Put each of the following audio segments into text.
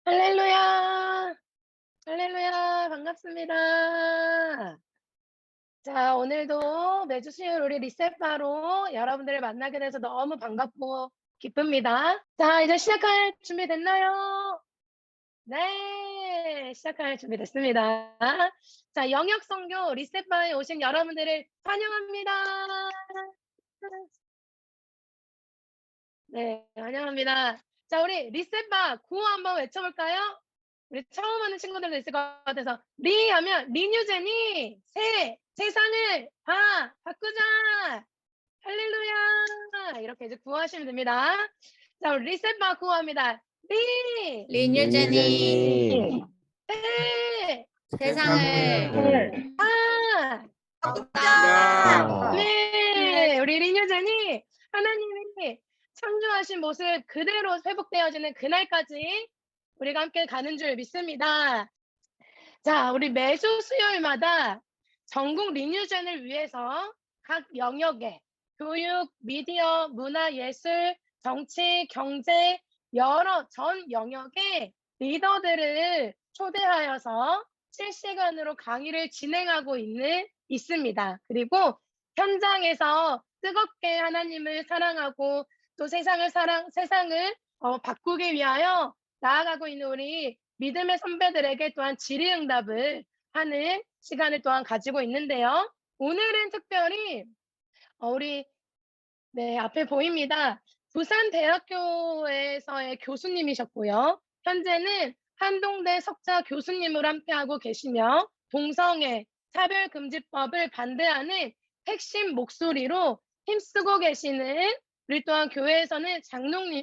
할렐루야. 할렐루야. 반갑습니다. 자, 오늘도 매주 수요일 우리 리셋바로 여러분들을 만나게 돼서 너무 반갑고 기쁩니다. 자, 이제 시작할 준비 됐나요? 네, 시작할 준비 됐습니다. 자, 영역 선교 리셋바에 오신 여러분들을 환영합니다. 네, 환영합니다. 자, 우리 리셋바 구호 한번 외쳐볼까요? 우리 처음 하는 친구들도 있을 것 같아서 리 하면 리뉴제니 세상을 바꾸자 할렐루야 이렇게 이제 구호하시면 됩니다. 자, 우리 리셋바 구호합니다. 리 리뉴제니 뉴제니 세 세상을 바꾸자. 바꾸자. 네, 우리 리뉴제니 하나님이 창조하신 모습 그대로 회복되어지는 그날까지 우리가 함께 가는 줄 믿습니다. 자, 우리 매주 수요일마다 전국 리뉴전을 위해서 각 영역에 교육, 미디어, 문화, 예술, 정치, 경제 여러 전 영역의 리더들을 초대하여서 실시간으로 강의를 진행하고 있습니다. 그리고 현장에서 뜨겁게 하나님을 사랑하고 또 세상을 바꾸기 위하여 나아가고 있는 우리 믿음의 선배들에게 또한 질의응답을 하는 시간을 또한 가지고 있는데요. 오늘은 특별히 우리 앞에 보입니다. 부산대학교에서의 교수님이셨고요. 현재는 한동대 석자 교수님으로 함께하고 계시며 동성애 차별금지법을 반대하는 핵심 목소리로 힘쓰고 계시는 우리 또한 교회에서는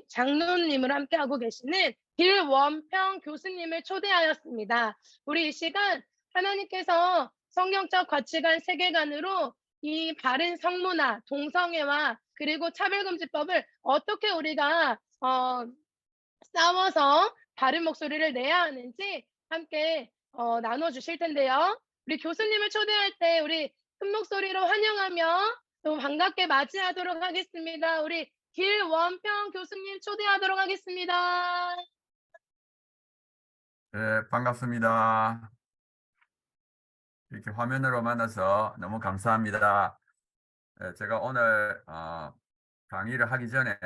장로님으로 함께하고 계시는 길원평 교수님을 초대하였습니다. 우리 이 시간 하나님께서 성경적 가치관 세계관으로 이 바른 성문화, 동성애와 그리고 차별금지법을 어떻게 우리가 싸워서 바른 목소리를 내야 하는지 함께 나눠주실 텐데요. 우리 교수님을 초대할 때 우리 큰 목소리로 환영하며 또 반갑게 맞이하도록 하겠습니다. 우리 길원평 교수님 초대하도록 하겠습니다. 네, 반갑습니다. 이렇게 화면으로 만나서 너무 감사합니다. 제가 오늘 강의를 하기 전에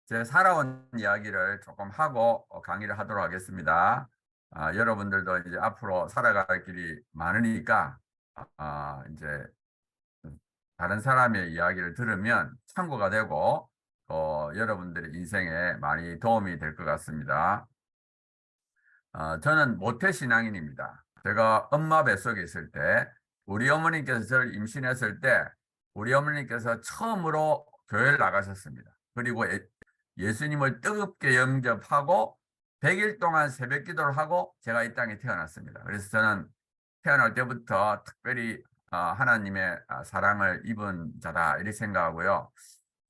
제 살아온 이야기를 조금 하고 강의를 하도록 하겠습니다. 여러분들도 이제 앞으로 살아갈 길이 많으니까 이제 다른 사람의 이야기를 들으면 참고가 되고 여러분들의 인생에 많이 도움이 될 것 같습니다. 저는 모태신앙인입니다. 제가 엄마 뱃속에 있을 때 우리 어머니께서 저를 임신했을 때 우리 어머니께서 처음으로 교회를 나가셨습니다. 그리고 예수님을 뜨겁게 영접하고 100일 동안 새벽 기도를 하고 제가 이 땅에 태어났습니다. 그래서 저는 태어날 때부터 특별히 하나님의 사랑을 입은 자다 이렇게 생각하고요.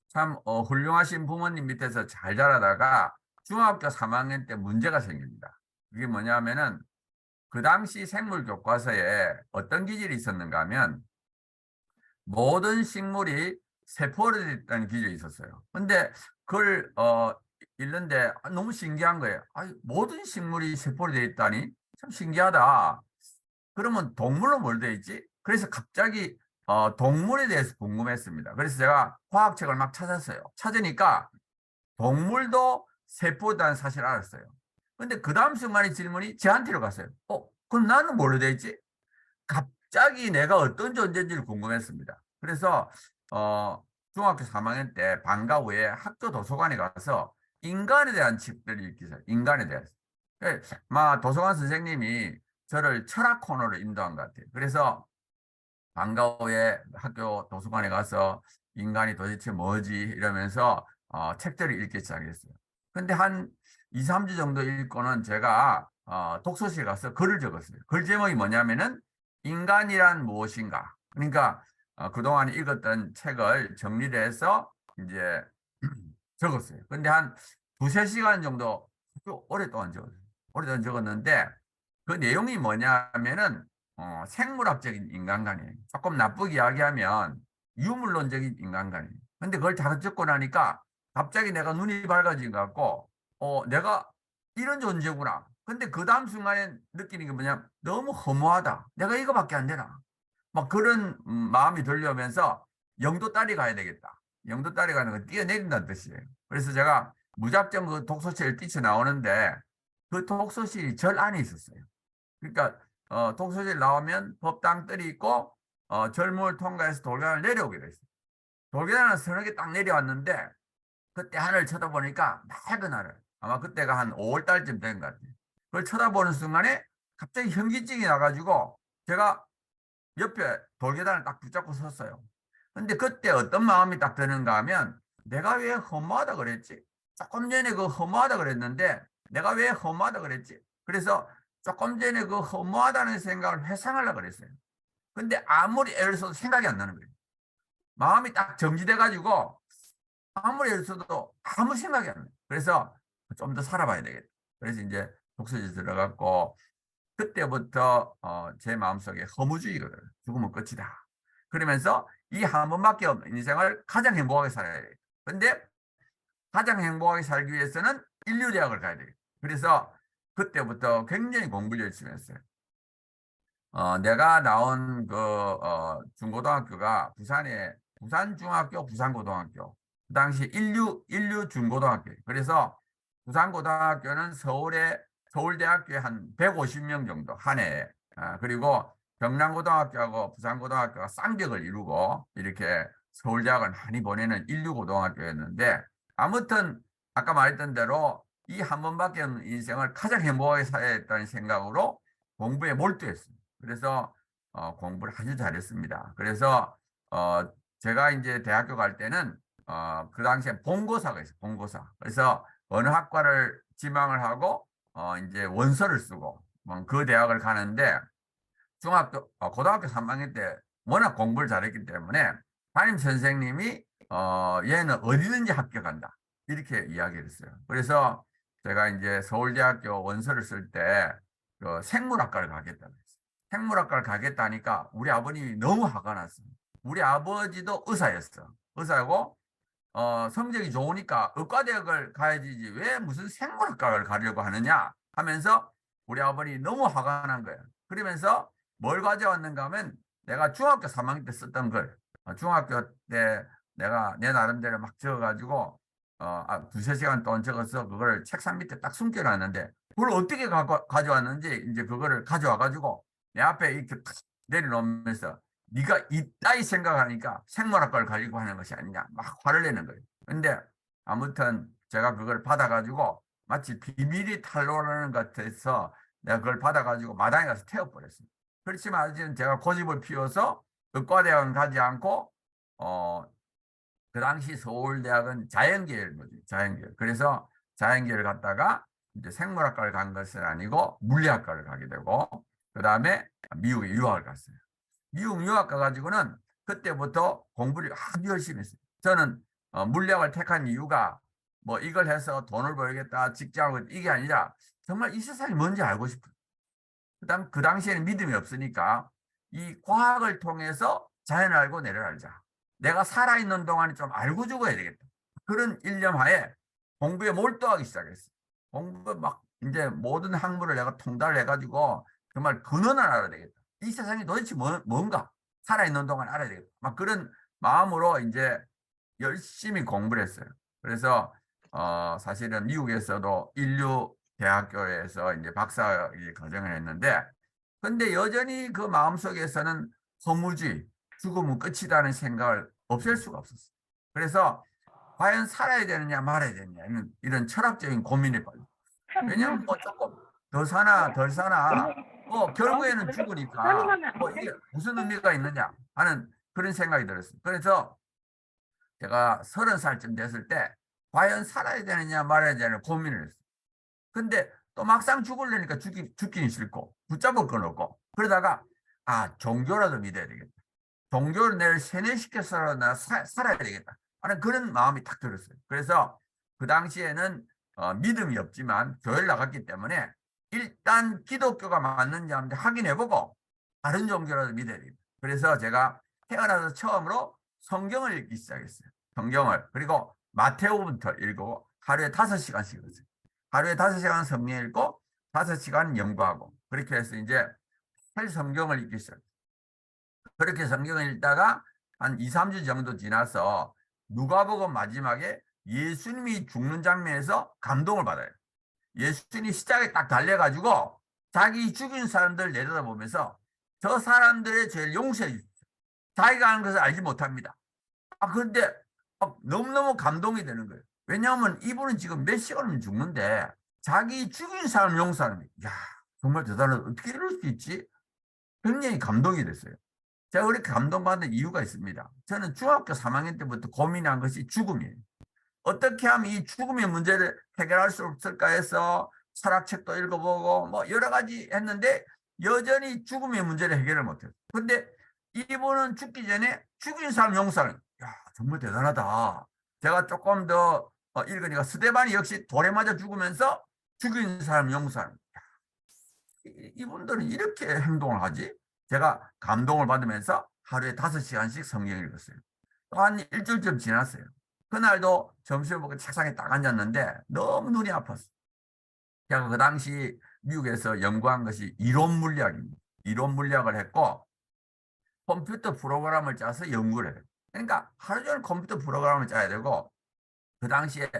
참 훌륭하신 부모님 밑에서 잘 자라다가 중학교 3학년 때 문제가 생깁니다. 그게 뭐냐면은 그 당시 생물 교과서에 어떤 기질이 있었는가 하면 모든 식물이 세포로 되어 있다는 기질이 있었어요. 근데 그걸 읽는데 너무 신기한 거예요. 모든 식물이 세포로 되어 있다니 참 신기하다. 그러면 동물로 뭘 되어 있지? 그래서 갑자기 동물에 대해서 궁금했습니다. 그래서 제가 과학책을 막 찾았어요. 찾으니까 동물도 세포다는 사실을 알았어요. 근데 그 다음 순간에 질문이 저한테로 갔어요. 그럼 나는 뭘로 돼 있지? 갑자기 내가 어떤 존재인지를 궁금했습니다. 그래서 중학교 3학년 때 방과 후에 학교 도서관에 가서 인간에 대한 책들을 읽기 시작해요. 인간에 대해서. 막 도서관 선생님이 저를 철학 코너로 인도한 것 같아요. 그래서 방과 후에 학교 도서관에 가서 인간이 도대체 뭐지 이러면서 책들을 읽기 시작했어요. 근데 한 2, 3주 정도 읽고는 제가 독서실에 가서 글을 적었어요. 글 제목이 뭐냐면은 인간이란 무엇인가. 그러니까 그동안 읽었던 책을 정리를 해서 이제 적었어요. 근데 한 두세 시간 정도 오랫동안 적었어요. 오랫동안 적었는데 그 내용이 뭐냐면은 생물학적인 인간관이에요. 조금 나쁘게 이야기하면 유물론적인 인간관이에요. 근데 그걸 다 적고 나니까 갑자기 내가 눈이 밝아진 것 같고 내가 이런 존재구나. 근데 그 다음 순간에 느끼는 게 뭐냐? 너무 허무하다. 내가 이거밖에 안 되나? 막 그런 마음이 들려오면서 영도 딸이 가야 되겠다. 영도 딸이 가는 건 뛰어내린다는 뜻이에요. 그래서 제가 무작정 그 독서실을 뛰쳐나오는데 그 독서실이 절 안에 있었어요. 그러니까 독서실 나오면 법당 뜰이 있고 절문을 통과해서 돌계단을 내려오게 됐어요. 돌계단을 서너 개 딱 내려왔는데 그때 하늘을 쳐다보니까 맑은 하늘. 아마 그때가 한 5월 달쯤 된 것 같아요. 그걸 쳐다보는 순간에 갑자기 현기증이 나가지고 제가 옆에 돌계단을 딱 붙잡고 섰어요. 근데 그때 어떤 마음이 딱 드는가 하면 내가 왜 허무하다 그랬지? 조금 전에 그 허무하다 그랬는데 내가 왜 허무하다 그랬지? 그래서 조금 전에 그 허무하다는 생각을 회상하려고 그랬어요. 근데 아무리 애를 써도 생각이 안 나는 거예요. 마음이 딱 정지돼 가지고 아무리 애를 써도 아무 생각이 안 나요. 그래서 좀 더 살아봐야 되겠다. 그래서 이제 독서실 들어갔고 그때부터 제 마음속에 허무주의가 들어요. 죽으면 끝이다. 그러면서 이 한 번밖에 없는 인생을 가장 행복하게 살아야 돼요. 근데 가장 행복하게 살기 위해서는 인류대학을 가야 돼요. 그래서 그때부터 굉장히 공부를 열심히 했어요. 내가 나온 그 중고등학교가 부산중학교, 부산고등학교. 그 당시 인류 중고등학교. 그래서 부산고등학교는 서울대학교에 한 150명 정도 한 해에. 그리고 경남고등학교하고 부산고등학교가 쌍벽을 이루고 이렇게 서울대학을 많이 보내는 인류고등학교였는데 아무튼 아까 말했던 대로 이 한 번밖에 없는 인생을 가장 행복하게 살아야겠다는 생각으로 공부에 몰두했습니다. 그래서 공부를 아주 잘했습니다. 그래서 제가 이제 대학교 갈 때는 그 당시에 본고사가 있어요. 본고사. 그래서 어느 학과를 지망을 하고 이제 원서를 쓰고 그 대학을 가는데 고등학교 3학년 때 워낙 공부를 잘했기 때문에 담임 선생님이 얘는 어디든지 합격한다. 이렇게 이야기를 했어요. 그래서 제가 이제 서울대학교 원서를 쓸 때 그 생물학과를 가겠다고 했어요. 생물학과를 가겠다니까 우리 아버님이 너무 화가 났어요. 우리 아버지도 의사였어. 의사고 성적이 좋으니까 의과대학을 가야지 왜 무슨 생물학과를 가려고 하느냐 하면서 우리 아버님이 너무 화가 난 거예요. 그러면서 뭘 가져왔는가 하면 내가 중학교 3학년 때 썼던 걸 중학교 때 내가 내 나름대로 막 적어가지고 두세 시간 동안 적어서 그걸 책상 밑에 딱 숨겨놨는데 그걸 어떻게 가져왔는지 이제 그거를 가져와가지고 내 앞에 이렇게 탁 내려놓으면서 네가 이따위 생각하니까 생물학과를 가지고 하는 것이 아니냐 막 화를 내는 거예요. 근데 아무튼 제가 그걸 받아가지고 마치 비밀이 탄로나는 것 같아서 내가 그걸 받아가지고 마당에 가서 태워버렸어요. 그렇지만 아직은 제가 고집을 피워서 의과대학은 가지 않고 그 당시 서울대학은 자연계열 거죠. 자연계열. 그래서 자연계열 갔다가 이제 생물학과를 간 것은 아니고 물리학과를 가게 되고 그 다음에 미국에 유학을 갔어요. 미국 유학 가가지고는 그때부터 공부를 아주 열심히 했어요. 저는 물리학을 택한 이유가 뭐 이걸 해서 돈을 벌겠다, 직장을 이게 아니라 정말 이 세상이 뭔지 알고 싶어요. 그다음 그 당시에는 믿음이 없으니까 이 과학을 통해서 자연을 알고 내를 알자. 내가 살아있는 동안에 좀 알고 죽어야 되겠다. 그런 일념하에 공부에 몰두하기 시작했어요. 공부 막 이제 모든 학문을 내가 통달을 해가지고 정말 근원을 알아야 되겠다. 이 세상이 도대체 뭔가 살아있는 동안 알아야 되겠다. 막 그런 마음으로 이제 열심히 공부를 했어요. 그래서 사실은 미국에서도 인류 대학교에서 이제 박사 과정을 했는데 근데 여전히 그 마음속에서는 허무주의, 죽으면 끝이라는 생각을 없앨 수가 없었어요. 그래서 과연 살아야 되느냐 말아야 되느냐 이런 철학적인 고민에 빠져. 왜냐하면 뭐 조금 더 사나 덜 사나 뭐 결국에는 죽으니까 뭐 이게 무슨 의미가 있느냐 하는 그런 생각이 들었어요. 그래서 제가 30살쯤 됐을 때 과연 살아야 되느냐 말아야 되느냐 고민을 했어요. 근데 또 막상 죽으려니까 죽기는 싫고 붙잡을 건 없고 그러다가 종교라도 믿어야 되겠다. 종교를 내를 세뇌시켜서 나 살아야 되겠다 하는 그런 마음이 탁 들었어요. 그래서 그 당시에는 믿음이 없지만 교회를 나갔기 때문에 일단 기독교가 맞는지 한번 확인해보고 다른 종교라도 믿어야 되겠다. 그래서 제가 태어나서 처음으로 성경을 읽기 시작했어요. 성경을. 그리고 마테오부터 읽고 하루에 5시간씩 읽었어요. 하루에 5시간 성경 읽고 5시간 연구하고 그렇게 해서 이제 새 성경을 읽기 시작했어요. 그렇게 성경을 읽다가 한 2, 3주 정도 지나서 누가복음 마지막에 예수님이 죽는 장면에서 감동을 받아요. 예수님이 십자가에 딱 달려가지고 자기 죽인 사람들 내려다보면서 저 사람들의 죄를 용서해 주십시오. 자기가 하는 것을 알지 못합니다. 그런데 너무너무 감동이 되는 거예요. 왜냐하면 이분은 지금 몇 시간이면 죽는데 자기 죽인 사람 용서하는 거예요. 야, 정말 대단하다. 어떻게 이럴 수 있지? 굉장히 감동이 됐어요. 제가 그렇게 감동받는 이유가 있습니다. 저는 중학교 3학년 때부터 고민한 것이 죽음이에요. 어떻게 하면 이 죽음의 문제를 해결할 수 없을까 해서 철학책도 읽어보고 뭐 여러 가지 했는데 여전히 죽음의 문제를 해결을 못해요. 근데 이분은 죽기 전에 죽인 사람 용서하는, 야, 정말 대단하다. 제가 조금 더 읽으니까 스데반이 역시 돌에 맞아 죽으면서 죽인 사람 용서하는, 이분들은 이렇게 행동을 하지? 제가 감동을 받으면서 하루에 5시간씩 성경을 읽었어요. 또 한 일주일쯤 지났어요. 그날도 점심을 먹고 책상에 딱 앉았는데 너무 눈이 아팠어요. 제가 그 당시 미국에서 연구한 것이 이론 물리학입니다. 이론 물리학을 했고 컴퓨터 프로그램을 짜서 연구를 해요. 그러니까 하루 종일 컴퓨터 프로그램을 짜야 되고 그 당시에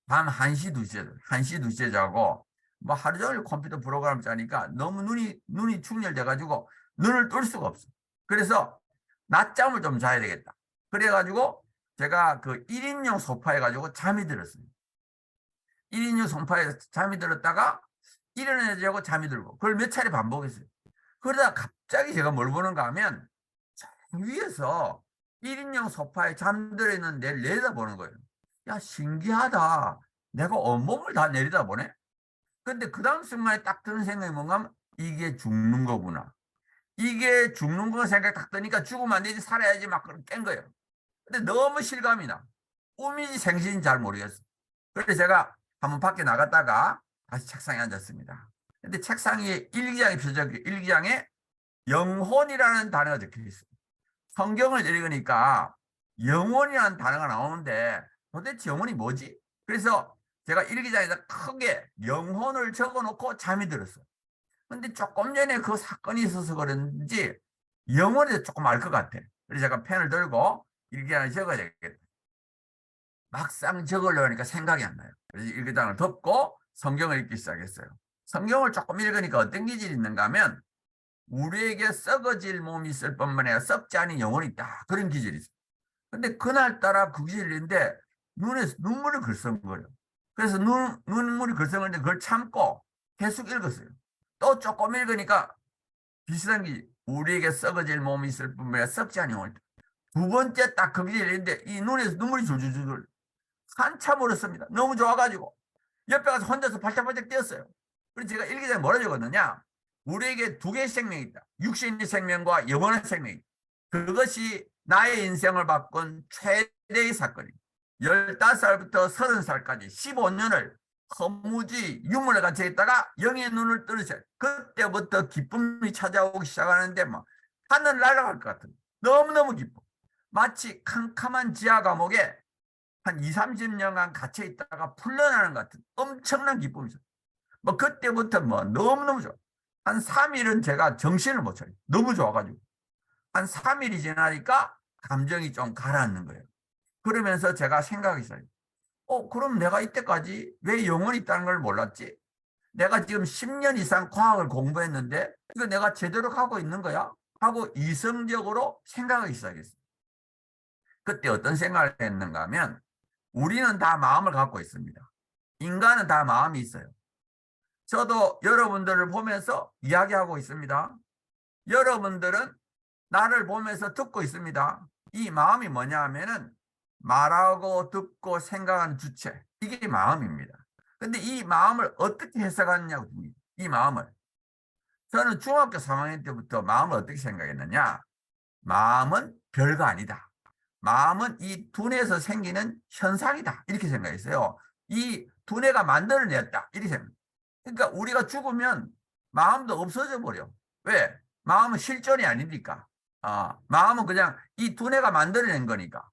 밤 1시, 2시에 1시, 2시에 자고 뭐 하루 종일 컴퓨터 프로그램 짜니까 너무 눈이 충혈돼가지고 눈을 뜰 수가 없어. 그래서 낮잠을 좀 자야 되겠다. 그래가지고 제가 그 1인용 소파에 가지고 잠이 들었어요. 1인용 소파에 잠이 들었다가 일어나자고 잠이 들고 그걸 몇 차례 반복했어요. 그러다 갑자기 제가 뭘 보는가 하면 위에서 1인용 소파에 잠들어 있는 내를 내려다보는 거예요. 야, 신기하다. 내가 온몸을 다 내려다보네. 근데 그 다음 순간에 딱 드는 생각이 뭔가 하면 이게 죽는 거구나. 이게 죽는 거 생각이 딱 드니까 죽으면 안 되지, 살아야지 막 깬 거예요. 근데 너무 실감이 나. 꿈인지 생신인지 잘 모르겠어. 그래서 제가 한번 밖에 나갔다가 다시 책상에 앉았습니다. 근데 책상에 일기장이 펴져 있고 일기장에 영혼이라는 단어가 적혀 있어요. 성경을 읽으니까 영혼이라는 단어가 나오는데 도대체 영혼이 뭐지? 그래서 제가 일기장에다 크게 영혼을 적어놓고 잠이 들었어요. 근데 조금 전에 그 사건이 있어서 그런지 영혼에 대해서 조금 알 것 같아. 그래서 제가 펜을 들고 일기장에 적어야 되겠다. 막상 적으려니까 생각이 안 나요. 그래서 일기장을 덮고 성경을 읽기 시작했어요. 성경을 조금 읽으니까 어떤 기질이 있는가 하면 우리에게 썩어질 몸이 있을 뿐만 아니라 썩지 않은 영혼이 있다. 그런 기질이 있어요. 근데 그날따라 그 기질인데 눈에서 눈물이 글썽거려. 그래서 눈물이 글썽거리는데 그걸 참고 계속 읽었어요. 또 조금 읽으니까 비슷한 게 우리에게 썩어질 몸이 있을 뿐만 아니라 썩지 않은 영혼이 있다. 두 번째 딱 그 기질인데 이 눈에서 눈물이 줄줄줄 한참 울었습니다. 너무 좋아가지고 옆에 가서 혼자서 발짝발짝 뛰었어요. 그래서 제가 일기장에 뭐라 적었느냐, 우리에게 두 개의 생명이 있다. 육신의 생명과 영원한 생명이 있다. 그것이 나의 인생을 바꾼 최대의 사건입니다. 15살부터 30살까지 15년을 허무지 유물에 갇혀 있다가 영의 눈을 뜨르셔. 그때부터 기쁨이 찾아오기 시작하는데 뭐 하늘 날아갈 것 같은, 너무너무 기뻐. 마치 캄캄한 지하 감옥에 한 2, 30년간 갇혀 있다가 풀려나는 것 같은 엄청난 기쁨이 있어요. 뭐 그때부터 뭐 너무너무 좋아. 한 3일은 제가 정신을 못 차려요. 너무 좋아가지고. 한 3일이 지나니까 감정이 좀 가라앉는 거예요. 그러면서 제가 생각이 있어요. 그럼 내가 이때까지 왜 영혼이 있다는 걸 몰랐지? 내가 지금 10년 이상 과학을 공부했는데 이거 내가 제대로 하고 있는 거야? 하고 이성적으로 생각하기 시작했어요. 그때 어떤 생각을 했는가 하면 우리는 다 마음을 갖고 있습니다. 인간은 다 마음이 있어요. 저도 여러분들을 보면서 이야기하고 있습니다. 여러분들은 나를 보면서 듣고 있습니다. 이 마음이 뭐냐 하면은 말하고 듣고 생각하는 주체, 이게 마음입니다. 근데 이 마음을 어떻게 해석하느냐고, 이 마음을. 저는 중학교 3학년 때부터 마음을 어떻게 생각했느냐, 마음은 별거 아니다. 마음은 이 두뇌에서 생기는 현상이다. 이렇게 생각했어요. 이 두뇌가 만들어냈다. 이렇게 생각. 그러니까 우리가 죽으면 마음도 없어져 버려. 왜? 마음은 실존이 아니니까. 마음은 그냥 이 두뇌가 만들어낸 거니까.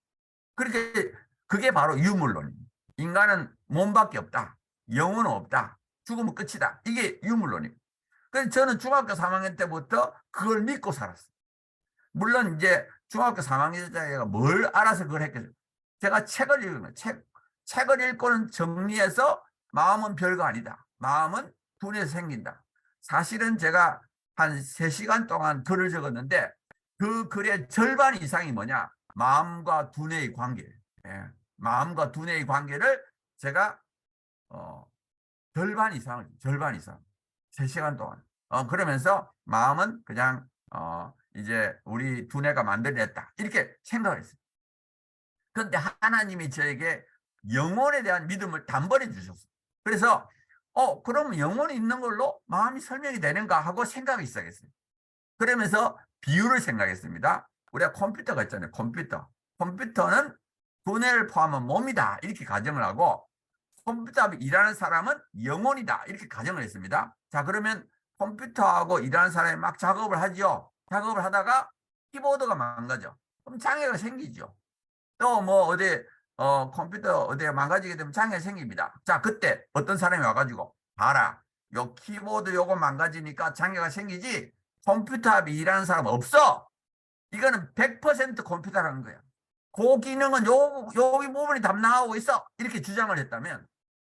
그렇게 그게 바로 유물론입니다. 인간은 몸밖에 없다. 영혼은 없다. 죽으면 끝이다. 이게 유물론입니다. 그래서 저는 중학교 3학년 때부터 그걸 믿고 살았어요. 물론 이제 중학교 3학년 때가 뭘 알아서 그걸 했겠어요. 제가 책을 읽으면 책을 읽고는 정리해서 마음은 별거 아니다. 마음은 두뇌에서 생긴다. 사실은 제가 한 3시간 동안 글을 적었는데 그 글의 절반 이상이 뭐냐? 마음과 두뇌의 관계. 예. 마음과 두뇌의 관계를 제가 절반 이상 3시간 동안. 그러면서 마음은 그냥 이제 우리 두뇌가 만들어냈다. 이렇게 생각을 했어요. 그런데 하나님이 저에게 영혼에 대한 믿음을 단번에 주셨어요. 그래서 그럼 영혼이 있는 걸로 마음이 설명이 되는가 하고 생각이 시작했어요. 그러면서 비유를 생각했습니다. 우리가 컴퓨터가 있잖아요. 컴퓨터는 두뇌를 포함한 몸이다. 이렇게 가정을 하고 컴퓨터하고 일하는 사람은 영혼이다. 이렇게 가정을 했습니다. 자, 그러면 컴퓨터하고 일하는 사람이 막 작업을 하죠. 작업을 하다가 키보드가 망가져. 그럼 장애가 생기죠. 또 뭐 어디 컴퓨터 어디에 망가지게 되면 장애가 생깁니다. 자, 그때 어떤 사람이 와가지고 봐라. 요 키보드 요거 망가지니까 장애가 생기지 컴퓨터하고 일하는 사람 없어. 이거는 100% 컴퓨터라는 거야. 그 기능은 여기 부분이 담당하고 있어. 이렇게 주장을 했다면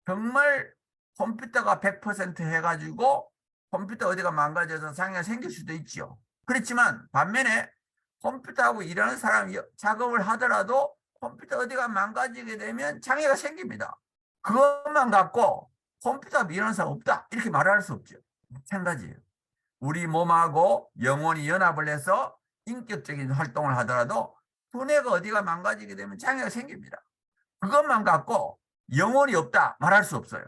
정말 컴퓨터가 100% 해가지고 컴퓨터 어디가 망가져서 장애가 생길 수도 있지요. 그렇지만 반면에 컴퓨터하고 일하는 사람이 작업을 하더라도 컴퓨터 어디가 망가지게 되면 장애가 생깁니다. 그것만 갖고 컴퓨터하고 일하는 사람 없다. 이렇게 말할 수 없죠. 마찬가지예요. 우리 몸하고 영혼이 연합을 해서 인격적인 활동을 하더라도 두뇌가 어디가 망가지게 되면 장애가 생깁니다. 그것만 갖고 영혼이 없다 말할 수 없어요.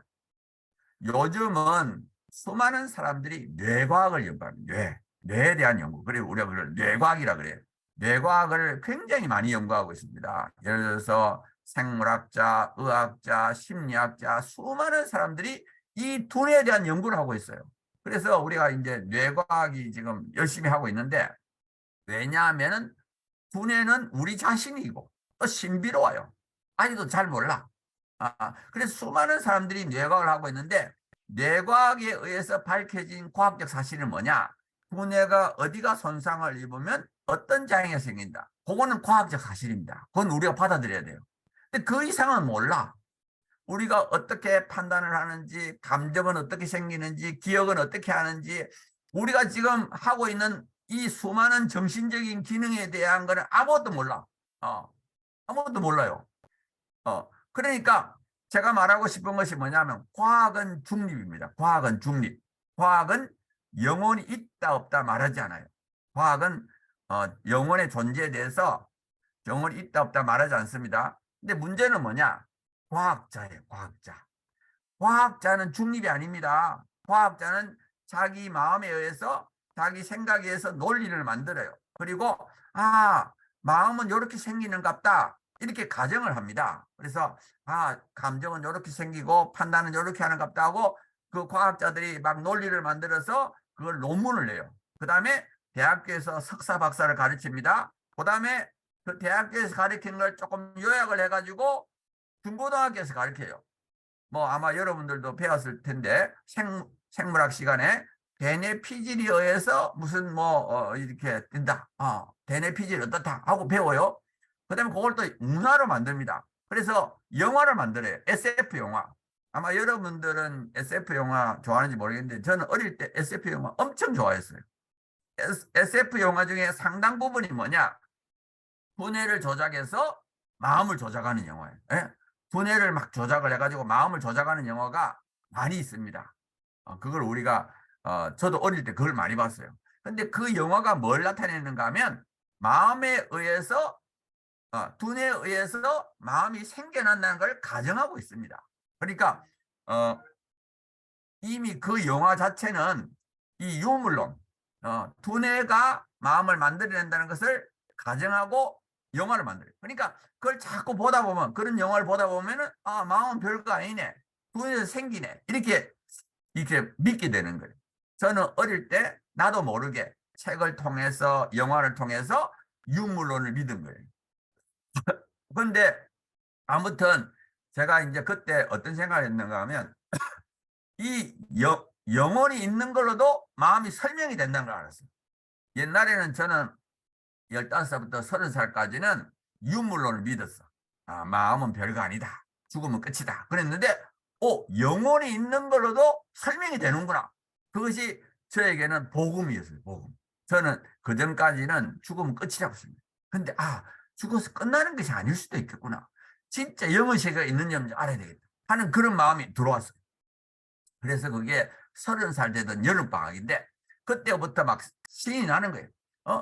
요즘은 수많은 사람들이 뇌과학을 연구합니다. 뇌에 대한 연구. 그리고 우리가 그걸 뇌과학이라 그래요. 뇌과학을 굉장히 많이 연구하고 있습니다. 예를 들어서 생물학자, 의학자, 심리학자, 수많은 사람들이 이 두뇌에 대한 연구를 하고 있어요. 그래서 우리가 이제 뇌과학이 지금 열심히 하고 있는데 왜냐하면은 두뇌는 우리 자신이고 또 신비로워요. 아직도 잘 몰라. 그래서 수많은 사람들이 뇌과학을 하고 있는데 뇌과학에 의해서 밝혀진 과학적 사실은 뭐냐? 두뇌가 어디가 손상을 입으면 어떤 장애가 생긴다. 그거는 과학적 사실입니다. 그건 우리가 받아들여야 돼요. 근데 그 이상은 몰라. 우리가 어떻게 판단을 하는지, 감정은 어떻게 생기는지, 기억은 어떻게 하는지, 우리가 지금 하고 있는 이 수많은 정신적인 기능에 대한 거는 아무것도 몰라. 아무것도 몰라요. 그러니까 제가 말하고 싶은 것이 뭐냐면 과학은 중립입니다. 과학은 중립. 과학은 영혼이 있다 없다 말하지 않아요. 과학은 영혼의 존재에 대해서 영혼이 있다 없다 말하지 않습니다. 근데 문제는 뭐냐? 과학자예요. 과학자. 과학자는 중립이 아닙니다. 과학자는 자기 마음에 의해서 자기 생각에 의해서 논리를 만들어요. 그리고 마음은 이렇게 생기는갑다. 이렇게 가정을 합니다. 그래서 감정은 이렇게 생기고 판단은 이렇게 하는갑다 하고 그 과학자들이 막 논리를 만들어서 그걸 논문을 내요. 그 다음에 대학교에서 석사 박사를 가르칩니다. 그 다음에 그 대학교에서 가르치는 걸 조금 요약을 해가지고 중고등학교에서 가르쳐요. 뭐 아마 여러분들도 배웠을 텐데 생물학 시간에 대뇌 피질에 의해서 무슨 이렇게 된다. 대뇌 피질이 어떻다 하고 배워요. 그 다음에 그걸 또 문화로 만듭니다. 그래서 영화를 만들어요. SF 영화. 아마 여러분들은 SF 영화 좋아하는지 모르겠는데 저는 어릴 때 SF 영화 엄청 좋아했어요. SF 영화 중에 상당 부분이 뭐냐? 두뇌를 조작해서 마음을 조작하는 영화예요. 예? 두뇌를 막 조작을 해가지고 마음을 조작하는 영화가 많이 있습니다. 그걸 우리가 저도 어릴 때 그걸 많이 봤어요. 근데 그 영화가 뭘 나타내는가 하면 마음에 의해서 두뇌에 의해서 마음이 생겨난다는 걸 가정하고 있습니다. 그러니까 이미 그 영화 자체는 이 유물론 두뇌가 마음을 만들어낸다는 것을 가정하고 영화를 만들어요. 그러니까 그걸 자꾸 보다 보면 그런 영화를 보다 보면은 마음은 별거 아니네. 두뇌에서 생기네. 이렇게 믿게 되는 거예요. 저는 어릴 때 나도 모르게 책을 통해서 영화를 통해서 유물론을 믿은 거예요. 그런데 아무튼 제가 이제 그때 어떤 생각을 했는가 하면 이 영혼이 있는 걸로도 마음이 설명이 된다는 걸 알았어요. 옛날에는 저는 15살부터 30살까지는 유물론을 믿었어. 아, 마음은 별거 아니다. 죽으면 끝이다. 그랬는데, 영혼이 있는 걸로도 설명이 되는구나. 그것이 저에게는 복음이었어요, 복음. 저는 그전까지는 죽으면 끝이라고 했습니다. 근데, 죽어서 끝나는 것이 아닐 수도 있겠구나. 진짜 영의 세계가 있는지 없는지 알아야 되겠다 하는 그런 마음이 들어왔어요. 그래서 그게 30살 되던 여름방학인데, 그때부터 막 신이 나는 거예요.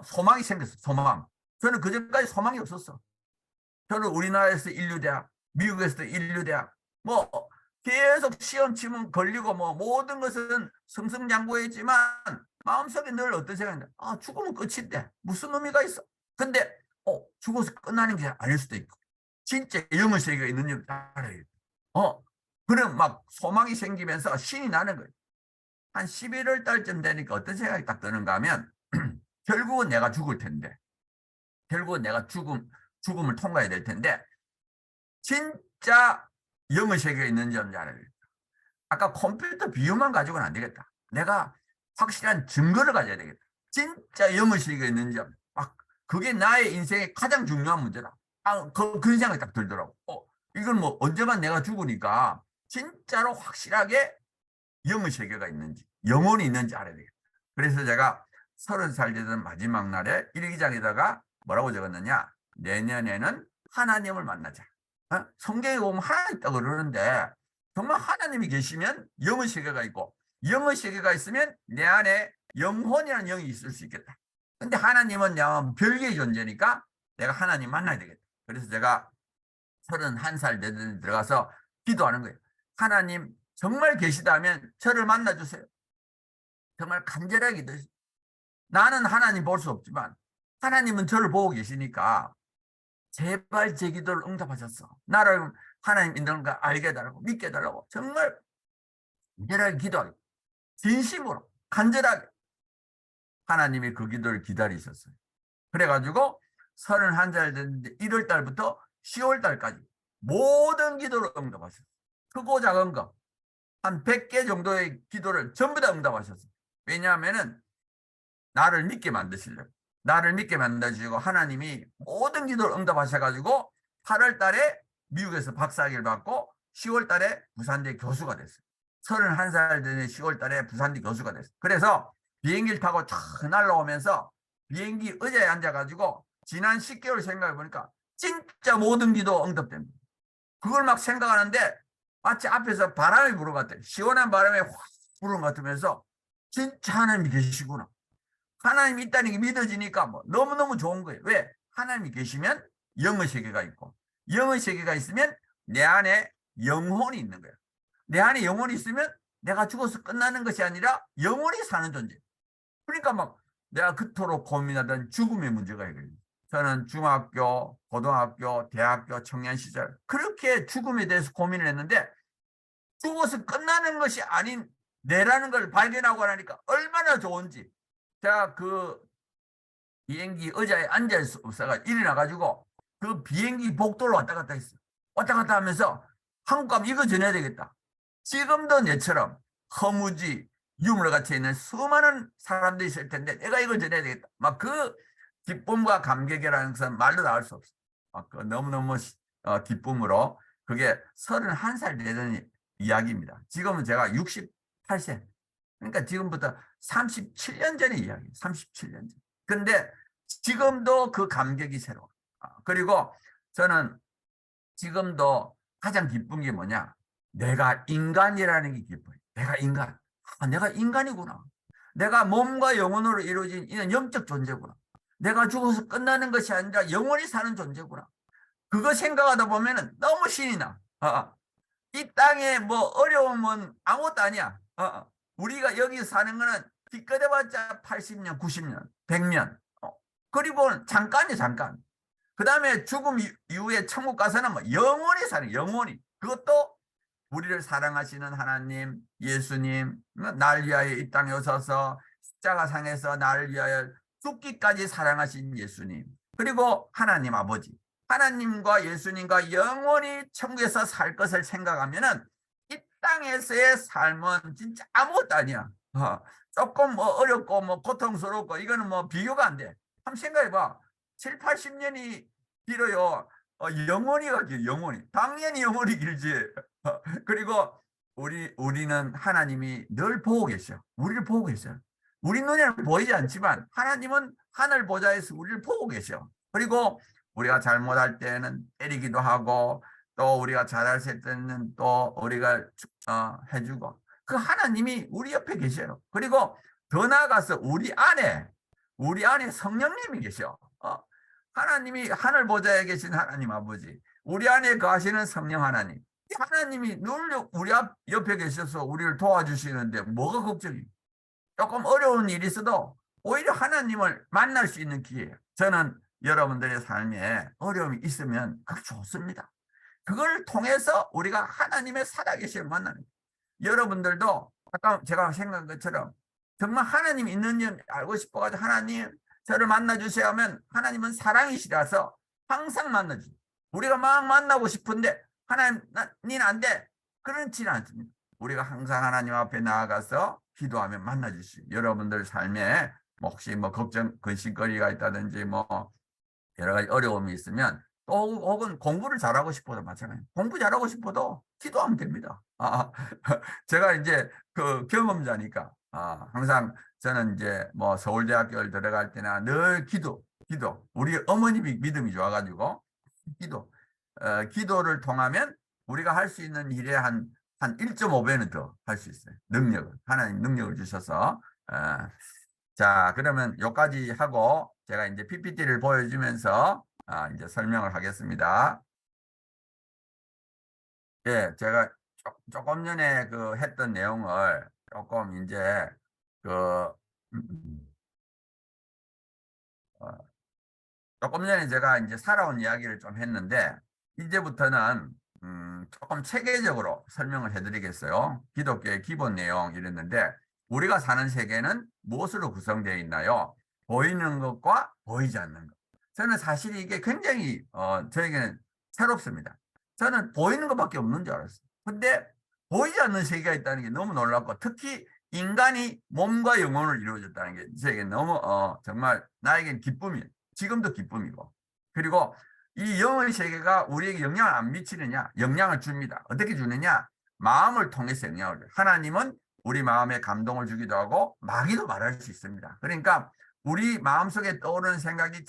소망이 생겼어, 소망. 저는 그전까지 소망이 없었어. 저는 우리나라에서 인류대학, 미국에서도 인류대학, 뭐, 계속 시험 치면 걸리고 뭐, 모든 것은 승승장구했지만, 마음속에 늘 어떤 생각이 나, 죽으면 끝인데, 무슨 의미가 있어? 근데, 죽어서 끝나는 게 아닐 수도 있고, 진짜 영의 세계가 있는지 알아야 돼. 그럼 막 소망이 생기면서 신이 나는 거예요. 한 11월 달쯤 되니까 어떤 생각이 딱 드는가 하면, 결국은 내가 죽을 텐데, 결국은 내가 죽음을 통과해야 될 텐데, 진짜 영의 세계에 있는지 없는지 알아야 되겠다. 아까 컴퓨터 비유만 가지고는 안 되겠다. 내가 확실한 증거를 가져야 되겠다. 진짜 영의 세계에 있는지 없는지. 그게 나의 인생의 가장 중요한 문제다. 그런 생각이 딱 들더라고. 이건 뭐 언젠간 내가 죽으니까 진짜로 확실하게 영의 세계가 있는지, 영혼이 있는지 알아야 되겠다. 그래서 제가 30살 되던 마지막 날에 일기장에다가 뭐라고 적었느냐? 내년에는 하나님을 만나자. 성경에 보면 하나님 있다고 그러는데 정말 하나님이 계시면 영의 세계가 있고 영의 세계가 있으면 내 안에 영혼이라는 영이 있을 수 있겠다. 근데 하나님은 그냥 별개의 존재니까 내가 하나님 만나야 되겠다. 그래서 제가 31살 되던 들어가서 기도하는 거예요. 하나님 정말 계시다면 저를 만나주세요. 정말 간절하게 기도했어요. 나는 하나님 볼 수 없지만 하나님은 저를 보고 계시니까 제발 제 기도를 응답하셨어. 나를 하나님 있는 걸 알게 해달라고, 믿게 해달라고 정말 간절하게 기도하고 진심으로 간절하게 하나님이 그 기도를 기다리셨어요. 그래가지고 31살 됐는데 1월 달부터 10월 달까지 모든 기도를 응답하셨어요. 크고 작은 거 한 100개 정도의 기도를 전부 다 응답하셨어요. 왜냐하면은 나를 믿게 만드시려고. 나를 믿게 만들어주시고 하나님이 모든 기도를 응답하셔가지고 8월 달에 미국에서 박사학위를 받고 10월 달에 부산대 교수가 됐어요. 31살 된 10월 달에 부산대 교수가 됐어요. 그래서 비행기를 타고 촥 날라오면서 비행기 의자에 앉아가지고 지난 10개월 생각해 보니까 진짜 모든 기도 응답됩니다. 그걸 막 생각하는데 마치 앞에서 바람이 부는 것 같아요. 시원한 바람에 확 부는 것 같으면서 진짜 하나님이 계시구나. 하나님이 있다는 게 믿어지니까 뭐 너무너무 좋은 거예요. 왜? 하나님이 계시면 영의 세계가 있고 영의 세계가 있으면 내 안에 영혼이 있는 거예요. 내 안에 영혼이 있으면 내가 죽어서 끝나는 것이 아니라 영혼이 사는 존재. 그러니까 막 내가 그토록 고민하던 죽음의 문제가 해결돼요. 저는 중학교, 고등학교, 대학교, 청년 시절 그렇게 죽음에 대해서 고민을 했는데 죽어서 끝나는 것이 아닌 내라는 걸 발견하고 나니까 얼마나 좋은지. 제가 그 비행기 의자에 앉아 있어가 일어나가지고 그 비행기 복도로 왔다 갔다 했어. 왔다 갔다 하면서 한국 가면 이거 전해야 되겠다. 지금도 내처럼 허무지, 유물 같이 있는 수많은 사람들이 있을 텐데 내가 이걸 전해야 되겠다. 막 그 기쁨과 감격이라는 것은 말로 나올 수 없어. 그 너무너무 기쁨으로 그게 31살 되는 이야기입니다. 지금은 제가 68세. 그러니까 지금부터 37년 전의 이야기예요. 37년 전. 근데 지금도 그 감격이 새로워. 그리고 저는 지금도 가장 기쁜 게 뭐냐? 내가 인간이라는 게 기뻐요. 내가 인간. 내가 인간이구나. 내가 몸과 영혼으로 이루어진 이런 영적 존재구나. 내가 죽어서 끝나는 것이 아니라 영원히 사는 존재구나. 그거 생각하다 보면은 너무 신이 나. 이 땅에 뭐 어려움은 아무것도 아니야. 우리가 여기 사는 거는 기껏해봤자 80년, 90년, 100년. 그리고 잠깐이야, 잠깐. 그 다음에 죽음 이후에 천국 가서는 뭐 영원히 사는, 영원히. 그것도 우리를 사랑하시는 하나님, 예수님, 날 위하여 이 땅에 오셔서 십자가상에서 나를 위하여 죽기까지 사랑하신 예수님. 그리고 하나님 아버지. 하나님과 예수님과 영원히 천국에서 살 것을 생각하면은 이 땅에서의 삶은 진짜 아무것도 아니야. 조금 뭐 어렵고 뭐 고통스럽고 이거는 뭐 비교가 안 돼. 한번 생각해봐. 7, 80년이 길어요. 영원히가 길, 영원히. 당연히 영원히 길지. 그리고 우리는 하나님이 늘 보고 계셔. 우리를 보고 계셔. 우리 눈에는 보이지 않지만 하나님은 하늘 보좌에서 우리를 보고 계셔. 그리고 우리가 잘못할 때는 때리기도 하고 또 우리가 잘할 때는 또 우리가 해주고 그 하나님이 우리 옆에 계셔요. 그리고 더 나아가서 우리 안에 성령님이 계셔. 하나님이 하늘 보좌에 계신 하나님 아버지, 우리 안에 거하시는 성령 하나님. 하나님이 늘 우리 옆에 계셔서 우리를 도와주시는데 뭐가 걱정이? 조금 어려운 일이 있어도 오히려 하나님을 만날 수 있는 기회예요. 저는 여러분들의 삶에 어려움이 있으면 그게 좋습니다. 그걸 통해서 우리가 하나님의 살아계심을 만나는 거예요. 여러분들도 아까 제가 생각한 것처럼 정말 하나님 있는 줄 알고 싶어가지고 하나님 저를 만나주세요 하면 하나님은 사랑이시라서 항상 만나주세요. 우리가 막 만나고 싶은데 하나님 니는 안 돼. 그렇지는 않습니다. 우리가 항상 하나님 앞에 나아가서 기도하면 만나주시오. 여러분들 삶에 혹시 뭐 걱정, 근심거리가 있다든지 뭐 여러 가지 어려움이 있으면 또 혹은 공부를 잘하고 싶어도 마찬가지예요. 공부 잘하고 싶어도 기도하면 됩니다. 제가 이제 그 경험자니까 항상 저는 이제 뭐 서울대학교를 들어갈 때나 늘 기도. 우리 어머님이 믿음이 좋아가지고 기도를 통하면 우리가 할 수 있는 일에 한 1.5배는 더 할 수 있어요. 하나님 능력을 주셔서. 자, 그러면 여기까지 하고 제가 이제 PPT를 보여주면서 이제 설명을 하겠습니다. 예, 제가 조금 전에 그 했던 내용을 조금 이제 그 조금 전에 제가 이제 살아온 이야기를 좀 했는데 이제부터는 조금 체계적으로 설명을 해드리겠어요. 기독교의 기본 내용 이랬는데 우리가 사는 세계는 무엇으로 구성되어 있나요? 보이는 것과 보이지 않는 것. 저는 사실 이게 굉장히 저에게는 새롭습니다. 저는 보이는 것밖에 없는 줄 알았어요. 근데 보이지 않는 세계가 있다는 게 너무 놀랍고 특히 인간이 몸과 영혼을 이루어졌다는 게 저에게 너무 정말 나에겐 기쁨이에요. 지금도 기쁨이고. 그리고 이 영의 세계가 우리에게 영향을 안 미치느냐? 영향을 줍니다. 어떻게 주느냐? 마음을 통해서 영향을 줘요. 하나님은 우리 마음에 감동을 주기도 하고 마귀도 말할 수 있습니다. 그러니까 우리 마음속에 떠오르는 생각이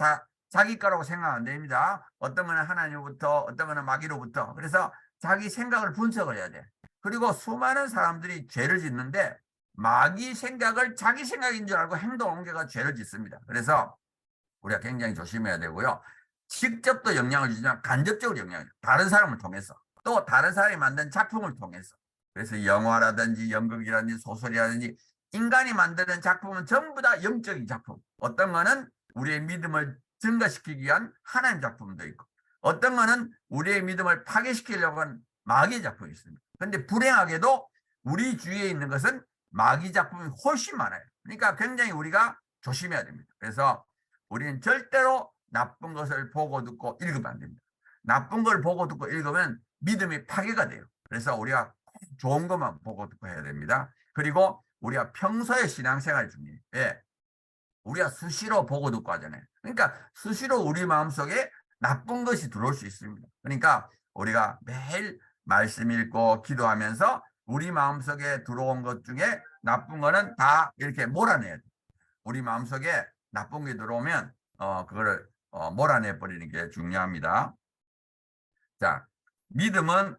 자기 거라고 생각 안 됩니다. 어떤 거는 하나님부터 어떤 거는 마귀로부터. 그래서 자기 생각을 분석을 해야 돼. 그리고 수많은 사람들이 죄를 짓는데 마귀 생각을 자기 생각인 줄 알고 행동 옮겨가 죄를 짓습니다. 그래서 우리가 굉장히 조심해야 되고요. 직접 또 영향을 주지만 간접적으로 영향을 줘요. 다른 사람을 통해서 또 다른 사람이 만든 작품을 통해서. 그래서 영화라든지 연극이라든지 소설이라든지 인간이 만드는 작품은 전부 다 영적인 작품. 어떤 거는 우리의 믿음을 증가시키기 위한 하나님 작품도 있고 어떤 거는 우리의 믿음을 파괴시키려고 하는 마귀 작품이 있습니다. 그런데 불행하게도 우리 주위에 있는 것은 마귀 작품이 훨씬 많아요. 그러니까 굉장히 우리가 조심해야 됩니다. 그래서 우리는 절대로 나쁜 것을 보고 듣고 읽으면 안 됩니다. 나쁜 걸 보고 듣고 읽으면 믿음이 파괴가 돼요. 그래서 우리가 좋은 것만 보고 듣고 해야 됩니다. 그리고 우리가 평소에 신앙생활 중에 우리가 수시로 보고 듣고 하잖아요. 그러니까 수시로 우리 마음속에 나쁜 것이 들어올 수 있습니다. 그러니까 우리가 매일 말씀 읽고 기도하면서 우리 마음속에 들어온 것 중에 나쁜 거는 다 이렇게 몰아내야 돼요. 우리 마음속에 나쁜 게 들어오면 그거를 몰아내 버리는 게 중요합니다. 자, 믿음은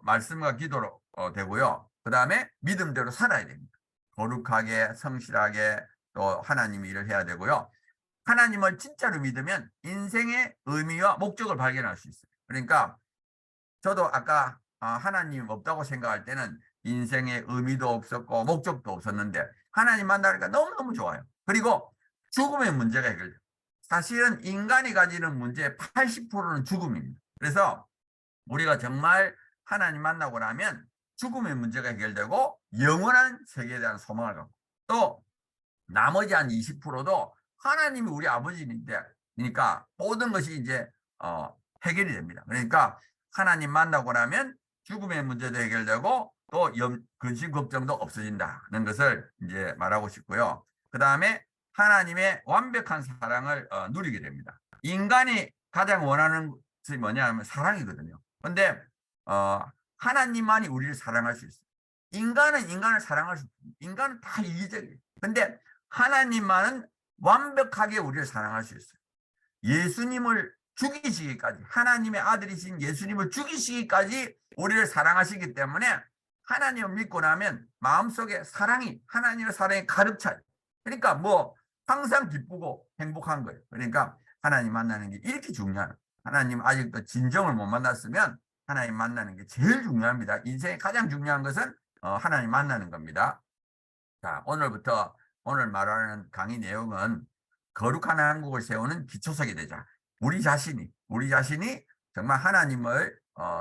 말씀과 기도로 되고요. 그 다음에 믿음대로 살아야 됩니다. 거룩하게 성실하게 또 하나님의 일을 해야 되고요. 하나님을 진짜로 믿으면 인생의 의미와 목적을 발견할 수 있어요. 그러니까 저도 아까 하나님 없다고 생각할 때는 인생의 의미도 없었고 목적도 없었는데 하나님 만나니까 너무너무 좋아요. 그리고 죽음의 문제가 해결돼요. 사실은 인간이 가지는 문제의 80%는 죽음입니다. 그래서 우리가 정말 하나님 만나고 나면 죽음의 문제가 해결되고 영원한 세계에 대한 소망을 갖고 또 나머지 한 20%도 하나님이 우리 아버지니까 모든 것이 이제 해결이 됩니다. 그러니까 하나님 만나고 나면 죽음의 문제도 해결되고 또 근심 걱정도 없어진다는 것을 이제 말하고 싶고요. 그 다음에 하나님의 완벽한 사랑을 누리게 됩니다. 인간이 가장 원하는 것이 뭐냐 하면 사랑이거든요. 근데 하나님만이 우리를 사랑할 수 있어요. 인간은 인간을 사랑할 수 없어요. 인간은 다 이기적이에요. 근데 하나님만은 완벽하게 우리를 사랑할 수 있어요. 예수님을 죽이시기까지, 하나님의 아들이신 예수님을 죽이시기까지 우리를 사랑하시기 때문에 하나님을 믿고 나면 마음속에 하나님의 사랑이 가득 차요. 그러니까 뭐 항상 기쁘고 행복한 거예요. 그러니까 하나님 만나는 게 이렇게 중요해요. 하나님 아직도 진정을 못 만났으면 하나님 만나는 게 제일 중요합니다. 인생의 가장 중요한 것은 하나님 만나는 겁니다. 자, 오늘 말하는 강의 내용은 거룩한 한국을 세우는 기초석이 되자. 우리 자신이 정말 하나님을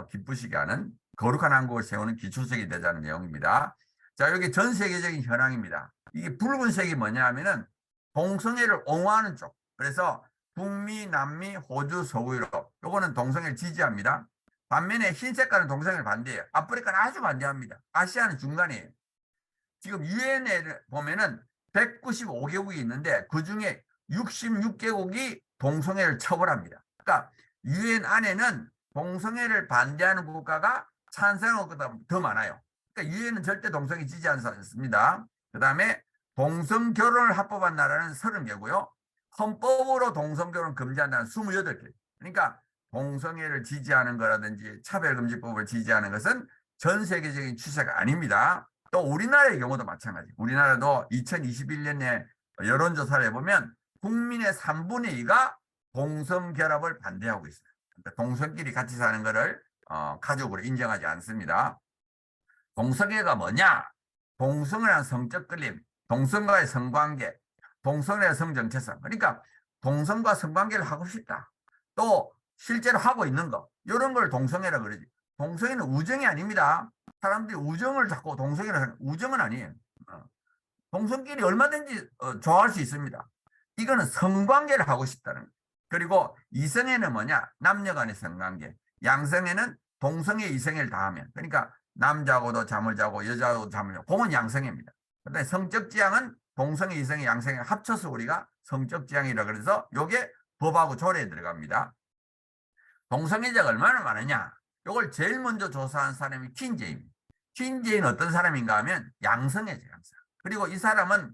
기쁘시게 하는 거룩한 한국을 세우는 기초석이 되자는 내용입니다. 자, 여기 전 세계적인 현황입니다. 이게 붉은색이 뭐냐 하면은 동성애를 옹호하는 쪽. 그래서 북미, 남미, 호주, 서구 유럽. 요거는 동성애를 지지합니다. 반면에 흰 색깔은 동성애를 반대해요. 아프리카는 아주 반대합니다. 아시아는 중간이에요. 지금 유엔에 보면은 195개국이 있는데 그중에 66개국이 동성애를 처벌합니다. 그러니까 유엔 안에는 동성애를 반대하는 국가가 찬성하는 것보다 더 많아요. 그러니까 유엔은 절대 동성애 지지 않습니다. 그 다음에 동성결혼을 합법한 나라는 30개고요. 헌법으로 동성결혼 금지한 나라는 28개. 그러니까 동성애를 지지하는 거라든지 차별금지법을 지지하는 것은 전 세계적인 추세가 아닙니다. 또 우리나라의 경우도 마찬가지. 우리나라도 2021년에 여론조사를 해보면 국민의 3분의 2가 동성결합을 반대하고 있어요. 그러니까 동성끼리 같이 사는 것을 가족으로 인정하지 않습니다. 동성애가 뭐냐? 동성애란 성적 끌림, 동성과의 성관계, 동성애의 성정체성. 그러니까 동성과 성관계를 하고 싶다. 또 실제로 하고 있는 거. 이런 걸 동성애라 그러지. 동성애는 우정이 아닙니다. 사람들이 우정을 자꾸 동성애라 하는 우정은 아니에요. 동성끼리 얼마든지 좋아할 수 있습니다. 이거는 성관계를 하고 싶다는 거예요. 그리고 이성애는 뭐냐? 남녀 간의 성관계. 양성애는 동성애 이성애를 다하면. 그러니까 남자하고도 잠을 자고 여자하고도 잠을 자고. 그건 양성애입니다. 그다음에 성적 지향은 동성애, 이성애, 양성애 합쳐서 우리가 성적 지향이라 그래서 이게 법하고 조례에 들어갑니다. 동성애자가 얼마나 많으냐? 이걸 제일 먼저 조사한 사람이 킨제이입니다. 킨제이는 어떤 사람인가 하면 양성애자, 양성. 그리고 이 사람은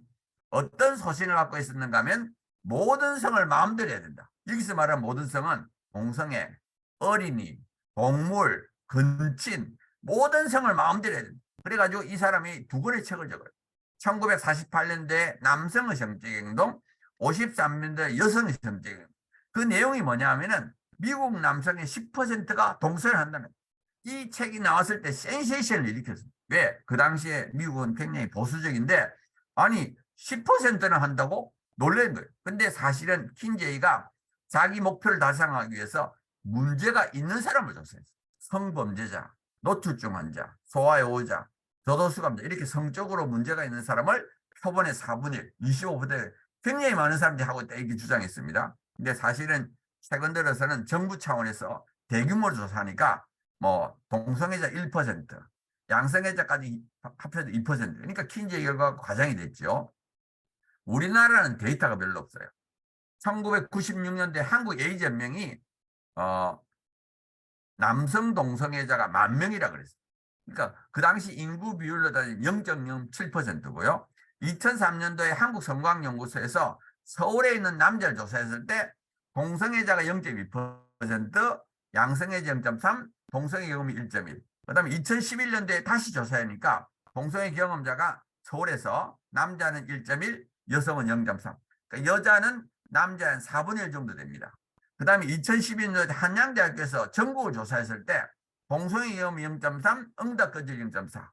어떤 소신을 갖고 있었는가 하면 모든 성을 마음대로 해야 된다. 여기서 말하는 모든 성은 동성애, 어린이, 동물, 근친, 모든 성을 마음대로 해야 된다. 그래가지고 이 사람이 두 권의 책을 적어요. 1948년도에 남성의 성적 행동, 53년도에 여성의 성적 행동. 그 내용이 뭐냐 하면은 미국 남성의 10%가 동성애를 한다는 거예요. 이 책이 나왔을 때 센세이션을 일으켰습니다. 왜? 그 당시에 미국은 굉장히 보수적인데 아니 10%는 한다고 놀란 거예요. 근데 사실은 킨제이가 자기 목표를 달성하기 위해서 문제가 있는 사람을 조사했어요. 성범죄자, 노출증 환자, 소아의호자, 교도소감자 이렇게 성적으로 문제가 있는 사람을 표본의 4분의 1, 25% 굉장히 많은 사람들이 하고 있다 이렇게 주장했습니다. 근데 사실은 최근 들어서는 정부 차원에서 대규모로 조사하니까 뭐 동성애자 1%, 양성애자까지 합쳐서 2%. 그러니까 킨제이 결과가 과장이 됐죠. 우리나라는 데이터가 별로 없어요. 1996년도에 한국 에이즈 연맹이 남성 동성애자가 10,000명이라 그랬어요. 그러니까 그 당시 인구 비율로 따지면 0.07%고요. 2003년도에 한국성광연구소에서 서울에 있는 남자를 조사했을 때 동성애자가 0.2%, 양성애자 0.3, 동성애 경험이 1.1. 그다음에 2011년도에 다시 조사하니까 동성애 경험자가 서울에서 남자는 1.1, 여성은 0.3. 그러니까 여자는 남자의 한 4분의 1 정도 됩니다. 그다음에 2012년도에 한양대학교에서 전국을 조사했을 때 동성애 경험이 0.3, 응답 거절 0.4.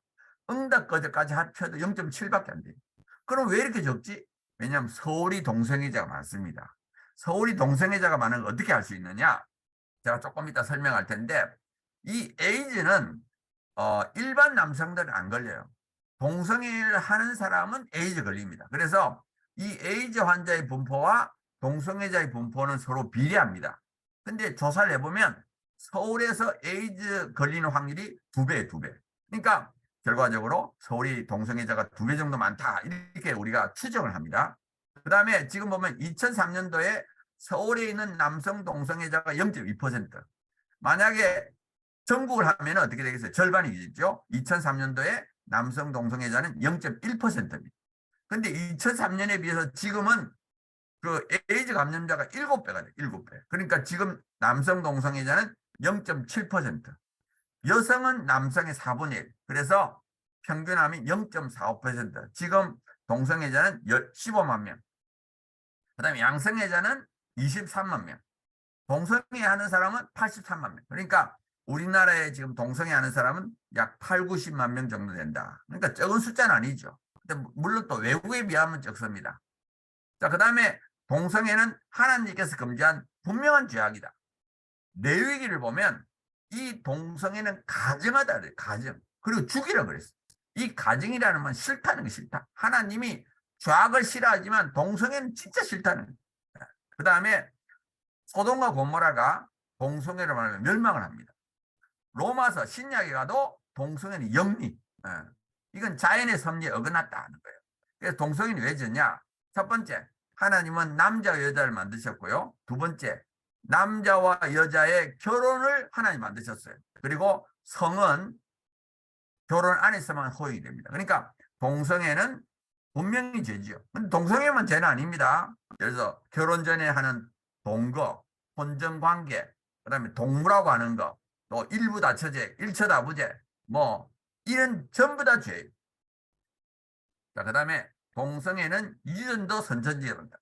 응답 거절까지 합쳐도 0.7밖에 안 돼요. 그럼 왜 이렇게 적지? 왜냐하면 서울이 동성애자가 많습니다. 서울이 동성애자가 많은 걸 어떻게 알 수 있느냐? 제가 조금 이따 설명할 텐데 이 에이즈는 일반 남성들은 안 걸려요. 동성애를 하는 사람은 에이즈 걸립니다. 그래서 이 에이즈 환자의 분포와 동성애자의 분포는 서로 비례합니다. 근데 조사를 해보면 서울에서 에이즈 걸리는 확률이 2배, 2배. 그러니까 결과적으로 서울이 동성애자가 2배 정도 많다. 이렇게 우리가 추정을 합니다. 그 다음에 지금 보면 2003년도에 서울에 있는 남성 동성애자가 0.2%. 만약에 전국을 하면 어떻게 되겠어요? 절반이 되겠죠? 2003년도에 남성 동성애자는 0.1%입니다. 근데 2003년에 비해서 지금은 그 에이즈 감염자가 7배가 돼요. 7배. 그러니까 지금 남성 동성애자는 0.7%. 여성은 남성의 4분의 1. 그래서 평균함이 0.45%. 지금 동성애자는 15만 명. 그 다음에 양성애자는 23만 명. 동성애 하는 사람은 83만 명. 그러니까 우리나라에 지금 동성애 하는 사람은 약 8, 90만 명 정도 된다. 그러니까 적은 숫자는 아니죠. 근데 물론 또 외국에 비하면 적습니다. 자, 그 다음에 동성애는 하나님께서 금지한 분명한 죄악이다. 레위기를 보면 이 동성애는 가증하다 그래요. 가증. 그리고 죽이라 그랬어요. 이 가증이라는 건 싫다는 게 싫다. 하나님이 죄악을 싫어하지만 동성애는 진짜 싫다는 거예요. 그 다음에 소돔과 고모라가 동성애를 말하면 멸망을 합니다. 로마서 신약에 가도 동성애는 영리. 이건 자연의 섭리에 어긋났다 하는 거예요. 그래서 동성애는 왜 졌냐? 첫 번째, 하나님은 남자와 여자를 만드셨고요. 두 번째, 남자와 여자의 결혼을 하나님 만드셨어요. 그리고 성은 결혼 안에서만 허용이 됩니다. 그러니까 동성애는 분명히 죄지요. 근데 동성애만 죄는 아닙니다. 그래서 결혼 전에 하는 동거, 혼전관계, 그다음에 동무라고 하는 거, 또 일부 다처제, 일처다부제, 뭐 이런 전부 다 죄예요. 자, 그다음에 동성애는 유전도 선천적입니다.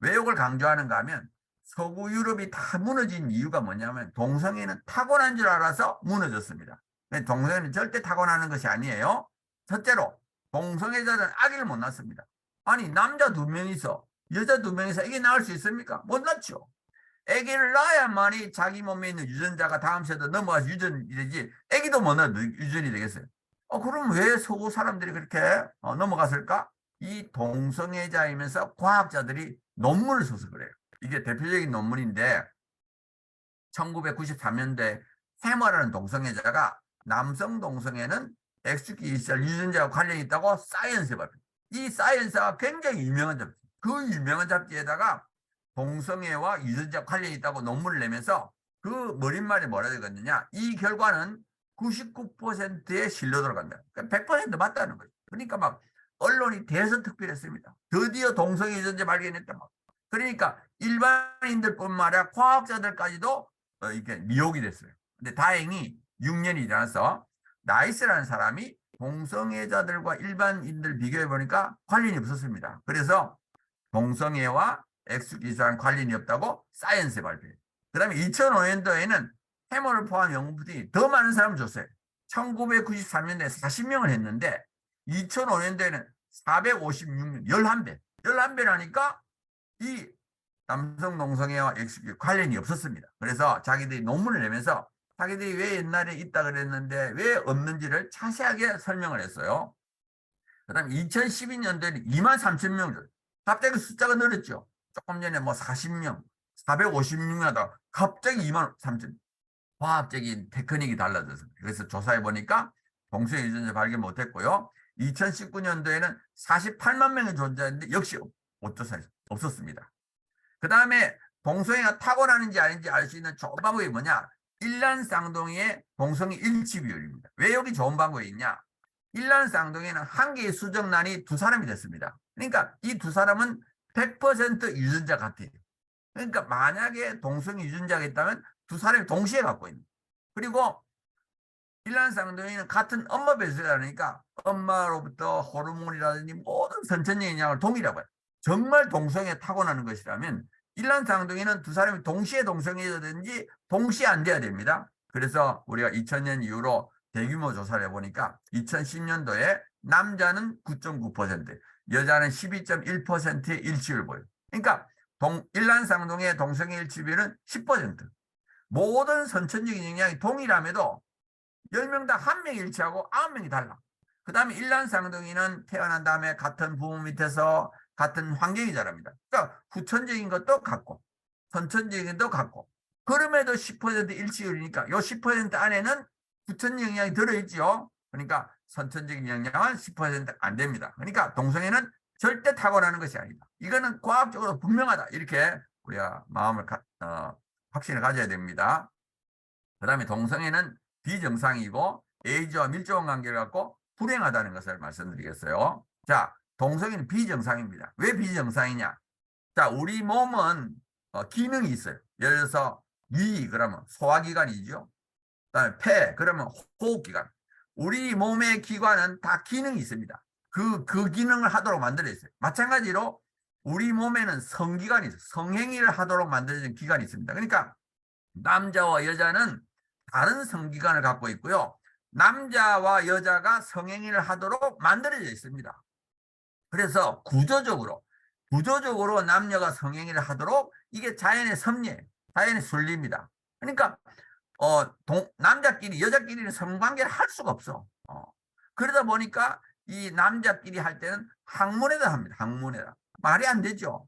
왜 이걸 강조하는가 하면 서구 유럽이 다 무너진 이유가 뭐냐면 동성애는 타고난 줄 알아서 무너졌습니다. 동성애는 절대 타고나는 것이 아니에요. 첫째로 동성애자는 아기를 못 낳습니다. 아니 남자 2명이서 여자 2명이서 아기 낳을 수 있습니까? 못 낳죠. 아기를 낳아야만이 자기 몸에 있는 유전자가 다음 세대 넘어가서 유전이 되지 아기도 못 낳아도 유전이 되겠어요. 그럼 왜 서구 사람들이 그렇게 넘어갔을까? 이 동성애자이면서 과학자들이 논문을 써서 그래요. 이게 대표적인 논문인데 1993년대 해머라는 동성애자가 남성 동성애는 X기시절 유전자와 관련이 있다고 사이언스에 발표. 이 사이언스가 굉장히 유명한 잡지. 그 유명한 잡지에다가 동성애와 유전자 관련이 있다고 논문을 내면서 그 머릿말에 뭐라 되겠느냐. 이 결과는 99%의 신뢰도를 간다. 그러니까 100% 맞다는 거죠. 그러니까 막 언론이 대서특필했습니다. 드디어 동성애 유전자 발견했다. 그러니까 일반인들뿐만 아니라 과학자들까지도 이렇게 미혹이 됐어요. 근데 다행히 6년이 지나서 나이스라는 사람이 동성애자들과 일반인들 비교해 보니까 관련이 없었습니다. 그래서 동성애와 X기수와는 관련이 없다고 사이언스에 발표해요. 그 다음에 2005년도에는 해머를 포함한 연구팀이 더 많은 사람을 줬어요. 1993년도에 40명을 했는데 2005년도에는 456명, 11배. 11배라니까 이 남성 동성애와 X기 관련이 없었습니다. 그래서 자기들이 논문을 내면서 자기들이 왜 옛날에 있다 그랬는데 왜 없는지를 자세하게 설명을 했어요. 그 다음에 2012년도에는 23,000명을 갑자기 숫자가 늘었죠. 조금 전에 뭐 40명, 456명 하다가 갑자기 23,000명. 과학적인 테크닉이 달라져서 그래서 조사해 보니까 동성애 유전자 발견 못했고요. 2019년도에는 48만 명이 존재했는데 역시 없었습니다. 그 다음에 동성애가 타고나는지 아닌지 알 수 있는 좋은 방법이 뭐냐? 일란쌍둥이의 동성애 일치 비율입니다. 왜 여기 좋은 방법이 있냐? 일란쌍둥이는 한 개의 수정란이 2사람이 됐습니다. 그러니까 이 2사람은 100% 유전자 같아요. 그러니까 만약에 동성애 유전자가 있다면 2사람이 동시에 갖고 있는. 그리고 일란쌍둥이는 같은 엄마 뱃속이라니까 엄마로부터 호르몬이라든지 모든 선천적인 양을 동일하고 해요. 정말 동성애 타고나는 것이라면 일란쌍둥이는 2사람이 동시에 동성애자든지 동시에 안 돼야 됩니다. 그래서 우리가 2000년 이후로 대규모 조사를 해보니까 2010년도에 남자는 9.9%, 여자는 12.1%의 일치율을 보여요. 그러니까 일란쌍둥이의 동성애 일치율은 10%. 모든 선천적인 영향이 동일함에도 10명 다 1명이 일치하고 9명이 달라. 그 다음에 일란쌍둥이는 태어난 다음에 같은 부모 밑에서 같은 환경이 자랍니다. 그러니까 후천적인 것도 같고 선천적인 것도 같고 그럼에도 10% 일치율이니까 요 10% 안에는 후천 영양이 들어있죠. 그러니까 선천적인 영양은 10%안 됩니다. 그러니까 동성애는 절대 타고나는 것이 아니다. 이거는 과학적으로 분명하다. 이렇게 우리가 확신을 가져야 됩니다. 그 다음에 동성애는 비정상이고 에이즈와 밀접한 관계를 갖고 불행하다는 것을 말씀드리겠어요. 자, 동성애는 비정상입니다. 왜 비정상이냐? 자, 우리 몸은 기능이 있어요. 예를 들어서 위 그러면 소화기관이죠. 그다음에 폐 그러면 호흡기관. 우리 몸의 기관은 다 기능이 있습니다. 그 기능을 하도록 만들어 있어요. 마찬가지로 우리 몸에는 성기관이 있어요. 성행위를 하도록 만들어진 기관이 있습니다. 그러니까 남자와 여자는 다른 성기관을 갖고 있고요. 남자와 여자가 성행위를 하도록 만들어져 있습니다. 그래서 구조적으로 남녀가 성행위를 하도록 이게 자연의 섭리예요. 자연의 순리입니다. 그러니까 남자끼리 여자끼리는 성관계를 할 수가 없어. 그러다 보니까 이 남자끼리 할 때는 항문에다 합니다. 항문에다. 말이 안 되죠.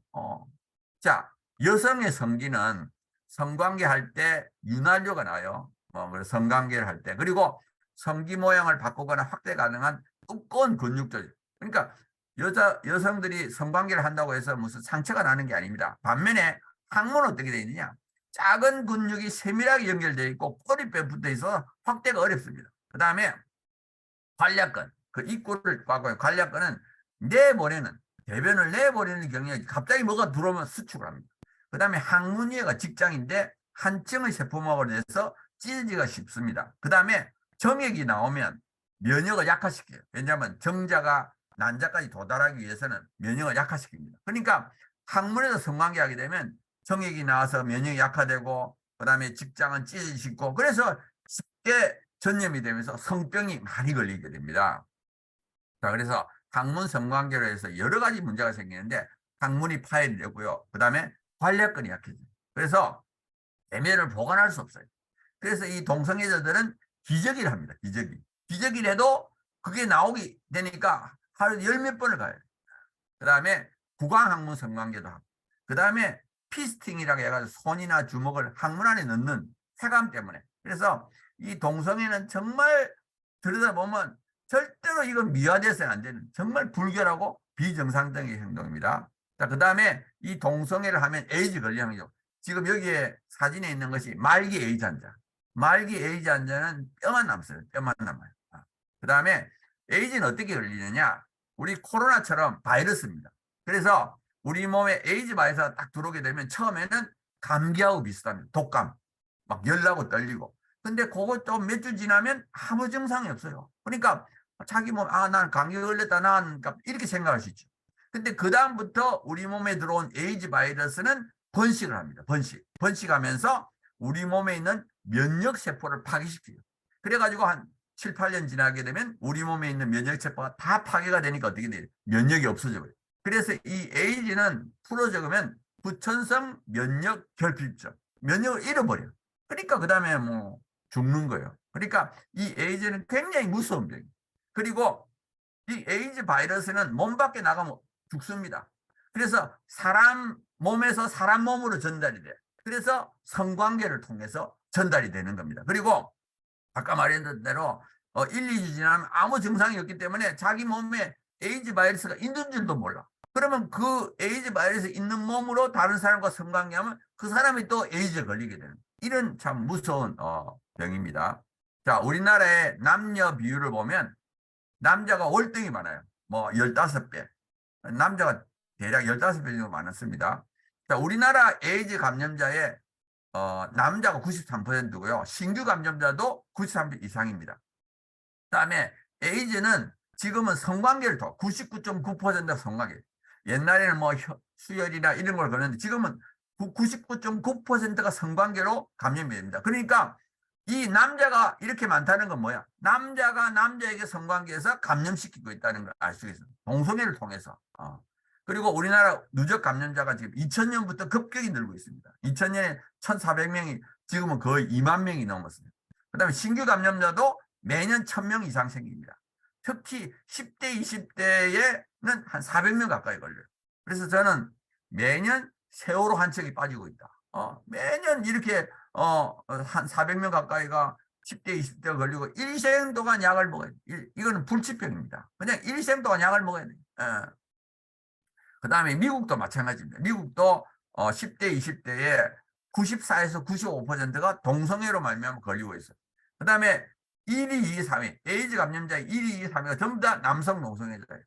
자, 여성의 성기는 성관계 할 때 윤활유가 나요. 성관계를 할 때. 그리고 성기 모양을 바꾸거나 확대 가능한 두꺼운 근육들. 그러니까 여성들이 성관계를 한다고 해서 무슨 상처가 나는 게 아닙니다. 반면에 항문은 어떻게 되어 있느냐? 작은 근육이 세밀하게 연결되어 있고 꼬리뼈 붙어 있어서 확대가 어렵습니다. 그 다음에 관략근, 그 입구를 꽉고요. 관략근은 내보내는, 대변을 내보내는 경향이 갑자기 뭐가 들어오면 수축을 합니다. 그 다음에 항문위가 직장인데 한층의 세포막으로 돼서 찢어지기가 쉽습니다. 그 다음에 정액이 나오면 면역을 약화시켜요. 왜냐하면 정자가 난자까지 도달하기 위해서는 면역을 약화시킵니다. 그러니까 항문에서 성관계하게 되면 정액이 나와서 면역이 약화되고 그 다음에 직장은 찢어지고 그래서 쉽게 전염이 되면서 성병이 많이 걸리게 됩니다. 자, 그래서 항문 성관계로 해서 여러 가지 문제가 생기는데 항문이 파열이 되고요. 그 다음에 관략근이 약해져요. 그래서 대면을 보관할 수 없어요. 그래서 이 동성애자들은 기저귀를 합니다. 기저귀를 해도 그게 나오게 되니까 하루에 10몇 번을 가요. 그 다음에 구강항문 성관계도 하고 그 다음에 피스팅이라고 해가지고 손이나 주먹을 항문 안에 넣는 쾌감 때문에. 그래서 이 동성애는 정말 들여다보면 절대로 이건 미화돼서는 안 되는 정말 불결하고 비정상적인 행동입니다. 자, 그 다음에 이 동성애를 하면 에이즈 걸리는 거죠. 지금 여기에 사진에 있는 것이 말기 에이즈 환자. 말기 에이즈 환자는 뼈만 남습니다. 뼈만 남아요. 그 다음에 에이즈는 어떻게 걸리느냐? 우리 코로나처럼 바이러스입니다. 그래서 우리 몸에 에이즈 바이러스가 딱 들어오게 되면 처음에는 감기하고 비슷합니다. 독감. 막 열나고 떨리고. 근데 그거 좀 몇 주 지나면 아무 증상이 없어요. 그러니까 자기 몸, 난 감기 걸렸다, 그러니까 이렇게 생각할 수 있죠. 근데 그다음부터 우리 몸에 들어온 에이즈 바이러스는 번식을 합니다. 번식하면서 우리 몸에 있는 면역세포를 파괴시켜요. 그래가지고 한 7, 8년 지나게 되면 우리 몸에 있는 면역세포가 다 파괴가 되니까 어떻게 돼요? 면역이 없어져 버려요. 그래서 이 에이즈는 풀어 적으면 부천성 면역 결핍증. 면역을 잃어버려요. 그러니까 그 다음에 뭐 죽는 거예요. 그러니까 이 에이즈는 굉장히 무서운 병이에요. 그리고 이 에이즈 바이러스는 몸 밖에 나가면 죽습니다. 그래서 사람 몸에서 사람 몸으로 전달이 돼요. 그래서 성관계를 통해서 전달이 되는 겁니다. 그리고 아까 말했던 대로 1, 2주 지나면 아무 증상이 없기 때문에 자기 몸에 에이즈 바이러스가 있는 줄도 몰라. 그러면 그 에이즈 바이러스 있는 몸으로 다른 사람과 성관계하면 그 사람이 또 에이즈에 걸리게 되는 이런 참 무서운 병입니다. 자, 우리나라의 남녀 비율을 보면 남자가 월등히 많아요. 뭐 15배. 남자가 대략 15배 정도 많았습니다. 자, 우리나라 에이즈 감염자의 남자가 93%고요. 신규 감염자도 93% 이상입니다. 그다음에 에이즈는 지금은 성관계를 99.9%가 성관계. 옛날에는 뭐 수혈이나 이런 걸 그러는데 지금은 99.9%가 성관계로 감염이 됩니다. 그러니까 이 남자가 이렇게 많다는 건 뭐야? 남자가 남자에게 성관계에서 감염시키고 있다는 걸 알 수 있어요. 동성애를 통해서. 그리고 우리나라 누적 감염자가 지금 2000년부터 급격히 늘고 있습니다. 2000년에 1400명이 지금은 거의 2만 명이 넘었습니다. 그 다음에 신규 감염자도 매년 1000명 이상 생깁니다. 특히 10대, 20대에는 한 400명 가까이 걸려요. 그래서 저는 매년 세월호 한 척이 빠지고 있다. 매년 이렇게 한 400명 가까이가 10대, 20대가 걸리고 일생 동안 약을 먹어야 돼. 이거는 불치병입니다. 그냥 일생 동안 약을 먹어야 돼. 그 다음에 미국도 마찬가지입니다. 미국도 10대, 20대에 94에서 95%가 동성애로 말미암아 걸리고 있어요. 그 다음에 1위, 2위, 3위, 에이즈 감염자의 1위, 2위, 3위가 전부 다 남성 동성애자예요.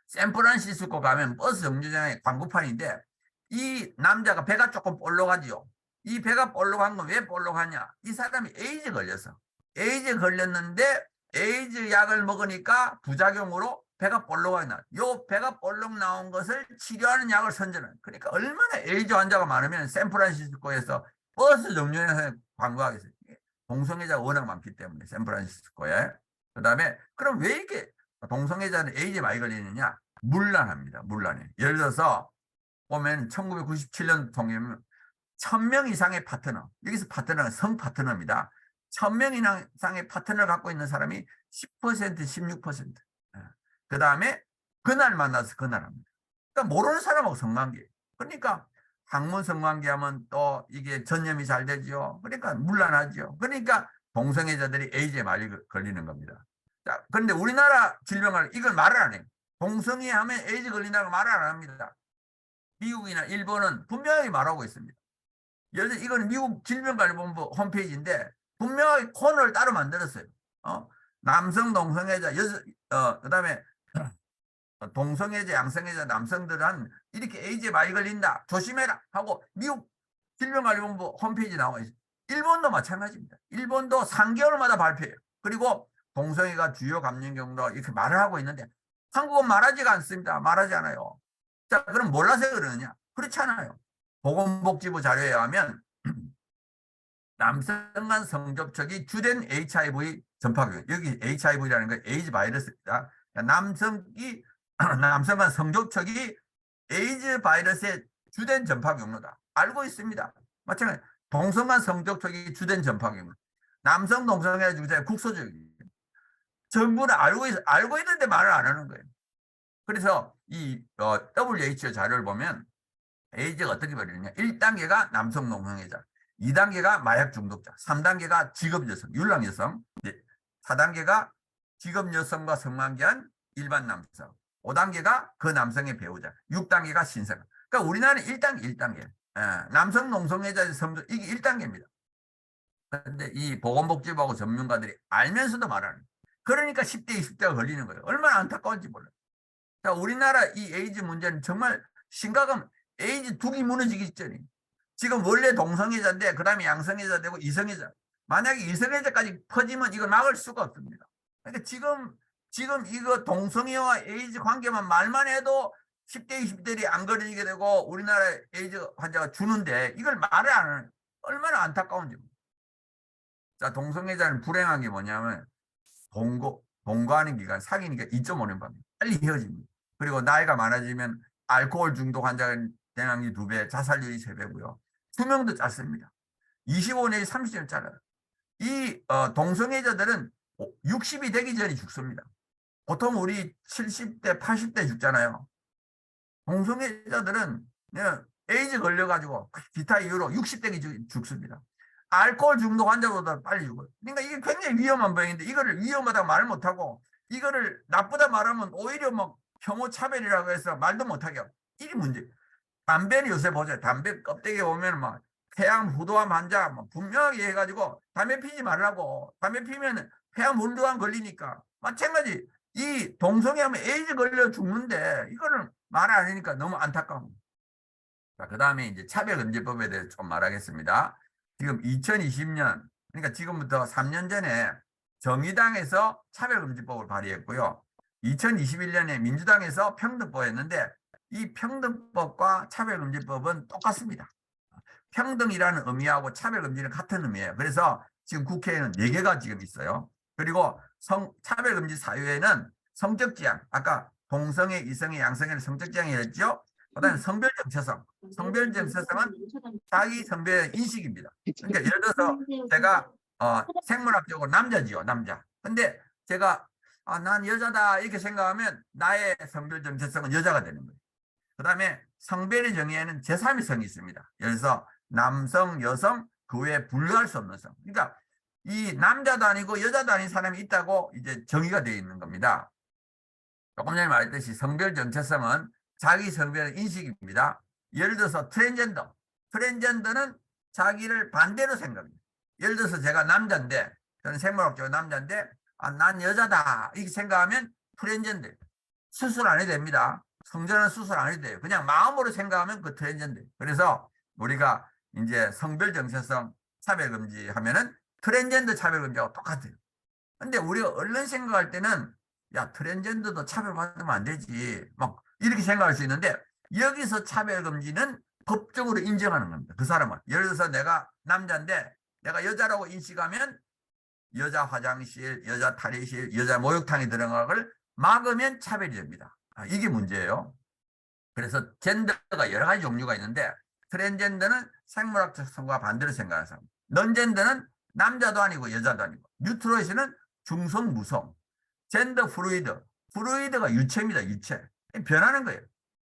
샌프란시스코 가면 버스 정류장에 광고판인데 이 남자가 배가 조금 볼록하지요. 이 배가 볼록한 건 왜 볼록하냐? 이 사람이 에이즈 걸려서. 에이즈 걸렸는데 에이즈 약을 먹으니까 부작용으로 배가 볼록하게 나. 요 배가 볼록 나온 것을 치료하는 약을 선전해요. 그러니까 얼마나 에이즈 환자가 많으면 샌프란시스코에서 버스 정류장에서 광고하겠어요. 동성애자가 워낙 많기 때문에 샌프란시스코에. 그 다음에 그럼 왜 이렇게 동성애자는 에이즈에 많이 걸리느냐? 문란합니다. 문란해. 예를 들어서 보면 1997년 통계면 1000명 이상의 파트너, 여기서 파트너가 성 파트너입니다. 1000명 이상의 파트너를 갖고 있는 사람이 10%, 16%. 그 다음에 그날 만나서 그날 합니다. 그러니까 모르는 사람하고 성관계. 그러니까 학문 성관계 하면 또 이게 전염이 잘 되죠. 그러니까 문란하죠. 그러니까 동성애자들이 에이즈에 많이 걸리는 겁니다. 자, 그런데 우리나라 질병을 이걸 말을 안 해요. 동성애 하면 에이즈 걸린다고 말을 안 합니다. 미국이나 일본은 분명하게 말하고 있습니다. 예를 들어 이거는 미국 질병관리본부 홈페이지인데 분명하게 코너를 따로 만들었어요. 남성 동성애자, 그다음에 동성애자, 양성애자, 남성들은 이렇게 에이즈에 많이 걸린다. 조심해라 하고 미국 질병관리본부 홈페이지 나와 있어요. 일본도 마찬가지입니다. 일본도 3개월마다 발표해요. 그리고 동성애가 주요 감염 경로로 이렇게 말을 하고 있는데 한국은 말하지가 않습니다. 말하지 않아요. 자, 그럼 몰라서 그러느냐? 그렇지 않아요. 보건복지부 자료에 의하면 남성 간 성접촉이 주된 HIV 전파균. 여기 HIV라는 건 에이즈 바이러스입니다. 남성 간 성접촉이 에이즈 바이러스의 주된 전파 경로다. 알고 있습니다. 마찬가지 동성 간 성접촉이 주된 전파 경로. 남성 동성애 주제 국소적이에요. 전부는 알고 있는데 말을 안 하는 거예요. 그래서 이 WHO 자료를 보면 에이즈가 어떻게 벌리느냐. 1단계가 남성 동성애자, 2단계가 마약 중독자, 3단계가 직업 여성, 율랑 여성, 4단계가 직업 여성과 성관계한 일반 남성, 5단계가 그 남성의 배우자, 6단계가 신생. 그러니까 우리나라는 1단계. 남성 동성애자의 성적 이게 1단계입니다. 그런데 이 보건복지부하고 전문가들이 알면서도 말하는. 그러니까 10대, 20대가 걸리는 거예요. 얼마나 안타까운지 몰라요. 자, 우리나라 이 에이즈 문제는 정말 심각한 에이즈 둑이 무너지기 직전이. 지금 원래 동성애자인데 그 다음에 양성애자 되고 이성애자. 만약에 이성애자까지 퍼지면 이걸 막을 수가 없습니다. 그러니까 지금 이거 동성애와 에이즈 관계만 말만 해도 10대, 20대들이 안 걸리게 되고 우리나라 에이즈 환자가 주는데 이걸 말을 안 하는 얼마나 안타까운지. 자, 동성애자는 불행한 게 뭐냐면 동거하는 기간 사귀니까 2.5년 반입니다. 빨리 헤어집니다. 그리고 나이가 많아지면 알코올 중독 환자가 대량이 2배, 자살률이 3배고요. 수명도 짧습니다. 25년이 30년 짧아요. 이 동성애자들은 60이 되기 전에 죽습니다. 보통 우리 70대, 80대 죽잖아요. 동성애자들은 그냥 에이즈 걸려가지고 기타 이유로 60대기 죽습니다. 알코올 중독 환자보다 빨리 죽어요. 그러니까 이게 굉장히 위험한 병인데 이거를 위험하다고 말 못하고 이거를 나쁘다 말하면 오히려 뭐 혐오 차별이라고 해서 말도 못하게 하고 이게 문제. 담배는 요새 보세요. 담배 껍데기 보면 막 폐암 후두암 환자 뭐 분명하게 해가지고 담배 피지 말라고. 담배 피면 폐암 후두암 걸리니까. 마찬가지 이 동성애하면 에이즈 걸려 죽는데 이거를 말 안 하니까 너무 안타까운. 자, 그 다음에 이제 차별금지법에 대해서 좀 말하겠습니다. 지금 2020년, 그러니까 지금부터 3년 전에 정의당에서 차별금지법을 발의했고요. 2021년에 민주당에서 평등법 했는데 이 평등법과 차별금지법은 똑같습니다. 평등이라는 의미하고 차별금지는 같은 의미예요. 그래서 지금 국회에는 4개가 지금 있어요. 그리고 차별금지 사유에는 성적지향, 아까 동성애, 이성애, 양성애를 성적지향이 했죠. 그다음에 성별정체성. 성별정체성은 자기 성별 인식입니다. 그러니까 예를 들어서 제가 생물학적으로 남자지요, 남자. 근데 제가 난 여자다 이렇게 생각하면 나의 성별정체성은 여자가 되는 거예요. 그다음에 성별의 정의에는 제3의 성이 있습니다. 예를 들어서 남성, 여성, 그 외에 분류할 수 없는 성. 그러니까 이 남자도 아니고 여자도 아닌 사람이 있다고 이제 정의가 되어 있는 겁니다. 조금 전에 말했듯이 성별 정체성은 자기 성별의 인식입니다. 예를 들어서 트랜스젠더. 트랜스젠더는 자기를 반대로 생각합니다. 예를 들어서 제가 남자인데, 저는 생물학적으로 남자인데, 아, 난 여자다. 이렇게 생각하면 트랜스젠더. 수술 안 해도 됩니다. 성전은 수술 안 해도 돼요. 그냥 마음으로 생각하면 그 트랜스젠더. 그래서 우리가 이제 성별 정체성 차별금지 하면은 트랜스젠더 차별금지하고 똑같아요. 근데 우리가 얼른 생각할 때는 야, 트랜스젠더도 차별받으면 안 되지. 막 이렇게 생각할 수 있는데 여기서 차별금지는 법적으로 인정하는 겁니다. 그 사람은. 예를 들어서 내가 남자인데 내가 여자라고 인식하면 여자 화장실, 여자 탈의실, 여자 목욕탕에 들어가는 걸 막으면 차별이 됩니다. 이게 문제예요. 그래서 젠더가 여러 가지 종류가 있는데 트랜스젠더는 생물학적 성과 반대로 생각하는 사람. 넌젠더는 남자도 아니고 여자도 아니고. 뉴트로이스는 중성, 무성. 젠더 플루이드. 플루이드가 유체입니다. 유체. 변하는 거예요.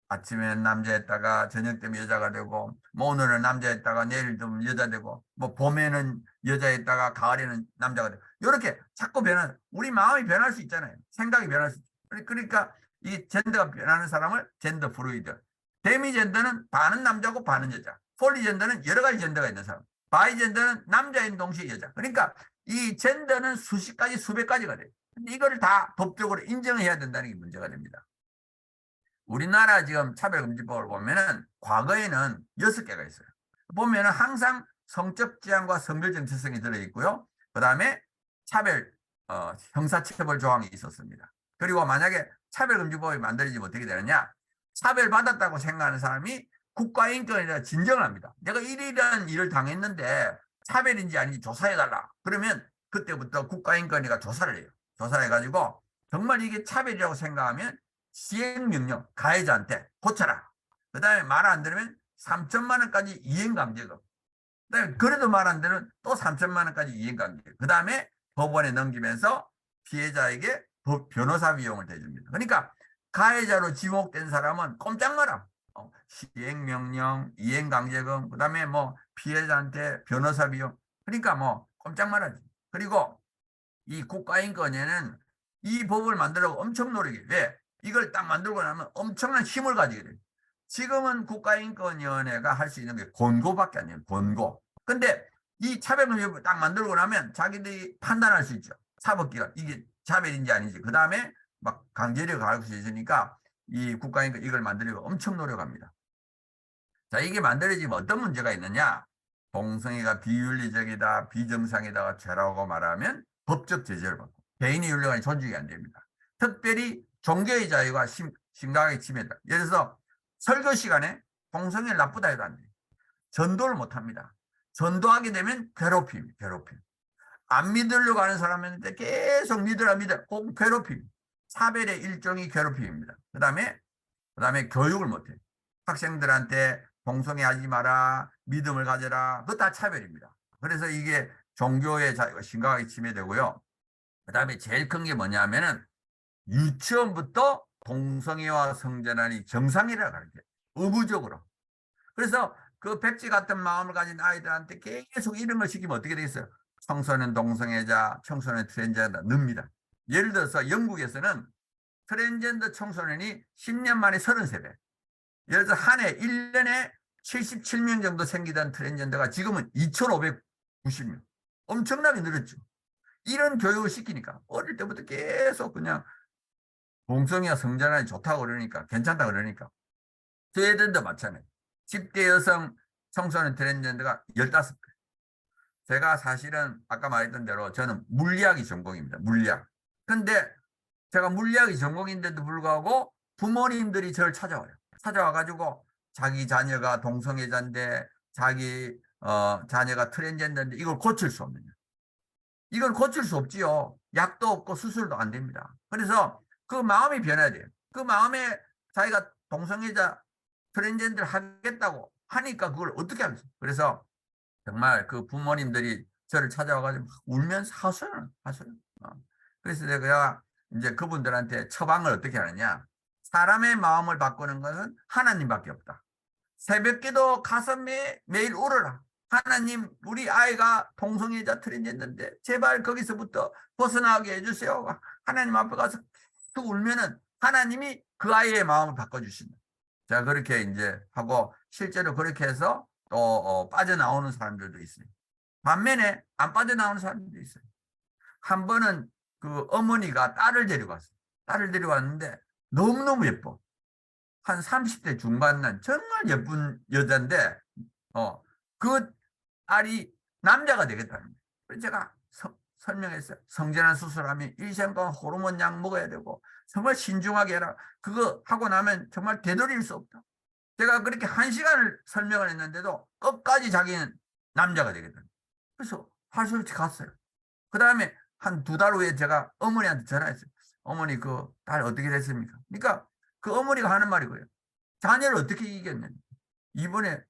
아침엔 남자였다가 저녁 되면 여자가 되고, 뭐 오늘은 남자였다가 내일 되면 여자 되고, 뭐 봄에는 여자였다가 가을에는 남자가 되고, 이렇게 자꾸 변하는, 우리 마음이 변할 수 있잖아요. 생각이 변할 수 있죠. 그러니까 이 젠더가 변하는 사람을 젠더 플루이드. 데미젠더는 반은 남자고 반은 여자. 폴리젠더는 여러 가지 젠더가 있는 사람. 바이젠더는 남자인 동시에 여자. 그러니까 이 젠더는 수십 가지, 수백 가지가 돼요. 근데 이걸 다 법적으로 인정해야 된다는 게 문제가 됩니다. 우리나라 지금 차별금지법을 보면은 과거에는 6개가 있어요. 보면은 항상 성적 지향과 성별 정체성이 들어있고요. 그 다음에 차별, 형사처벌 조항이 있었습니다. 그리고 만약에 차별금지법이 만들어지면 어떻게 되느냐? 차별받았다고 생각하는 사람이 국가인권이라 진정을 합니다. 내가 이런 일을 당했는데 차별인지 아닌지 조사해달라. 그러면 그때부터 국가인권위가 조사를 해요. 조사를 해가지고 정말 이게 차별이라고 생각하면 시행명령 가해자한테 고쳐라. 그 다음에 말 안 들으면 3천만 원까지 이행강제금. 그다음에 그래도 말 안 들으면 또 3천만 원까지 이행강제금. 그 다음에 법원에 넘기면서 피해자에게 변호사 비용을 대줍니다. 그러니까 가해자로 지목된 사람은 꼼짝 마라. 시행명령, 이행강제금, 그 다음에 뭐 피해자한테 변호사 비용. 그러니까 뭐 꼼짝 말하지. 그리고 이 국가인권위는 이 법을 만들려고 엄청 노력해. 왜? 이걸 딱 만들고 나면 엄청난 힘을 가지게 돼요. 지금은 국가인권위원회가 할 수 있는 게 권고밖에 안 돼요. 권고. 근데 이 차별금지법을 딱 만들고 나면 자기들이 판단할 수 있죠. 사법기관. 이게 차별인지 아닌지. 그 다음에 막 강제력을 가할 수 있으니까 이 국가인권 이걸 만들려고 엄청 노력합니다. 자, 이게 만들어지면 어떤 문제가 있느냐? 동성애가 비윤리적이다, 비정상이다가 죄라고 말하면 법적 제재를 받고 개인의 윤리관이 존중이 안 됩니다. 특별히 종교의 자유가 심각하게 침해다. 예를 들어서 설교 시간에 동성애 나쁘다 해도 안 돼요. 전도를 못 합니다. 전도하게 되면 괴롭힘. 안 믿으려고 하는 사람한테 계속 믿으라. 혹은 괴롭힘. 차별의 일종이 괴롭힘입니다. 그 다음에 교육을 못 해요. 학생들한테 동성애 하지 마라, 믿음을 가져라. 그거 다 차별입니다. 그래서 이게 종교의 자유가 심각하게 침해되고요. 그 다음에 제일 큰 게 뭐냐면은 유치원부터 동성애와 성전환이 정상이라고 가르쳐요. 의무적으로. 그래서 그 백지 같은 마음을 가진 아이들한테 계속 이런 걸 시키면 어떻게 되겠어요? 청소년 동성애자, 청소년 트랜스젠더 늡니다. 예를 들어서 영국에서는 트랜스젠더 청소년이 10년 만에 33배. 예를 들어 한 해 1년에 77명 정도 생기던 트랜스젠더가 지금은 2,590명. 엄청나게 늘었죠. 이런 교육을 시키니까 어릴 때부터 계속 그냥 동성애와 성전환이 좋다고 그러니까 괜찮다고 그러니까 스웨덴도 마찬가지. 10대 여성 청소년 트랜스젠더가 15배. 제가 사실은 아까 말했던 대로 저는 물리학이 전공입니다. 물리학. 근데 제가 물리학이 전공인데도 불구하고 부모님들이 저를 찾아와요. 찾아와가지고 자기 자녀가 동성애자인데 자기 자녀가 트랜스젠더인데 이걸 고칠 수 없느냐. 이건 고칠 수 없지요. 약도 없고 수술도 안 됩니다. 그래서 그 마음이 변해야 돼요. 그 마음에 자기가 동성애자 트랜스젠더를 하겠다고 하니까 그걸 어떻게 하겠어요. 그래서 정말 그 부모님들이 저를 찾아와가지고 울면서 하소연. 그래서 내가 이제 그분들한테 처방을 어떻게 하느냐. 사람의 마음을 바꾸는 것은 하나님밖에 없다. 새벽기도 가서 매일 울어라. 하나님, 우리 아이가 동성애자 트랜스젠더인데 제발 거기서부터 벗어나게 해주세요. 하나님 앞에 가서 또 울면은 하나님이 그 아이의 마음을 바꿔주신다. 자, 그렇게 이제 하고 실제로 그렇게 해서 또 빠져나오는 사람들도 있어요. 반면에 안 빠져나오는 사람들도 있어요. 한 번은 그 어머니가 딸을 데려갔어요. 딸을 데려왔는데 너무너무 예뻐. 한 30대 중반 난 정말 예쁜 여자인데 그 딸이 남자가 되겠다는 거예요. 그래서 제가 설명했어요. 성전환 수술하면 일생 동안 호르몬 약 먹어야 되고 정말 신중하게 해라. 그거 하고 나면 정말 되돌릴 수 없다. 제가 그렇게 1시간을 설명을 했는데도 끝까지 자기는 남자가 되겠다. 그래서 할 수 없이 갔어요. 그 다음에 한 2달 후에 제가 어머니한테 전화했어요. 어머니 그 딸 어떻게 됐습니까? 그러니까 그 어머니가 하는 말이 거예요. 자녀를 어떻게 이겼느냐. 이번에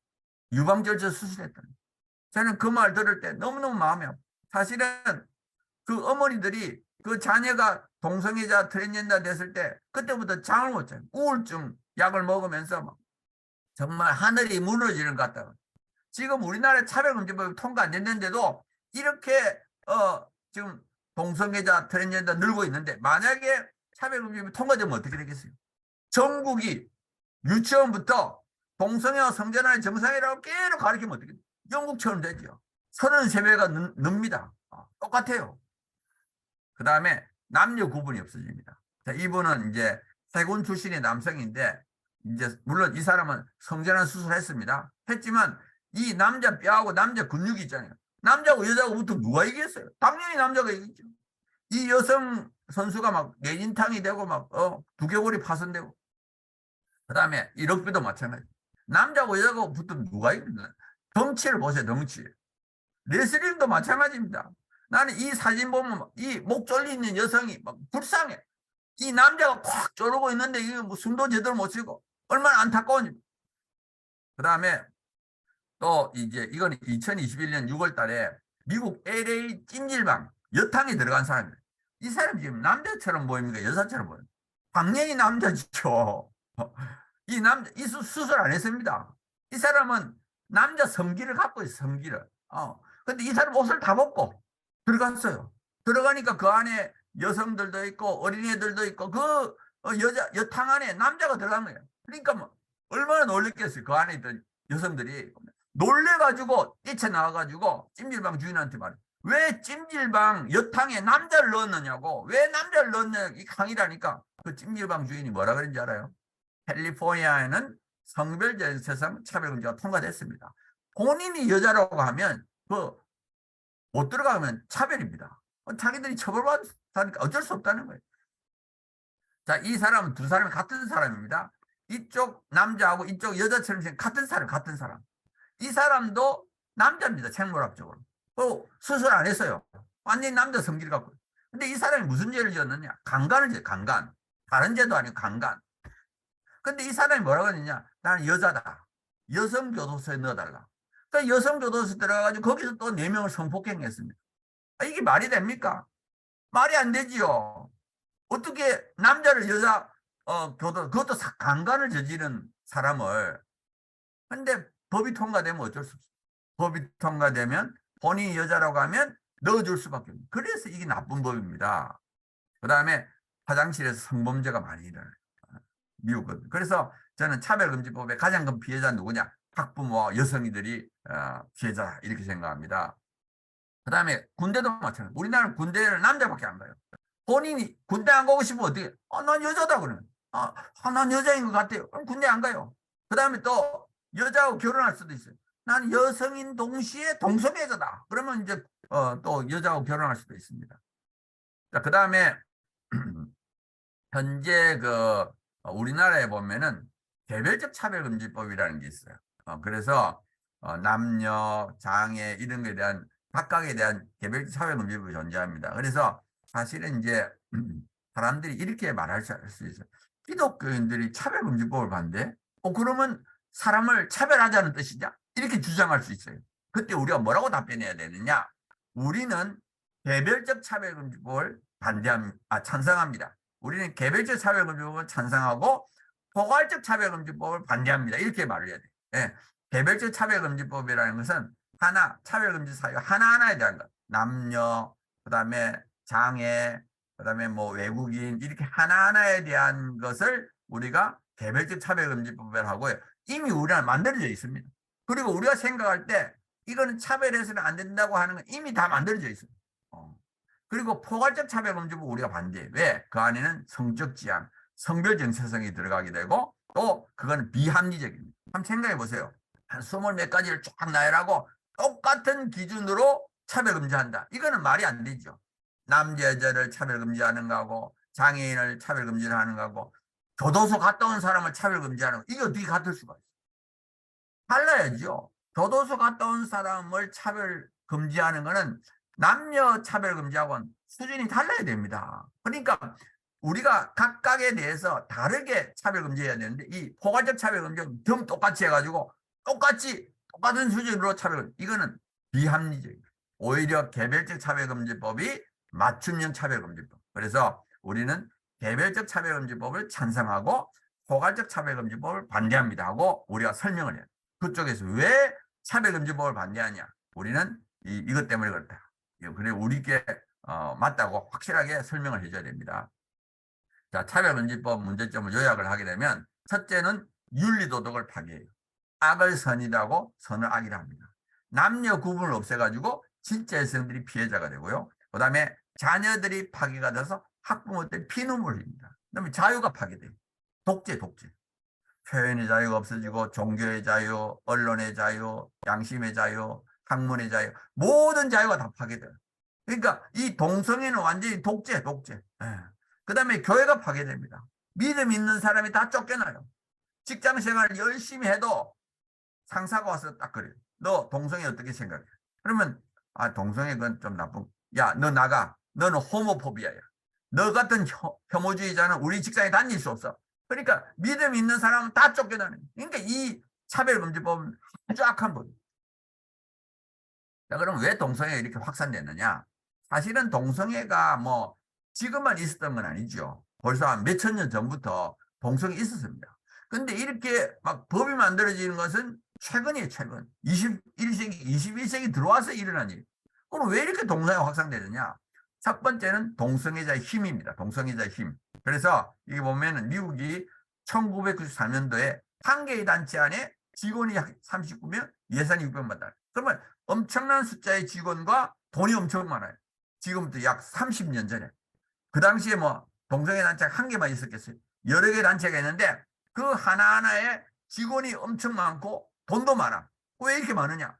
유방절제 수술했다. 저는 그 말 들을 때 너무너무 마음이 아파요. 사실은 그 어머니들이 그 자녀가 동성애자 트랜스젠더 됐을 때 그때부터 잠을 못 자요. 우울증 약을 먹으면서 막 정말 하늘이 무너지는 것 같다. 지금 우리나라 차별금지법이 통과 안 됐는데도 이렇게 지금 동성애자 트랜스젠더 늘고 있는데 만약에 차별금지법이 통과되면 어떻게 되겠어요? 전국이 유치원부터 동성애와 성전환의 정상이라고 계속 가르치면 어떻게 돼요? 영국처럼 되죠. 33배가 늡니다. 똑같아요. 그 다음에 남녀 구분이 없어집니다. 자, 이분은 이제 해군 출신의 남성인데 이제 물론 이 사람은 성전환 수술했습니다. 했지만 이 남자 뼈하고 남자 근육이 있잖아요. 남자하고 여자하고 붙으면 누가 이기겠어요? 당연히 남자가 이기죠. 이 여성 선수가 막 내진탕이 되고 막 두개골이 파손되고 그 다음에 이 럭비도 마찬가지. 남자하고 여자하고 붙으면 누가 이깁니까? 덩치를 보세요. 덩치. 레슬링도 마찬가지입니다. 나는 이 사진 보면 이 목 졸리 있는 여성이 막 불쌍해. 이 남자가 콱 쪼르고 있는데 이게 뭐 숨도 제대로 못 쉬고 얼마나 안타까운지. 그 다음에 또 이제 이건 2021년 6월 달에 미국 LA 찜질방 여탕에 들어간 사람이에요. 이 사람이 지금 남자처럼 보입니까? 여자처럼 보입니까? 당연히 남자죠. 이 수술 안 했습니다. 이 사람은 남자 성기를 갖고 있어요. 성기를. 근데 이 사람 옷을 다 벗고 들어갔어요. 들어가니까 그 안에 여성들도 있고 어린애들도 있고 그 여탕 안에 남자가 들어간 거예요. 그러니까 뭐 얼마나 놀랬겠어요. 그 안에 있던 여성들이 놀래가지고 뛰쳐나와가지고 찜질방 주인한테 말해. 왜 찜질방 여탕에 남자를 넣었느냐고. 왜 남자를 넣었냐 이 강의라니까 그 찜질방 주인이 뭐라 그런지 알아요? 캘리포니아에는 성별정체성 차별금지가 통과됐습니다. 본인이 여자라고 하면 못 들어가면 차별입니다. 자기들이 처벌받으니까 어쩔 수 없다는 거예요. 자, 이 사람은 두 사람이 같은 사람입니다. 이쪽 남자하고 이쪽 여자처럼 같은 사람. 이 사람도 남자입니다. 생물학적으로. 수술 안 했어요. 완전히 남자 성질 갖고. 근데 이 사람이 무슨 죄를 지었느냐? 강간을 지어요. 강간. 다른 죄도 아니고 강간. 근데 이 사람이 뭐라고 했느냐? 나는 여자다. 여성교도소에 넣어달라. 그러니까 여성교도소에 들어가가지고 거기서 또 4명을 성폭행했습니다. 이게 말이 됩니까? 말이 안 되지요. 어떻게 남자를 여자 그것도 강간을 저지른 사람을. 근데 법이 통과되면 어쩔 수 없어요. 법이 통과되면 본인이 여자라고 하면 넣어줄 수밖에 없어요. 그래서 이게 나쁜 법입니다. 그 다음에 화장실에서 성범죄가 많이 일어나요. 미국은. 그래서 저는 차별금지법의 가장 큰 피해자 누구냐? 학부모와 여성이들이 피해자 이렇게 생각합니다. 그 다음에 군대도 마찬가지예요. 우리나라는 군대를 남자밖에 안 가요. 본인이 군대 안 가고 싶으면 어떻게? 난 여자다 그러면. 난 여자인 것 같아요. 그럼 군대 안 가요. 그 다음에 또 여자하고 결혼할 수도 있어요. 난 여성인 동시에 동성애자다. 그러면 이제 또 여자하고 결혼할 수도 있습니다. 자, 그 다음에 현재 우리나라에 보면은 개별적 차별금지법이라는 게 있어요. 그래서 남녀, 장애 이런 거에 대한 각각에 대한 개별적 차별금지법이 존재합니다. 그래서 사실은 이제 사람들이 이렇게 말할 수 있어요. 기독교인들이 차별금지법을 반대? 그러면 사람을 차별하자는 뜻이냐? 이렇게 주장할 수 있어요. 그때 우리가 뭐라고 답변해야 되느냐? 우리는 개별적 차별금지법을 찬성합니다. 우리는 개별적 차별금지법을 찬성하고 포괄적 차별금지법을 반대합니다. 이렇게 말을 해야 돼요. 예. 개별적 차별금지법이라는 것은 차별금지 사유 하나하나에 대한 것. 남녀, 그다음에 장애, 그다음에 뭐 외국인 이렇게 하나하나에 대한 것을 우리가 개별적 차별금지법을 하고요. 이미 우리나라 만들어져 있습니다. 그리고 우리가 생각할 때 이거는 차별해서는 안 된다고 하는 건 이미 다 만들어져 있어요. 그리고 포괄적 차별금지법 우리가 반대해. 왜? 그 안에는 성적 지향, 성별 정체성이 들어가게 되고 또 그건 비합리적입니다. 한번 생각해 보세요. 한 20몇 가지를 쫙 나열하고 똑같은 기준으로 차별금지한다. 이거는 말이 안 되죠. 남자 여자를 차별금지하는 거하고 장애인을 차별금지를 하는 거하고 교도소 갔다 온 사람을 차별금지하는 거. 이게 어떻게 같을 수가 있어요? 달라야죠. 교도소 갔다 온 사람을 차별금지하는 거는 남녀 차별금지하고는 수준이 달라야 됩니다. 그러니까 우리가 각각에 대해서 다르게 차별금지해야 되는데 이 포괄적 차별금지는 등 똑같이 해가지고 똑같은 수준으로 차별금지. 이거는 비합리적입니다. 오히려 개별적 차별금지법이 맞춤형 차별금지법. 그래서 우리는 개별적 차별금지법을 찬성하고 포괄적 차별금지법을 반대합니다 하고 우리가 설명을 해요. 그쪽에서 왜 차별금지법을 반대하냐? 우리는 이것 때문에 그렇다. 그래 우리께 맞다고 확실하게 설명을 해줘야 됩니다. 자, 차별금지법 문제점을 요약을 하게 되면 첫째는 윤리도덕을 파괴해요. 악을 선이라고 선을 악이라 합니다. 남녀 구분을 없애가지고 진짜 여성들이 피해자가 되고요. 그 다음에 자녀들이 파괴가 돼서 학부모들이 피눈물을 흘립니다. 그다음에 자유가 파괴돼요. 독재. 표현의 자유가 없어지고 종교의 자유, 언론의 자유, 양심의 자유, 학문의 자유, 모든 자유가 다 파괴돼요. 그러니까 이 동성애는 완전히 독재. 그 다음에 교회가 파괴됩니다. 믿음 있는 사람이 다 쫓겨나요. 직장 생활 열심히 해도 상사가 와서 딱 그래요. 너 동성애 어떻게 생각해? 그러면 동성애 그건 좀 나쁜. 야, 너 나가. 너는 호모포비아야. 너 같은 혐오주의자는 우리 직장에 다닐 수 없어. 그러니까 믿음 있는 사람은 다 쫓겨나는. 그러니까 이 차별금지법은 아주 악한 법이에요. 자, 그럼 왜 동성애가 이렇게 확산됐느냐? 사실은 동성애가 뭐 지금만 있었던 건 아니죠. 벌써 한 몇천 년 전부터 동성애 있었습니다. 근데 이렇게 막 법이 만들어지는 것은 최근이에요, 최근. 21세기, 21세기 들어와서 일어난 일. 그럼 왜 이렇게 동성애가 확산되느냐? 첫 번째는 동성애자의 힘입니다. 동성애자의 힘. 그래서 여기 보면은 미국이 1994년도에 한 개의 단체 안에 직원이 39명, 예산이 600만 달러. 그러면 엄청난 숫자의 직원과 돈이 엄청 많아요. 지금부터 약 30년 전에. 그 당시에 뭐 동성애 단체가 한 개만 있었겠어요. 여러 개 단체가 있는데 그 하나하나에 직원이 엄청 많고 돈도 많아. 왜 이렇게 많으냐?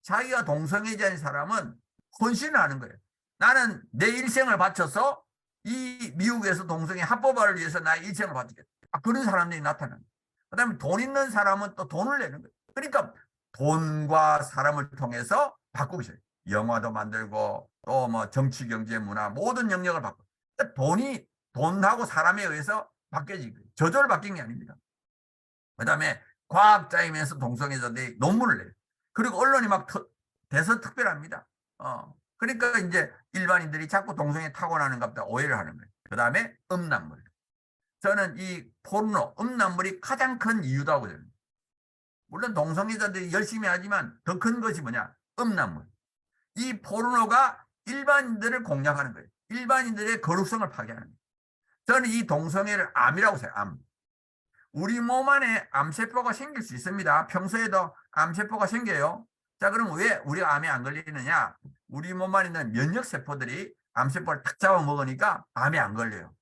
자기가 동성애자인 사람은 헌신을 하는 거예요. 나는 내 일생을 바쳐서 이 미국에서 동성애 합법화를 위해서 나의 일생을 바치겠다. 그런 사람들이 나타나는 거예요. 그다음에 돈 있는 사람은 또 돈을 내는 거예요. 그러니까 돈과 사람을 통해서 바꾸기 시작해요. 영화도 만들고 또 뭐 정치, 경제, 문화 모든 영역을 바꿔. 그러니까 돈하고 사람에 의해서 바뀌어지고 저절로 바뀐 게 아닙니다. 그다음에 과학자이면서 동성애자들이 논문을 내요. 그리고 언론이 막 대서특별합니다. 그러니까 이제 일반인들이 자꾸 동성애 타고나는가 보다 오해를 하는 거예요. 그다음에 음란물. 저는 이 포르노, 음란물이 가장 큰 이유다고 생각합니다. 물론 동성애자들이 열심히 하지만 더 큰 것이 뭐냐? 음란물. 이 포르노가 일반인들을 공략하는 거예요. 일반인들의 거룩성을 파괴하는 거예요. 저는 이 동성애를 암이라고 생각해요. 암. 우리 몸 안에 암세포가 생길 수 있습니다. 평소에도 암세포가 생겨요. 자, 그럼 왜 우리가 암에 안 걸리느냐? 우리 몸 안에 있는 면역세포들이 암세포를 탁 잡아먹으니까 암에 안 걸려요.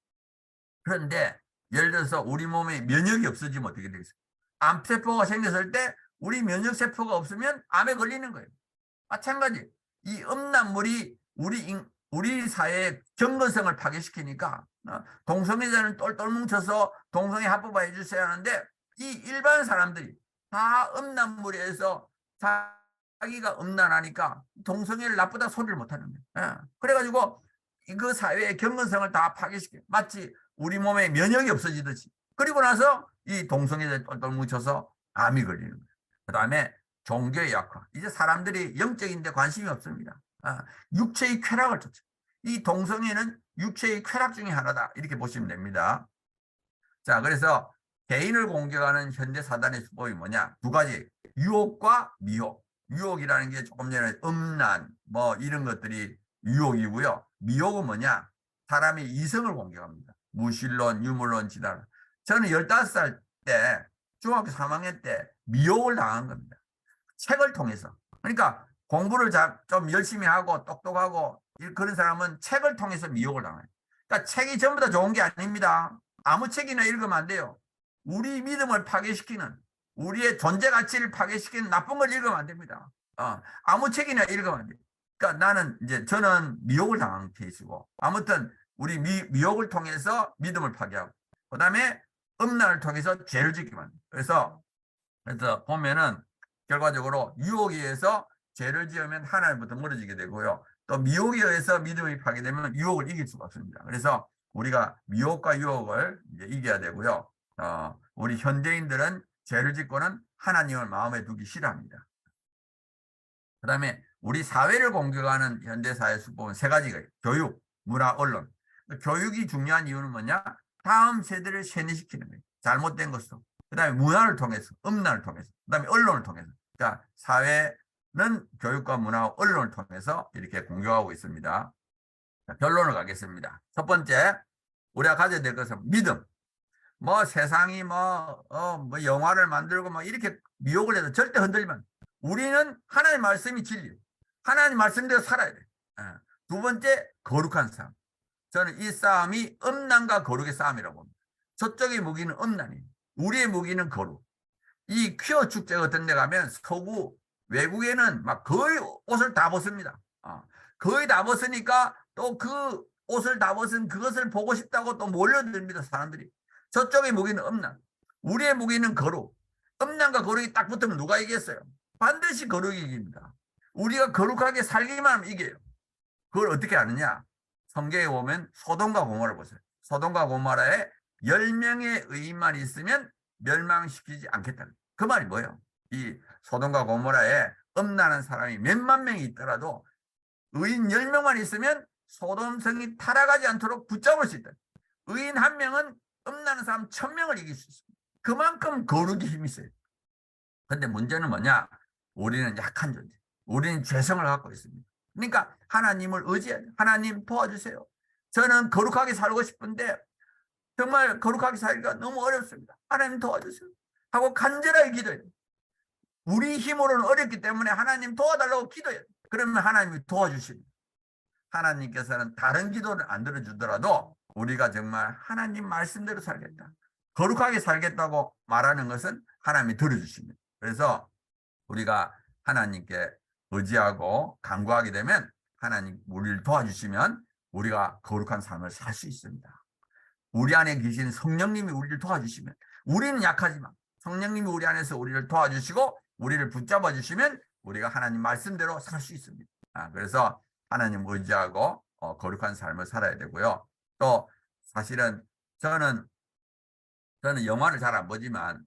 그런데 예를 들어서 우리 몸에 면역이 없어지면 어떻게 되겠어요? 암세포가 생겼을 때 우리 면역세포가 없으면 암에 걸리는 거예요. 마찬가지. 이 음란물이 우리 사회의 경건성을 파괴시키니까 동성애자는 똘똘 뭉쳐서 동성애 합법화 해주셔야 하는데 이 일반 사람들이 다 음란물에서 자기가 음란하니까 동성애를 나쁘다 소리를 못하는 거예요. 그래가지고 그 사회의 경건성을 다 파괴시켜요. 마치 우리 몸에 면역이 없어지듯이. 그리고 나서 이 동성애자를 똘똘 뭉쳐서 암이 걸리는 거예요. 그 다음에 종교의 약화. 이제 사람들이 영적인 데 관심이 없습니다. 육체의 쾌락을 쫓아. 이 동성애는 육체의 쾌락 중에 하나다. 이렇게 보시면 됩니다. 자, 그래서 개인을 공격하는 현대 사단의 수법이 뭐냐? 두 가지. 유혹과 미혹. 유혹이라는 게 조금 전에 음란 뭐 이런 것들이 유혹이고요. 미혹은 뭐냐? 사람이 이성을 공격합니다. 무신론, 유물론, 지단. 저는 15살 때 중학교 3학년 때 미혹을 당한 겁니다. 책을 통해서. 그러니까 공부를 좀 열심히 하고 똑똑하고 그런 사람은 책을 통해서 미혹을 당해요. 그러니까 책이 전부 다 좋은 게 아닙니다. 아무 책이나 읽으면 안 돼요. 우리 믿음을 파괴시키는, 우리의 존재 가치를 파괴시키는 나쁜 걸 읽으면 안 됩니다. 아무 책이나 읽으면 안 돼요. 그러니까 저는 미혹을 당한 케이스고, 아무튼 우리 미혹을 통해서 믿음을 파괴하고, 그 다음에 음란을 통해서 죄를 짓게 만듭니다. 그래서 보면은 결과적으로 유혹에 의해서 죄를 지으면 하나님부터 멀어지게 되고요. 또 미혹에 의해서 믿음이 파괴되면 유혹을 이길 수가 없습니다. 그래서 우리가 미혹과 유혹을 이제 이겨야 되고요. 우리 현대인들은 죄를 짓고는 하나님을 마음에 두기 싫어합니다. 그 다음에 우리 사회를 공격하는 현대사회 수법은 세 가지가 있어요. 교육, 문화, 언론. 교육이 중요한 이유는 뭐냐? 다음 세대를 세뇌시키는 거예요. 잘못된 것으로. 그 다음에 문화를 통해서, 음란을 통해서, 그 다음에 언론을 통해서. 그러니까 사회는 교육과 문화와 언론을 통해서 이렇게 공격하고 있습니다. 자, 결론을 가겠습니다. 첫 번째, 우리가 가져야 될 것은 믿음. 뭐 세상이 뭐 영화를 만들고 뭐 이렇게 미혹을 해서 절대 흔들리면 우리는 하나님 말씀이 진리. 하나님 말씀대로 살아야 돼. 두 번째, 거룩한 싸움. 저는 이 싸움이 음란과 거룩의 싸움이라고 봅니다. 저쪽의 무기는 음란이에요. 우리의 무기는 거룩. 이 퀴어 축제 같은 데 가면 서구 외국에는 막 거의 옷을 다 벗습니다. 거의 다 벗으니까 또 그 옷을 다 벗은 그것을 보고 싶다고 또 몰려듭니다. 사람들이. 저쪽의 무기는 음란. 우리의 무기는 거룩. 음란과 거룩이 딱 붙으면 누가 이겼어요? 반드시 거룩이 이깁니다. 우리가 거룩하게 살기만 하면 이겨요. 그걸 어떻게 아느냐? 성경에 보면 소돔과 고모라를 보세요. 소돔과 고모라에 10명의 의인만 있으면 멸망시키지 않겠다는. 그 말이 뭐예요? 이 소돔과 고모라에 음란한 사람이 몇만 명이 있더라도 의인 10명만 있으면 소돔성이 타락하지 않도록 붙잡을 수 있다. 의인 1명은 음란한 사람 1000명을 이길 수 있습니다. 그만큼 거룩이 힘이 있어요. 근데 문제는 뭐냐? 우리는 약한 존재. 우리는 죄성을 갖고 있습니다. 그러니까 하나님을 의지해야 돼요. 하나님 도와주세요. 저는 거룩하게 살고 싶은데 정말 거룩하게 살기가 너무 어렵습니다. 하나님 도와주세요. 하고 간절하게 기도해요. 우리 힘으로는 어렵기 때문에 하나님 도와달라고 기도해요. 그러면 하나님이 도와주십니다. 하나님께서는 다른 기도를 안 들어주더라도 우리가 정말 하나님 말씀대로 살겠다. 거룩하게 살겠다고 말하는 것은 하나님이 들어주십니다. 그래서 우리가 하나님께 의지하고 간구하게 되면 하나님 우리를 도와주시면 우리가 거룩한 삶을 살 수 있습니다. 우리 안에 계신 성령님이 우리를 도와주시면 우리는 약하지만 성령님이 우리 안에서 우리를 도와주시고 우리를 붙잡아 주시면 우리가 하나님 말씀대로 살 수 있습니다. 그래서 하나님 의지하고 거룩한 삶을 살아야 되고요. 또 사실은 저는 영화를 잘 안 보지만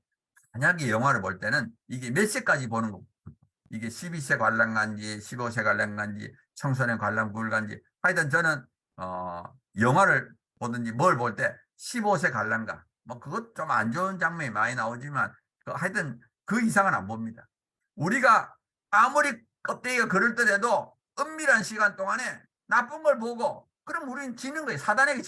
만약에 영화를 볼 때는 이게 몇 세까지 보는 거, 이게 12세 관람간지 15세 관람간지 청소년 관람굴간지 하여튼 저는 영화를 보든지 뭘 볼 때 15세 관람가 뭐 그것 좀 안 좋은 장면이 많이 나오지만 하여튼 그 이상은 안 봅니다. 우리가 아무리 껍데기가 그럴듯해도 은밀한 시간 동안에 나쁜 걸 보고 그럼 우리는 지는 거예요. 사단에게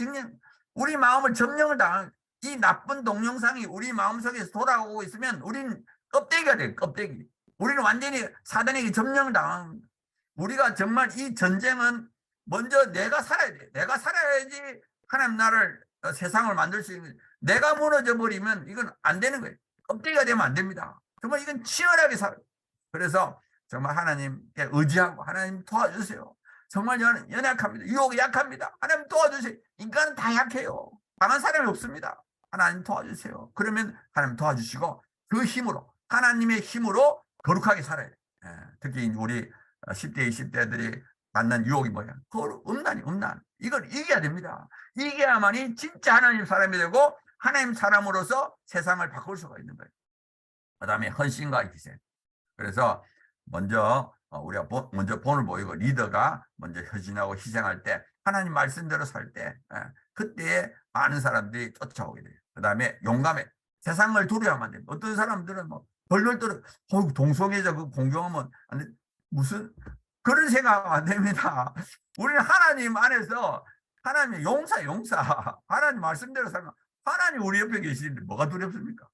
우리 마음을 점령을 당한 이 나쁜 동영상이 우리 마음속에서 돌아오고 있으면 우리는 껍데기가 돼요. 껍데기. 우리는 완전히 사단에게 점령을 당합니다. 우리가 정말 이 전쟁은 먼저 내가 살아야 돼. 내가 살아야지 하나님 나를 세상을 만들 수 있는. 내가 무너져 버리면 이건 안 되는 거예요. 껍데기가 되면 안 됩니다. 정말 이건 치열하게 살아요. 그래서 정말 하나님께 의지하고 하나님 도와주세요. 정말 연약합니다. 유혹이 약합니다. 하나님 도와주세요. 인간은 다 약해요. 강한 사람이 없습니다. 하나님 도와주세요. 그러면 하나님 도와주시고 그 힘으로 하나님의 힘으로 거룩하게 살아야 돼요. 특히 우리 10대, 20대들이 받는 유혹이 뭐야? 음란. 이걸 이겨야 됩니다. 이겨야만이 진짜 하나님 사람이 되고 하나님 사람으로서 세상을 바꿀 수가 있는 거예요. 그 다음에 헌신과 희생. 그래서 우리가 먼저 본을 보이고 리더가 먼저 헌신하고 희생할 때 하나님 말씀대로 살 때 그때에 많은 사람들이 쫓아오게 돼요. 그 다음에 용감해. 세상을 두려워하면 안 됩니다. 어떤 사람들은 뭐 벌벌 떨어. 동성애자 그 공경하면 안 돼. 무슨 그런 생각 안 됩니다. 우리는 하나님 안에서 하나님의 용사. 하나님 말씀대로 살면 하나님 우리 옆에 계시는데 뭐가 두렵습니까?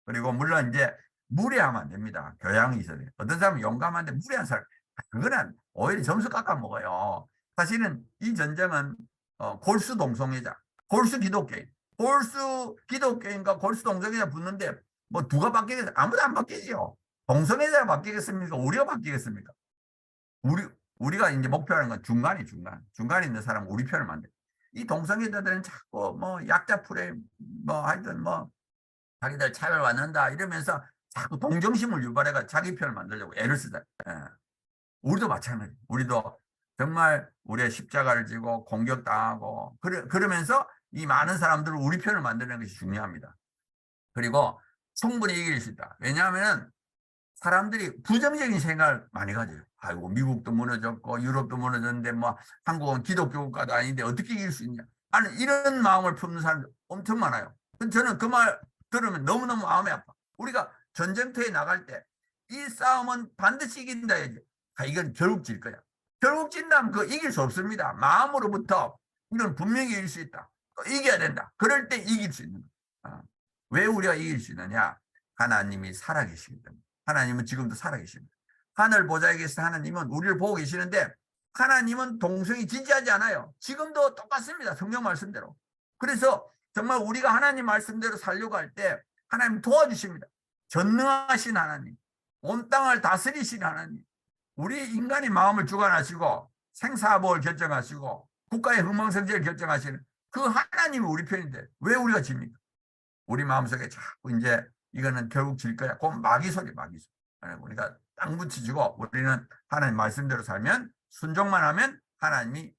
그리고 물론 이제 무례하면 안 됩니다. 교양이 있어야 돼요. 어떤 사람은 용감한데 무례한 사람, 그거는 오히려 점수 깎아 먹어요. 사실은 이 전쟁은 골수 동성애자, 골수 기독교인, 골수 기독교인과 골수 동성애자 붙는데 뭐 누가 바뀌겠어요? 아무도 안 바뀌지요. 동성애자가 바뀌겠습니까? 우리가 바뀌겠습니까? 우리가 이제 목표하는 건 중간에 있는 사람은 우리 편을 만들. 이 동성애자들은 자꾸 뭐 약자 프레임, 뭐 하여튼 뭐 자기들 차별받는다 이러면서 자꾸 동정심을 유발해가 자기 편을 만들려고 애를 쓰다. 예. 우리도 마찬가지. 우리도 정말 우리의 십자가를 지고 공격당하고 그러면서 이 많은 사람들을 우리 편을 만드는 것이 중요합니다. 그리고 충분히 이길 수 있다. 왜냐하면 사람들이 부정적인 생각을 많이 가져요. 아이고 미국도 무너졌고 유럽도 무너졌는데 뭐 한국은 기독교 국가도 아닌데 어떻게 이길 수 있냐. 아니 이런 마음을 품는 사람들 엄청 많아요. 저는 그 말 들으면 너무너무 마음이 아파. 우리가 전쟁터에 나갈 때 이 싸움은 반드시 이긴다 해야지. 이건 결국 질 거야. 결국 진다면 그거 이길 수 없습니다. 마음으로부터 이건 분명히 이길 수 있다. 이겨야 된다. 그럴 때 이길 수 있는 거야. 왜 우리가 이길 수 있느냐? 하나님이 살아계시기 때문에. 하나님은 지금도 살아계십니다. 하늘 보좌에 계신 하나님은 우리를 보고 계시는데 하나님은 동성이 진지하지 않아요. 지금도 똑같습니다. 성경 말씀대로. 그래서 정말 우리가 하나님 말씀대로 살려고 할 때 하나님 도와주십니다. 전능하신 하나님, 온 땅을 다스리신 하나님, 우리 인간의 마음을 주관하시고 생사복을 결정하시고 국가의 흥망성쇠를 결정하시는 그 하나님이 우리 편인데 왜 우리가 집니까? 우리 마음속에 자꾸 이제 이거는 결국 질 거야. 그 마귀소리. 우리가 땅 붙이시고 우리는 하나님 말씀대로 살면 순종만 하면 하나님이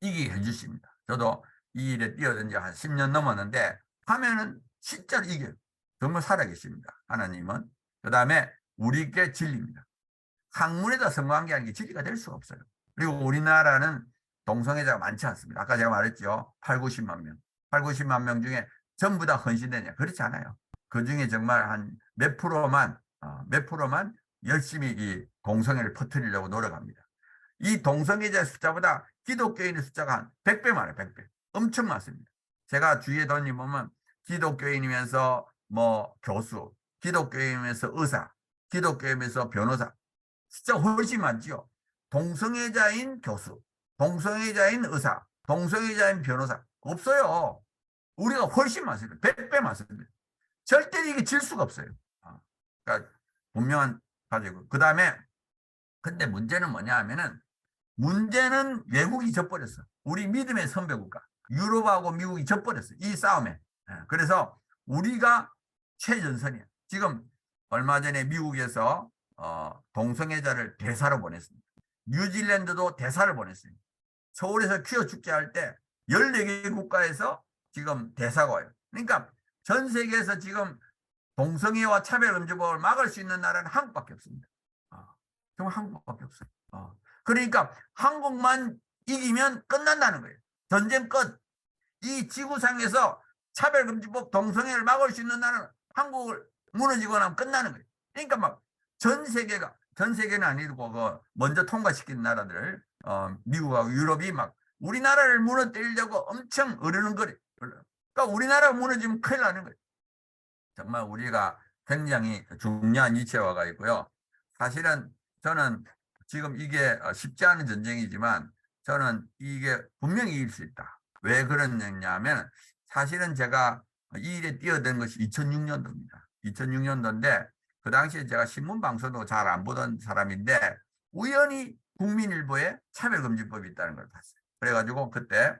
이기게 해주십니다. 저도 이 일에 뛰어든 지 한 10년 넘었는데 하면은 진짜로 이겨요. 정말 살아계십니다. 하나님은. 그 다음에 우리께 진리입니다. 학문에다 성공한 게 아니라 진리가 될 수가 없어요. 그리고 우리나라는 동성애자가 많지 않습니다. 아까 제가 말했죠. 8, 90만 명. 8, 90만 명 중에 전부 다 헌신되냐? 그렇지 않아요. 그 중에 정말 한 몇 프로만 열심히 이 동성애를 퍼뜨리려고 노력합니다. 이 동성애자 숫자보다 기독교인의 숫자가 한 100배 많아요. 100배. 엄청 많습니다. 제가 주위에 다니보면 기독교인이면서 뭐 교수, 기독교인이면서 의사, 기독교인이면서 변호사 숫자 훨씬 많지요. 동성애자인 교수, 동성애자인 의사, 동성애자인 변호사 없어요. 우리가 훨씬 많습니다. 100배 많습니다. 절대 이게 질 수가 없어요. 그러니까 분명한 가지고 그 다음에 근데 문제는 뭐냐 하면은 문제는 외국이 져버렸어. 우리 믿음의 선배국가 유럽하고 미국이 져버렸어. 이 싸움에. 그래서 우리가 최전선이야. 지금 얼마 전에 미국에서 동성애자를 대사로 보냈습니다. 뉴질랜드도 대사를 보냈습니다. 서울에서 퀴어 축제할 때 14개 국가에서 지금 대사가 와요. 그러니까 전 세계에서 지금 동성애와 차별금지법을 막을 수 있는 나라는 한국밖에 없습니다. 정말 한국밖에 없어요. 그러니까 한국만 이기면 끝난다는 거예요. 전쟁 끝. 이 지구상에서 차별금지법 동성애를 막을 수 있는 나라는 한국을 무너지거나 하면 끝나는 거예요. 그러니까 막 전 세계는 아니고 먼저 통과시킨 나라들, 미국하고 유럽이 막 우리나라를 무너뜨리려고 엄청 어르는 거예요. 그러니까 우리나라가 무너지면 큰일 나는 거예요. 정말 우리가 굉장히 중요한 이치와가 있고요. 사실은 저는 지금 이게 쉽지 않은 전쟁이지만 저는 이게 분명히 이길 수 있다. 왜 그러냐면 사실은 제가 이 일에 뛰어든 것이 2006년도입니다. 2006년도인데 그 당시에 제가 신문방송도 잘 안 보던 사람인데 우연히 국민일보에 차별금지법이 있다는 걸 봤어요. 그래가지고 그때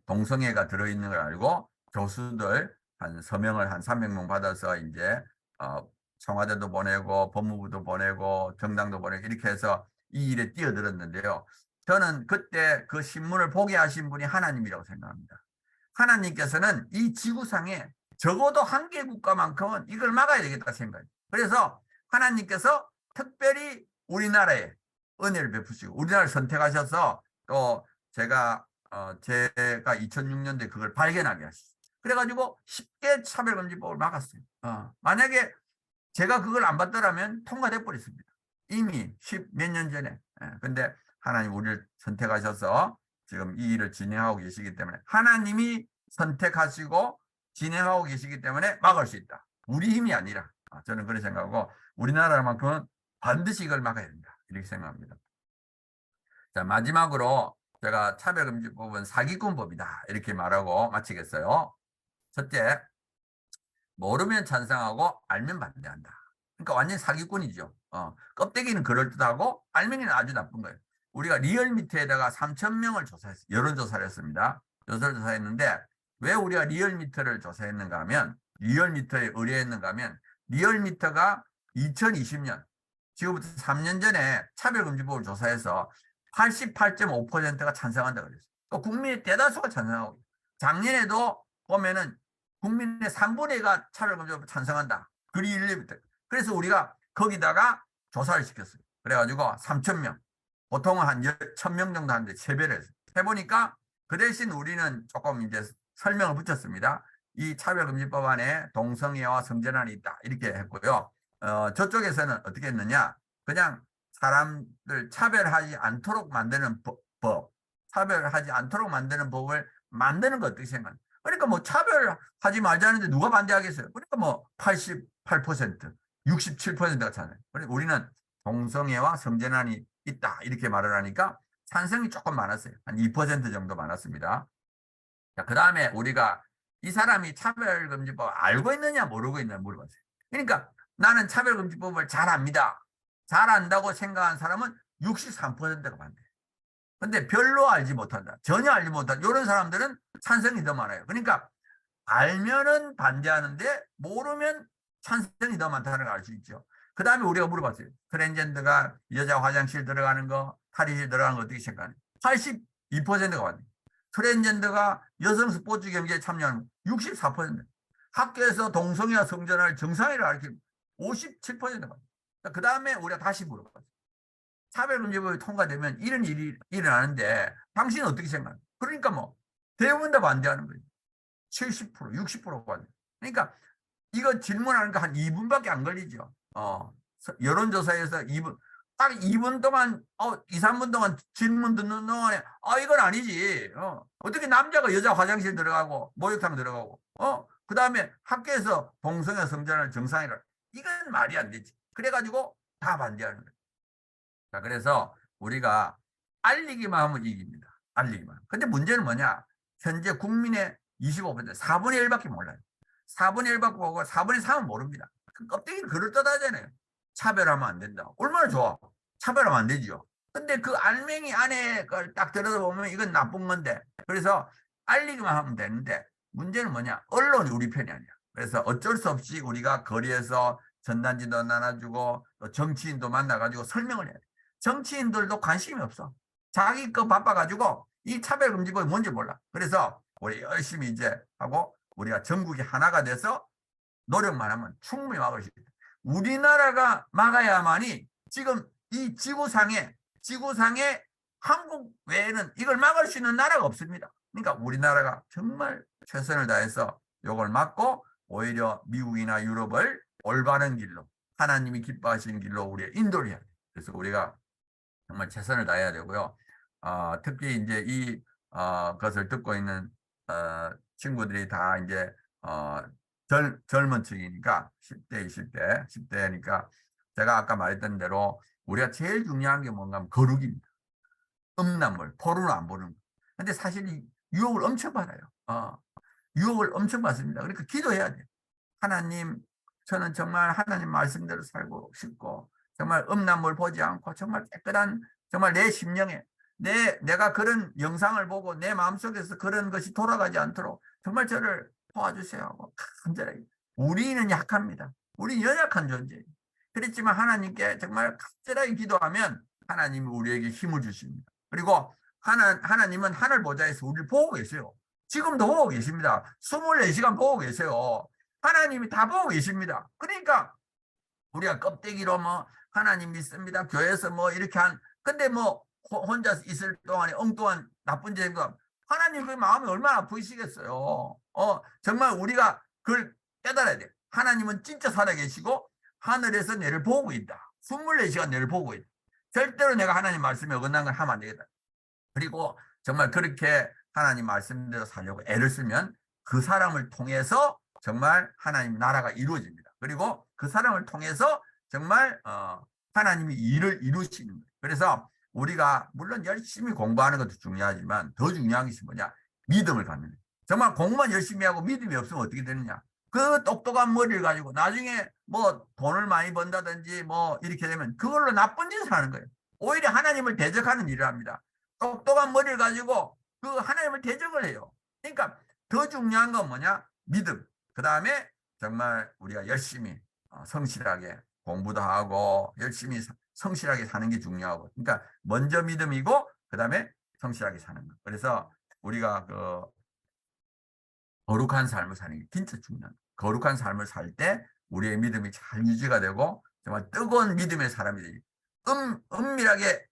동성애가 들어있는 걸 알고 교수들 한 서명을 한 300명 받아서 이제 청와대도 보내고 법무부도 보내고 정당도 보내고 이렇게 해서 이 일에 뛰어들었는데요. 저는 그때 그 신문을 보게 하신 분이 하나님이라고 생각합니다. 하나님께서는 이 지구상에 적어도 한 개 국가만큼은 이걸 막아야 되겠다 생각해요. 그래서 하나님께서 특별히 우리나라에 은혜를 베푸시고 우리나라를 선택하셔서 또 제가 2006년도에 그걸 발견하게 하셨어요. 그래가지고 쉽게 차별금지법을 막았어요. 만약에 제가 그걸 안 받더라면 통과돼 버렸습니다. 이미 10몇 년 전에. 근데 하나님 우리를 선택하셔서 지금 이 일을 진행하고 계시기 때문에, 하나님이 선택하시고 진행하고 계시기 때문에 막을 수 있다. 우리 힘이 아니라. 저는 그렇게 생각하고, 우리나라만큼은 반드시 이걸 막아야 된다, 이렇게 생각합니다. 자, 마지막으로 제가 차별금지법은 사기꾼법이다, 이렇게 말하고 마치겠어요. 첫째, 모르면 찬성하고 알면 반대한다. 그러니까 완전 사기꾼이죠. 껍데기는 그럴듯하고 알맹이는 아주 나쁜 거예요. 우리가 리얼미터에다가 3,000명을 조사했어요. 여론조사를 했습니다. 조사했는데, 왜 우리가 리얼미터를 조사했는가 하면, 리얼미터에 의뢰했는가 하면, 리얼미터가 2020년, 지금부터 3년 전에 차별금지법을 조사해서 88.5%가 찬성한다고 그랬어요. 또 국민의 대다수가 찬성하고, 작년에도 보면은 국민의 3분의 2가 차별금지법을 찬성한다. 그래서 우리가 거기다가 조사를 시켰어요. 그래가지고 3,000명, 보통은 한 1,000명 정도 하는데 3배를 했어요. 해보니까 그 대신 우리는 조금 이제 설명을 붙였습니다. 이 차별금지법 안에 동성애와 성전환이 있다, 이렇게 했고요. 저쪽에서는 어떻게 했느냐, 그냥 사람들 차별하지 않도록 만드는 법, 차별하지 않도록 만드는 법을 만드는 거 어떻게 생각하냐. 그러니까 뭐 차별하지 말자는데 누가 반대하겠어요? 그러니까 뭐 88%, 67%가 찬성. 그러니까 우리는 동성애와 성전환이 있다, 이렇게 말을 하니까 찬성이 조금 많았어요. 한 2% 정도 많았습니다. 자, 그 다음에 우리가 이 사람이 차별금지법 알고 있느냐 모르고 있느냐 물어봤어요. 그러니까 나는 차별금지법을 잘 압니다. 잘 안다고 생각한 사람은 63%가 반대해요. 근데 별로 알지 못한다, 전혀 알지 못한다, 이런 사람들은 찬성이 더 많아요. 그러니까 알면은 반대하는데 모르면 찬성이 더 많다는 걸 알 수 있죠. 그 다음에 우리가 물어봤어요. 트랜스젠더가 여자 화장실 들어가는 거, 탈의실 들어가는 거 어떻게 생각하냐. 82%가 반대. 트랜스젠더가 여성 스포츠 경기에 참여하는 거 64%. 학교에서 동성애와 성전환을 정상이라 가르치는 57%가 반대. 그 다음에 우리가 다시 물어봤어요. 차별금지법이 통과되면 이런 일이 일어나는데 당신은 어떻게 생각하냐. 그러니까 뭐 대부분 다 반대하는 거예요. 70%, 60%가 반대. 그러니까 이거 질문하는 거 한 2분밖에 안 걸리죠. 여론조사에서 2분, 딱 2분 동안, 2, 3분 동안 질문 듣는 동안에, 이건 아니지. 어떻게 남자가 여자 화장실 들어가고, 목욕탕 들어가고, 그 다음에 학교에서 동성애 성전환을 정상이라. 이건 말이 안 되지. 그래가지고 다 반대하는 거예요. 자, 그래서 우리가 알리기만 하면 이깁니다. 알리기만. 근데 문제는 뭐냐? 현재 국민의 25%, 4분의 1밖에 몰라요. 4분의 1밖에 보고 4분의 3은 모릅니다. 껍데기는 그럴듯하잖아요. 차별하면 안 된다. 얼마나 좋아. 차별하면 안 되죠. 근데 그 알맹이 안에 걸 딱 들여다보면 이건 나쁜 건데. 그래서 알리기만 하면 되는데, 문제는 뭐냐? 언론이 우리 편이 아니야. 그래서 어쩔 수 없이 우리가 거리에서 전단지도 나눠주고 또 정치인도 만나가지고 설명을 해야 돼. 정치인들도 관심이 없어. 자기 거 바빠가지고 이 차별금지법이 뭔지 몰라. 그래서 우리 열심히 이제 하고 우리가 전국이 하나가 돼서 노력만 하면 충분히 막을 수 있다. 우리나라가 막아야만이 지금 이 지구상에 한국 외에는 이걸 막을 수 있는 나라가 없습니다. 그러니까 우리나라가 정말 최선을 다해서 이걸 막고 오히려 미국이나 유럽을 올바른 길로, 하나님이 기뻐하시는 길로 우리가 인도를 해야 돼요. 그래서 우리가 정말 최선을 다해야 되고요. 특히 이제 이 것을 듣고 있는 친구들이 다 이제 젊은 층이니까 10대, 20대, 10대니까 제가 아까 말했던 대로 우리가 제일 중요한 게 뭔가 하면 거룩입니다. 음란물, 포르노 안 보는 거. 근데 사실 유혹을 엄청 받아요. 유혹을 엄청 받습니다. 그러니까 기도해야 돼요. 하나님, 저는 정말 하나님 말씀대로 살고 싶고 정말 음란물 보지 않고 정말 깨끗한, 정말 내 심령에 내가 그런 영상을 보고 내 마음속에서 그런 것이 돌아가지 않도록 정말 저를 도와주세요 하고 간절하게. 우리는 약합니다. 우리 연약한 존재예요. 그렇지만 하나님께 정말 간절하게 기도하면 하나님이 우리에게 힘을 주십니다. 그리고 하나님은 하늘 보좌에서 우리를 보고 계세요. 지금도 보고 계십니다. 24시간 보고 계세요. 하나님이 다 보고 계십니다. 그러니까 우리가 껍데기로 뭐 하나님 믿습니다, 교회에서 뭐 이렇게 근데 뭐 혼자 있을 동안에 엉뚱한 나쁜 짓 하나님 그 마음이 얼마나 아프시겠어요. 정말 우리가 그걸 깨달아야 돼. 하나님은 진짜 살아계시고 하늘에서 내를 보고 있다. 24시간 내를 보고 있다. 절대로 내가 하나님 말씀에 어긋난 걸 하면 안 되겠다. 그리고 정말 그렇게 하나님 말씀대로 살려고 애를 쓰면 그 사람을 통해서 정말 하나님 나라가 이루어집니다. 그리고 그 사람을 통해서 정말 하나님이 일을 이루시는 거예요. 그래서 우리가 물론 열심히 공부하는 것도 중요하지만 더 중요한 것이 뭐냐? 믿음을 갖는 거예요. 정말 공부만 열심히 하고 믿음이 없으면 어떻게 되느냐? 그 똑똑한 머리를 가지고 나중에 뭐 돈을 많이 번다든지 뭐 이렇게 되면 그걸로 나쁜 짓을 하는 거예요. 오히려 하나님을 대적하는 일을 합니다. 똑똑한 머리를 가지고 그 하나님을 대적을 해요. 그러니까 더 중요한 건 뭐냐? 믿음. 그 다음에 정말 우리가 열심히 성실하게 공부도 하고 열심히 성실하게 사는 게 중요하고. 그러니까 먼저 믿음이고 그 다음에 성실하게 사는 것. 그래서 우리가 그 거룩한 삶을 사는 게 진짜 중요한 거예요. 거룩한 삶을 살 때 우리의 믿음이 잘 유지가 되고 정말 뜨거운 믿음의 사람이 되죠. 은밀하게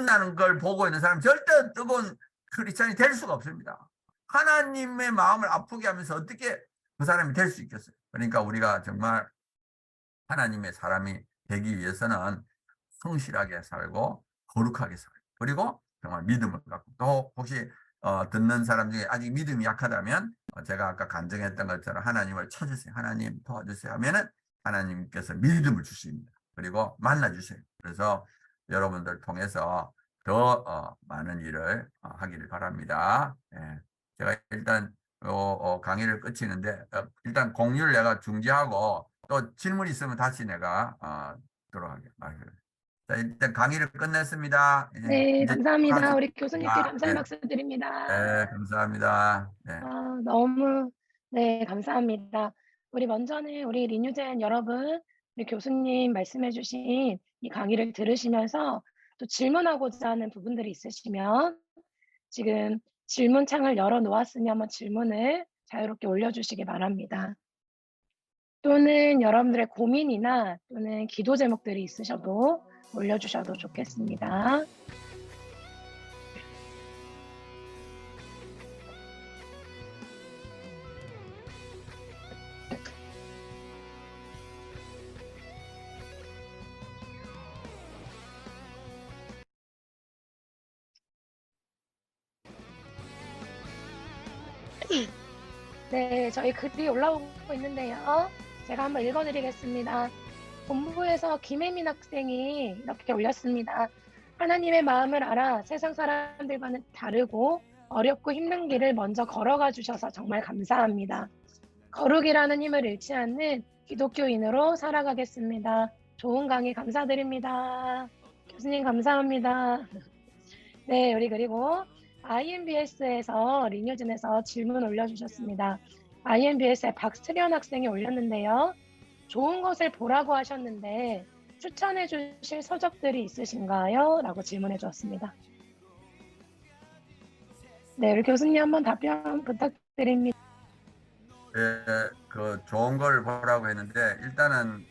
나는 걸 보고 있는 사람 절대 뜨거운 크리스찬이 될 수가 없습니다. 하나님의 마음을 아프게 하면서 어떻게 그 사람이 될 수 있겠어요? 그러니까 우리가 정말 하나님의 사람이 되기 위해서는 성실하게 살고 거룩하게 살고 그리고 정말 믿음을 갖고 또 혹시 듣는 사람 중에 아직 믿음이 약하다면 제가 아까 간증했던 것처럼 하나님을 찾으세요. 하나님 도와주세요 하면은 하나님께서 믿음을 주십니다. 그리고 만나주세요. 그래서 여러분들 통해서 더 많은 일을 하기를 바랍니다. 예. 제가 일단 강의를 끝이는데 일단 공유를 내가 중지하고 또 질문 있으면 다시 내가 들어가게 말을. 자, 일단 강의를 끝냈습니다. 네, 이제 감사합니다. 우리 교수님께 감사의 네, 박수 드립니다. 네, 감사합니다. 네. 너무, 네, 감사합니다. 우리 먼저는 우리 리뉴젠 여러분, 우리 교수님 말씀해주신 이 강의를 들으시면서 또 질문하고자 하는 부분들이 있으시면 지금 질문창을 열어 놓았으니 한번 질문을 자유롭게 올려주시기 바랍니다. 또는 여러분들의 고민이나 또는 기도 제목들이 있으셔도 올려주셔도 좋겠습니다. 네, 저희 글이 올라오고 있는데요. 제가 한번 읽어드리겠습니다. 본부에서 김혜민 학생이 이렇게 올렸습니다. 하나님의 마음을 알아 세상 사람들과는 다르고 어렵고 힘든 길을 먼저 걸어가 주셔서 정말 감사합니다. 거룩이라는 힘을 잃지 않는 기독교인으로 살아가겠습니다. 좋은 강의 감사드립니다. 교수님 감사합니다. 네, 우리 그리고 IMBS에서 리뉴진에서 질문 올려주셨습니다. IMBS의 박수련 학생이 올렸는데요. 좋은 것을 보라고 하셨는데 추천해 주실 서적들이 있으신가요? 라고 질문해 주었습니다. 네, 우리 교수님 한번 답변 부탁드립니다. 예, 그 좋은 걸 보라고 했는데 일단은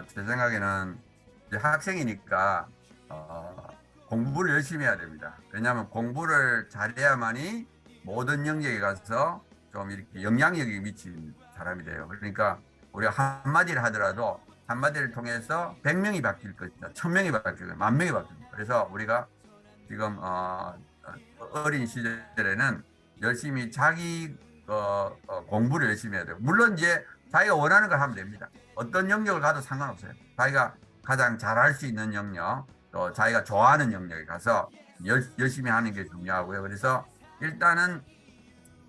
제 생각에는 이제 학생이니까 공부를 열심히 해야 됩니다. 왜냐하면 공부를 잘해야만이 모든 영역에 가서 좀 이렇게 영향력이 미친 사람이 돼요. 그러니까 우리가 한마디를 하더라도 한마디를 통해서 100명이 바뀔 것이다. 1000명이 바뀔 것이다. 10,000명이 바뀔 것이다. 그래서 우리가 지금 어린 시절에는 열심히 자기 공부를 열심히 해야 돼요. 물론 이제 자기가 원하는 걸 하면 됩니다. 어떤 영역을 가도 상관없어요. 자기가 가장 잘할 수 있는 영역, 또 자기가 좋아하는 영역에 가서 열심히 하는 게 중요하고요. 그래서 일단은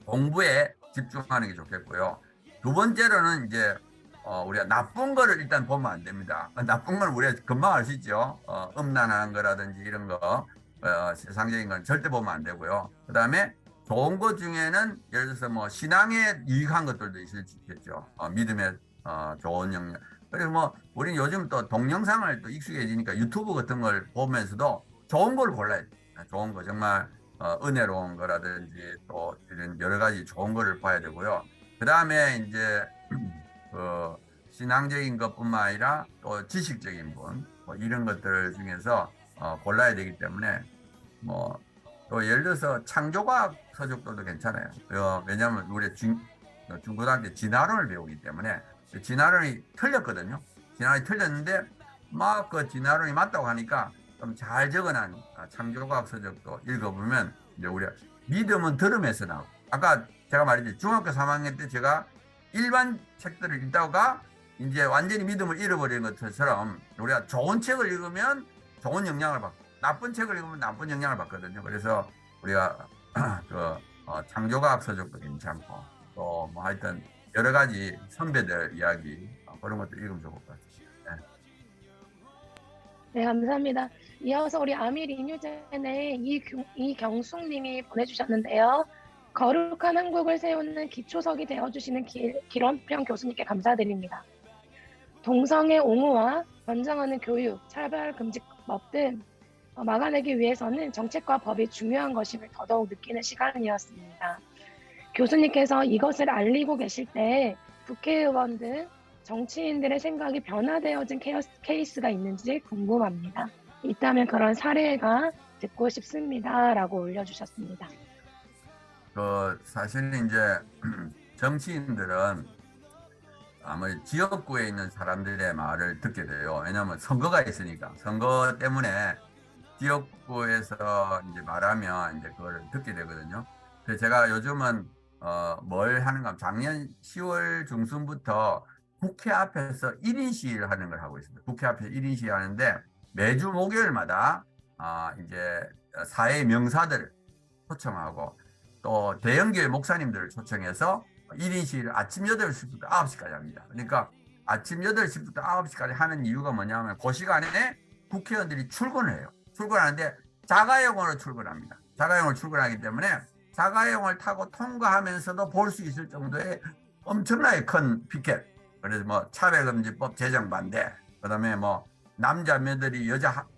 공부에 집중하는 게 좋겠고요. 두 번째로는 이제 우리가 나쁜 거를 일단 보면 안 됩니다. 나쁜 건 우리가 금방 알 수 있죠. 음란한 거라든지 이런 거, 세상적인 건 절대 보면 안 되고요. 그 다음에 좋은 것 중에는 예를 들어서 뭐 신앙에 유익한 것들도 있을 수 있겠죠. 믿음의 좋은 영역. 그리고 뭐 우리는 요즘 또 동영상을 또 익숙해지니까 유튜브 같은 걸 보면서도 좋은 걸 골라야 돼요. 좋은 거 정말 은혜로운 거라든지 또 이런 여러 가지 좋은 거를 봐야 되고요. 그 다음에 이제 그 신앙적인 것뿐만 아니라 또 지식적인 분, 뭐 이런 것들 중에서 골라야 되기 때문에 뭐 또 예를 들어서 창조과학 서적들도 괜찮아요. 왜냐하면 우리 중고등학교 진화론을 배우기 때문에 그 진화론이 틀렸거든요. 진화론이 틀렸는데 막 그 진화론이 맞다고 하니까 좀 잘 적어놓은 창조과학 서적도 읽어보면 이제 우리가 믿음은 들음에서 나오고 아까 제가 말했지 중학교 3학년 때 제가 일반 책들을 읽다가 이제 완전히 믿음을 잃어버리는 것처럼 우리가 좋은 책을 읽으면 좋은 영향을 받고 나쁜 책을 읽으면 나쁜 영향을 받거든요. 그래서 우리가 그 창조과학 서적도 괜찮고 또 뭐 하여튼 여러 가지 선배들 이야기 그런 것도 읽으면 좋을 것 같습니다. 네. 네, 감사합니다. 이어서 우리 아미 리뉴젠의 이경숙님이 보내주셨는데요. 거룩한 한국을 세우는 기초석이 되어주시는 길원평 교수님께 감사드립니다. 동성애 옹호와 권장하는 교육, 차별금지법 등 막아내기 위해서는 정책과 법이 중요한 것임을 더더욱 느끼는 시간이었습니다. 교수님께서 이것을 알리고 계실 때 국회의원 등 정치인들의 생각이 변화되어진 케이스가 있는지 궁금합니다. 있다면 그런 사례가 듣고 싶습니다. 라고 올려주셨습니다. 사실은 이제 정치인들은 아무래도 지역구에 있는 사람들의 말을 듣게 돼요. 왜냐하면 선거가 있으니까. 선거 때문에 지역구에서 이제 말하면 이제 그걸 듣게 되거든요. 그래서 제가 요즘은 뭘 하는가 하면 작년 10월 중순부터 국회 앞에서 1인 시위를 하는 걸 하고 있습니다. 국회 앞에서 1인 시위 하는데 매주 목요일마다 이제 사회 명사들 초청하고 또 대형교회 목사님들을 초청해서 1인 시위를 아침 8시부터 9시까지 합니다. 그러니까 아침 8시부터 9시까지 하는 이유가 뭐냐면 그 시간에 국회의원들이 출근을 해요. 출근하는데 자가용으로 출근합니다. 자가용으로 출근하기 때문에 자가용을 타고 통과하면서도 볼 수 있을 정도의 엄청나게 큰 피켓. 그래서 뭐 차별금지법 제정 반대, 그다음에 뭐 남자 며느리 여자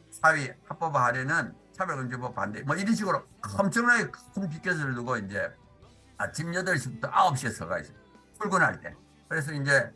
사위 합법화하려는 차별금지법 반대, 뭐 이런 식으로 엄청나게 큰 피켓을 두고 이제 아침 8시부터 9시에 서가 있어요. 출근할 때. 그래서 이제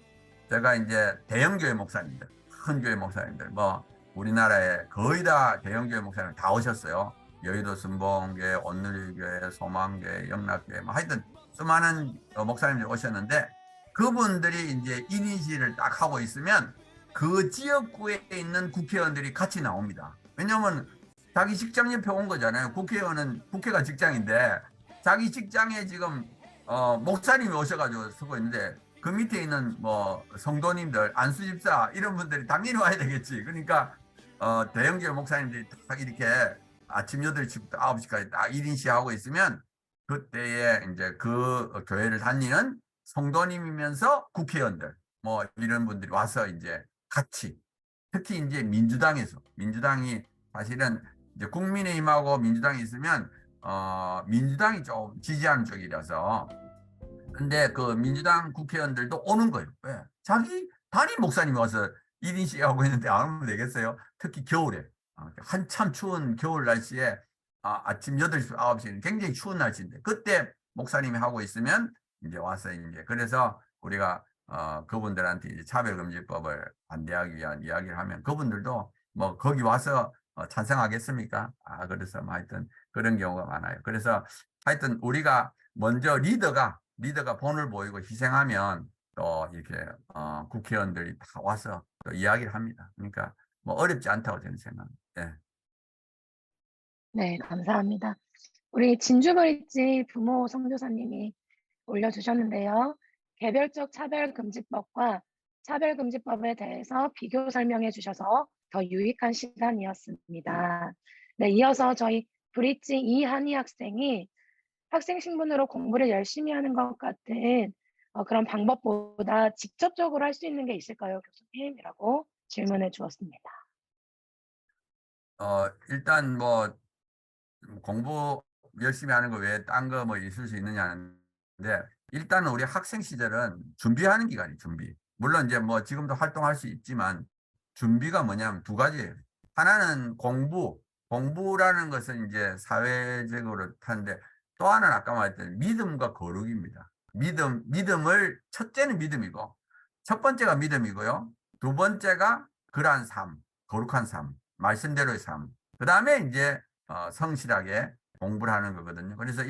제가 이제 대형교회 목사님들, 큰 교회 목사님들, 뭐 우리나라에 거의 다 대형교회 목사님 다 오셨어요. 여의도 순복음교회, 온누리교회, 소망교회, 영락교회, 뭐 하여튼 수많은 목사님들이 오셨는데 그분들이 이제 1인 시위를 딱 하고 있으면 그 지역구에 있는 국회의원들이 같이 나옵니다. 왜냐면 자기 직장 옆에 온 거잖아요. 국회의원은 국회가 직장인데 자기 직장에 지금 목사님이 오셔가지고 쓰고 있는데 그 밑에 있는 뭐 성도님들 안수집사 이런 분들이 당연히 와야 되겠지. 그러니까 대형교회 목사님들이 딱 이렇게 아침 8시부터 9시까지 딱 1인 시하고 있으면 그때에 이제 그 교회를 다니는 성도님이면서 국회의원들 뭐 이런 분들이 와서 이제 같이 특히 이제 민주당이 사실은 이제 국민의힘하고 민주당이 있으면 민주당이 좀 지지하는 쪽이라서 근데 그 민주당 국회의원들도 오는 거예요. 왜? 자기 담임 목사님이 와서 1인 시위하고 있는데 안 오면 되겠어요? 특히 겨울에 한참 추운 겨울 날씨에 아침 8시, 9시는 굉장히 추운 날씨인데 그때 목사님이 하고 있으면 이제 와서 이제 그래서 우리가 그분들한테 이제 차별금지법을 반대하기 위한 이야기를 하면 그분들도 뭐 거기 와서 찬성하겠습니까? 그래서 뭐 하여튼 그런 경우가 많아요. 그래서 하여튼 우리가 먼저 리더가 본을 보이고 희생하면 또 이렇게 국회의원들이 다 와서 또 이야기를 합니다. 그러니까 뭐 어렵지 않다고 저는 생각합니다. 예. 네, 감사합니다. 우리 진주브릿지 부모 선교사님이 올려주셨는데요. 개별적 차별금지법과 차별금지법에 대해서 비교 설명해 주셔서 더 유익한 시간이었습니다. 네, 이어서 저희 브릿지 이한희 학생이 학생 신분으로 공부를 열심히 하는 것 같은 그런 방법보다 직접적으로 할 수 있는 게 있을까요, 교수님? 이라고 질문해 주었습니다. 일단 뭐 공부 열심히 하는 거 외에 딴 거 뭐 있을 수 있느냐는데 일단 우리 학생 시절은 준비하는 기간이 준비. 물론 이제 뭐 지금도 활동할 수 있지만 준비가 뭐냐면 두 가지예요. 하나는 공부라는 것은 이제 사회적으로 하는데 또 하나는 아까 말했던 믿음과 거룩입니다. 믿음을 첫째는 믿음이고 첫 번째가 믿음이고요. 두 번째가 그러한 삶, 거룩한 삶, 말씀대로의 삶. 그 다음에 이제 성실하게 공부를 하는 거거든요. 그래서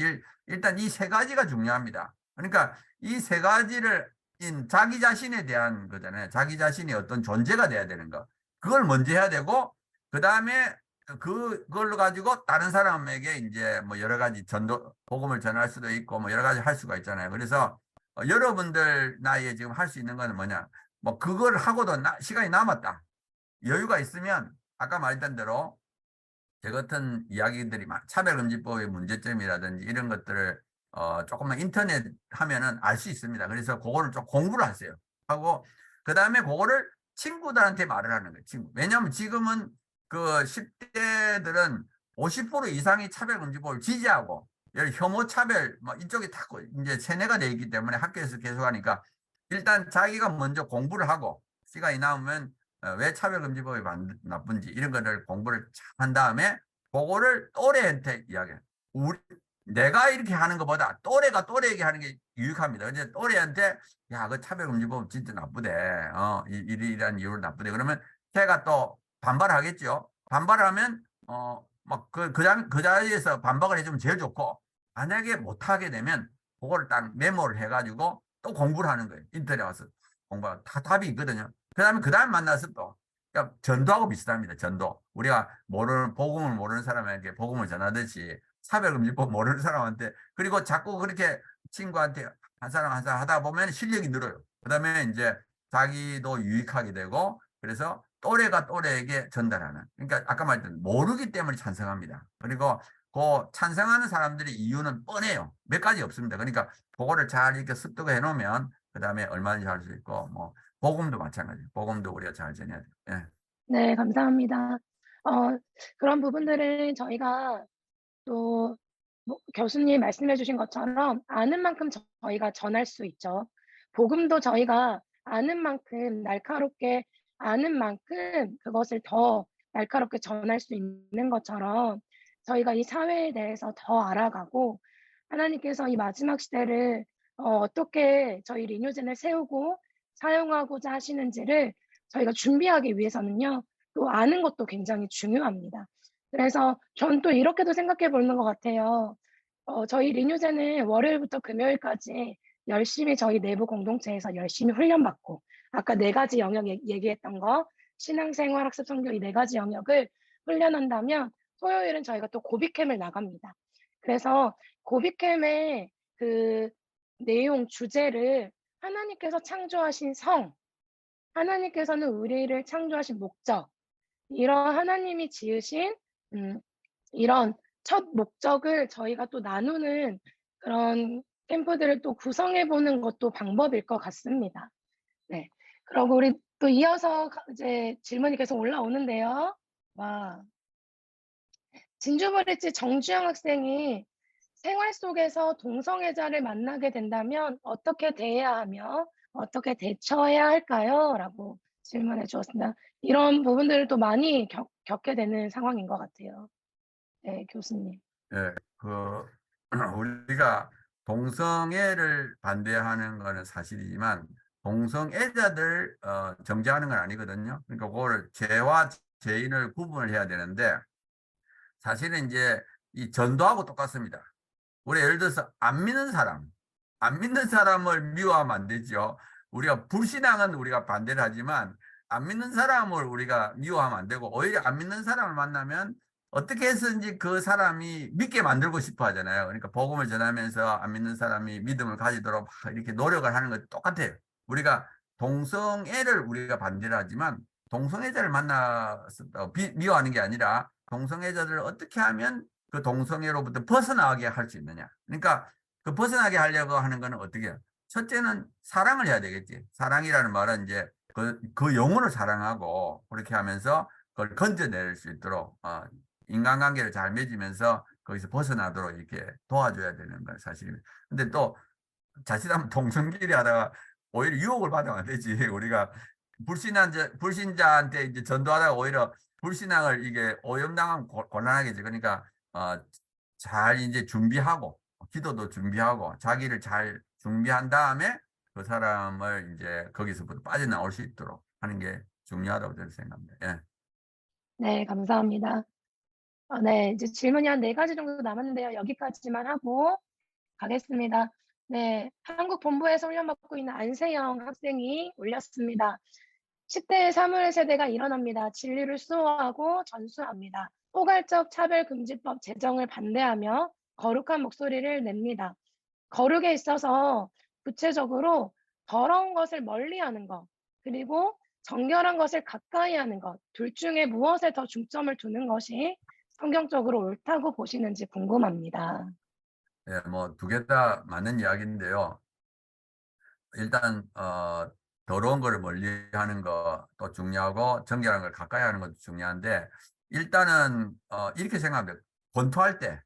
일단 이 세 가지가 중요합니다. 그러니까 이 세 가지를 자기 자신에 대한 거잖아요. 자기 자신이 어떤 존재가 돼야 되는 거. 그걸 먼저 해야 되고, 그 다음에 그걸로 가지고 다른 사람에게 이제 뭐 여러 가지 복음을 전할 수도 있고 뭐 여러 가지 할 수가 있잖아요. 그래서 여러분들 나이에 지금 할 수 있는 거는 뭐냐. 뭐 그걸 하고도 시간이 남았다. 여유가 있으면 아까 말했던 대로 저 같은 이야기들이 차별금지법의 문제점이라든지 이런 것들을 조금만 인터넷 하면은 알 수 있습니다. 그래서 그거를 좀 공부를 하세요. 하고 그다음에 그거를 친구들한테 말을 하는 거예요. 왜냐하면 지금은 그 10대들은 50% 이상이 차별금지법을 지지하고 혐오 차별 뭐 이쪽이 다 이제 세뇌가 돼 있기 때문에 학교에서 계속하니까 일단 자기가 먼저 공부를 하고 시간이 남으면 왜 차별금지법이 나쁜지 이런 거를 공부를 한 다음에 그거를 또래한테 이야기해. 내가 이렇게 하는 것보다 또래가 또래에게 하는 게 유익합니다. 이제 또래한테 야, 그 차별금지법 진짜 나쁘대. 이러이러한 이유로 나쁘대. 그러면 걔가 또 반발하겠죠. 반발하면 막 그 자리에서 반박을 해주면 제일 좋고 만약에 못하게 되면 그거를 딱 메모를 해가지고 또 공부를 하는 거예요. 인터넷 와서 공부하고 다 답이 있거든요. 그 다음 만나서 또 그러니까 전도하고 비슷합니다. 전도. 우리가 복음을 모르는 사람에게 복음을 전하듯이 차별금지법 모르는 사람한테 그리고 자꾸 그렇게 친구한테 한 사람 한 사람 하다 보면 실력이 늘어요. 그다음에 이제 자기도 유익하게 되고 그래서 또래가 또래에게 전달하는. 그러니까 아까 말했던 모르기 때문에 찬성합니다. 그리고 그 찬성하는 사람들의 이유는 뻔해요. 몇 가지 없습니다. 그러니까 그거를 잘 이렇게 습득해 놓으면 그다음에 얼마든지 할 수 있고 뭐 복음도 마찬가지예요. 복음도 우리가 잘 전해야 돼요. 예. 네, 감사합니다. 그런 부분들은 저희가 또 교수님 말씀해 주신 것처럼 아는 만큼 저희가 전할 수 있죠. 복음도 저희가 아는 만큼 날카롭게 아는 만큼 그것을 더 날카롭게 전할 수 있는 것처럼 저희가 이 사회에 대해서 더 알아가고 하나님께서 이 마지막 시대를 어떻게 저희 리뉴젠을 세우고 사용하고자 하시는지를 저희가 준비하기 위해서는요. 또 아는 것도 굉장히 중요합니다. 그래서 전 또 이렇게도 생각해 보는 것 같아요. 저희 리뉴제는 월요일부터 금요일까지 열심히 저희 내부 공동체에서 열심히 훈련받고 아까 네 가지 영역 얘기했던 거 신앙생활, 학습, 성교 이 네 가지 영역을 훈련한다면 토요일은 저희가 또 고비캠을 나갑니다. 그래서 고비캠의 그 내용 주제를 하나님께서 창조하신 성, 하나님께서는 우리를 창조하신 목적, 이런 하나님이 지으신 이런 첫 목적을 저희가 또 나누는 그런 캠프들을 또 구성해 보는 것도 방법일 것 같습니다. 네. 그리고 우리 또 이어서 이제 질문이 계속 올라오는데요. 와. 진주브릿지 정주영 학생이 생활 속에서 동성애자를 만나게 된다면 어떻게 대해야 하며 어떻게 대처해야 할까요? 라고 질문해 주었습니다. 이런 부분들을 또 많이 겪게 되는 상황인 것 같아요. 네, 교수님. 예, 우리가 동성애를 반대하는 거는 사실이지만 동성애자들 정죄하는 건 아니거든요. 그러니까 그거를 죄와 죄인을 구분을 해야 되는데 사실은 이제 이 전도하고 똑같습니다. 우리 예를 들어서 안 믿는 사람을 미워하면 안 되죠. 우리가 불신앙은 우리가 반대를 하지만 안 믿는 사람을 우리가 미워하면 안 되고 오히려 안 믿는 사람을 만나면 어떻게 해서든지 그 사람이 믿게 만들고 싶어 하잖아요. 그러니까 복음을 전하면서 안 믿는 사람이 믿음을 가지도록 막 이렇게 노력을 하는 것 똑같아요. 우리가 동성애를 우리가 반대를 하지만 동성애자를 만나서 미워하는 게 아니라 동성애자들을 어떻게 하면 그 동성애로부터 벗어나게 할 수 있느냐. 그러니까 그 벗어나게 하려고 하는 거는 어떻게 해요? 첫째는 사랑을 해야 되겠지. 사랑이라는 말은 이제 그 영혼을 사랑하고 그렇게 하면서 그걸 건져낼 수 있도록 인간관계를 잘 맺으면서 거기서 벗어나도록 이렇게 도와줘야 되는 건 사실입니다. 근데 또 자칫하면 동성끼리 하다가 오히려 유혹을 받으면 안 되지. 우리가 불신자한테 이제 전도하다가 오히려 불신앙을 이게 오염당하면 곤란하겠지. 그러니까 잘 이제 준비하고 기도도 준비하고 자기를 잘 준비한 다음에 그 사람을 이제 거기서부터 빠져나올 수 있도록 하는 게 중요하다고 저는 생각합니다. 예. 네, 감사합니다. 네, 이제 질문이 한 4가지 정도 남았는데요. 여기까지만 하고 가겠습니다. 네, 한국 본부에서 훈련받고 있는 안세영 학생이 올렸습니다. 10대 사물 세대가 일어납니다. 진리를 수호하고 전수합니다. 포괄적 차별금지법 제정을 반대하며 거룩한 목소리를 냅니다. 거룩에 있어서 구체적으로 더러운 것을 멀리하는 것, 그리고 정결한 것을 가까이 하는 것, 둘 중에 무엇에 더 중점을 두는 것이 성경적으로 옳다고 보시는지 궁금합니다. 예, 뭐 두 개 다 맞는 이야기인데요. 일단 더러운 거를 멀리 하는 것도 중요하고 정결한 걸 가까이 하는 것도 중요한데 일단은 이렇게 생각합니다. 권투할 때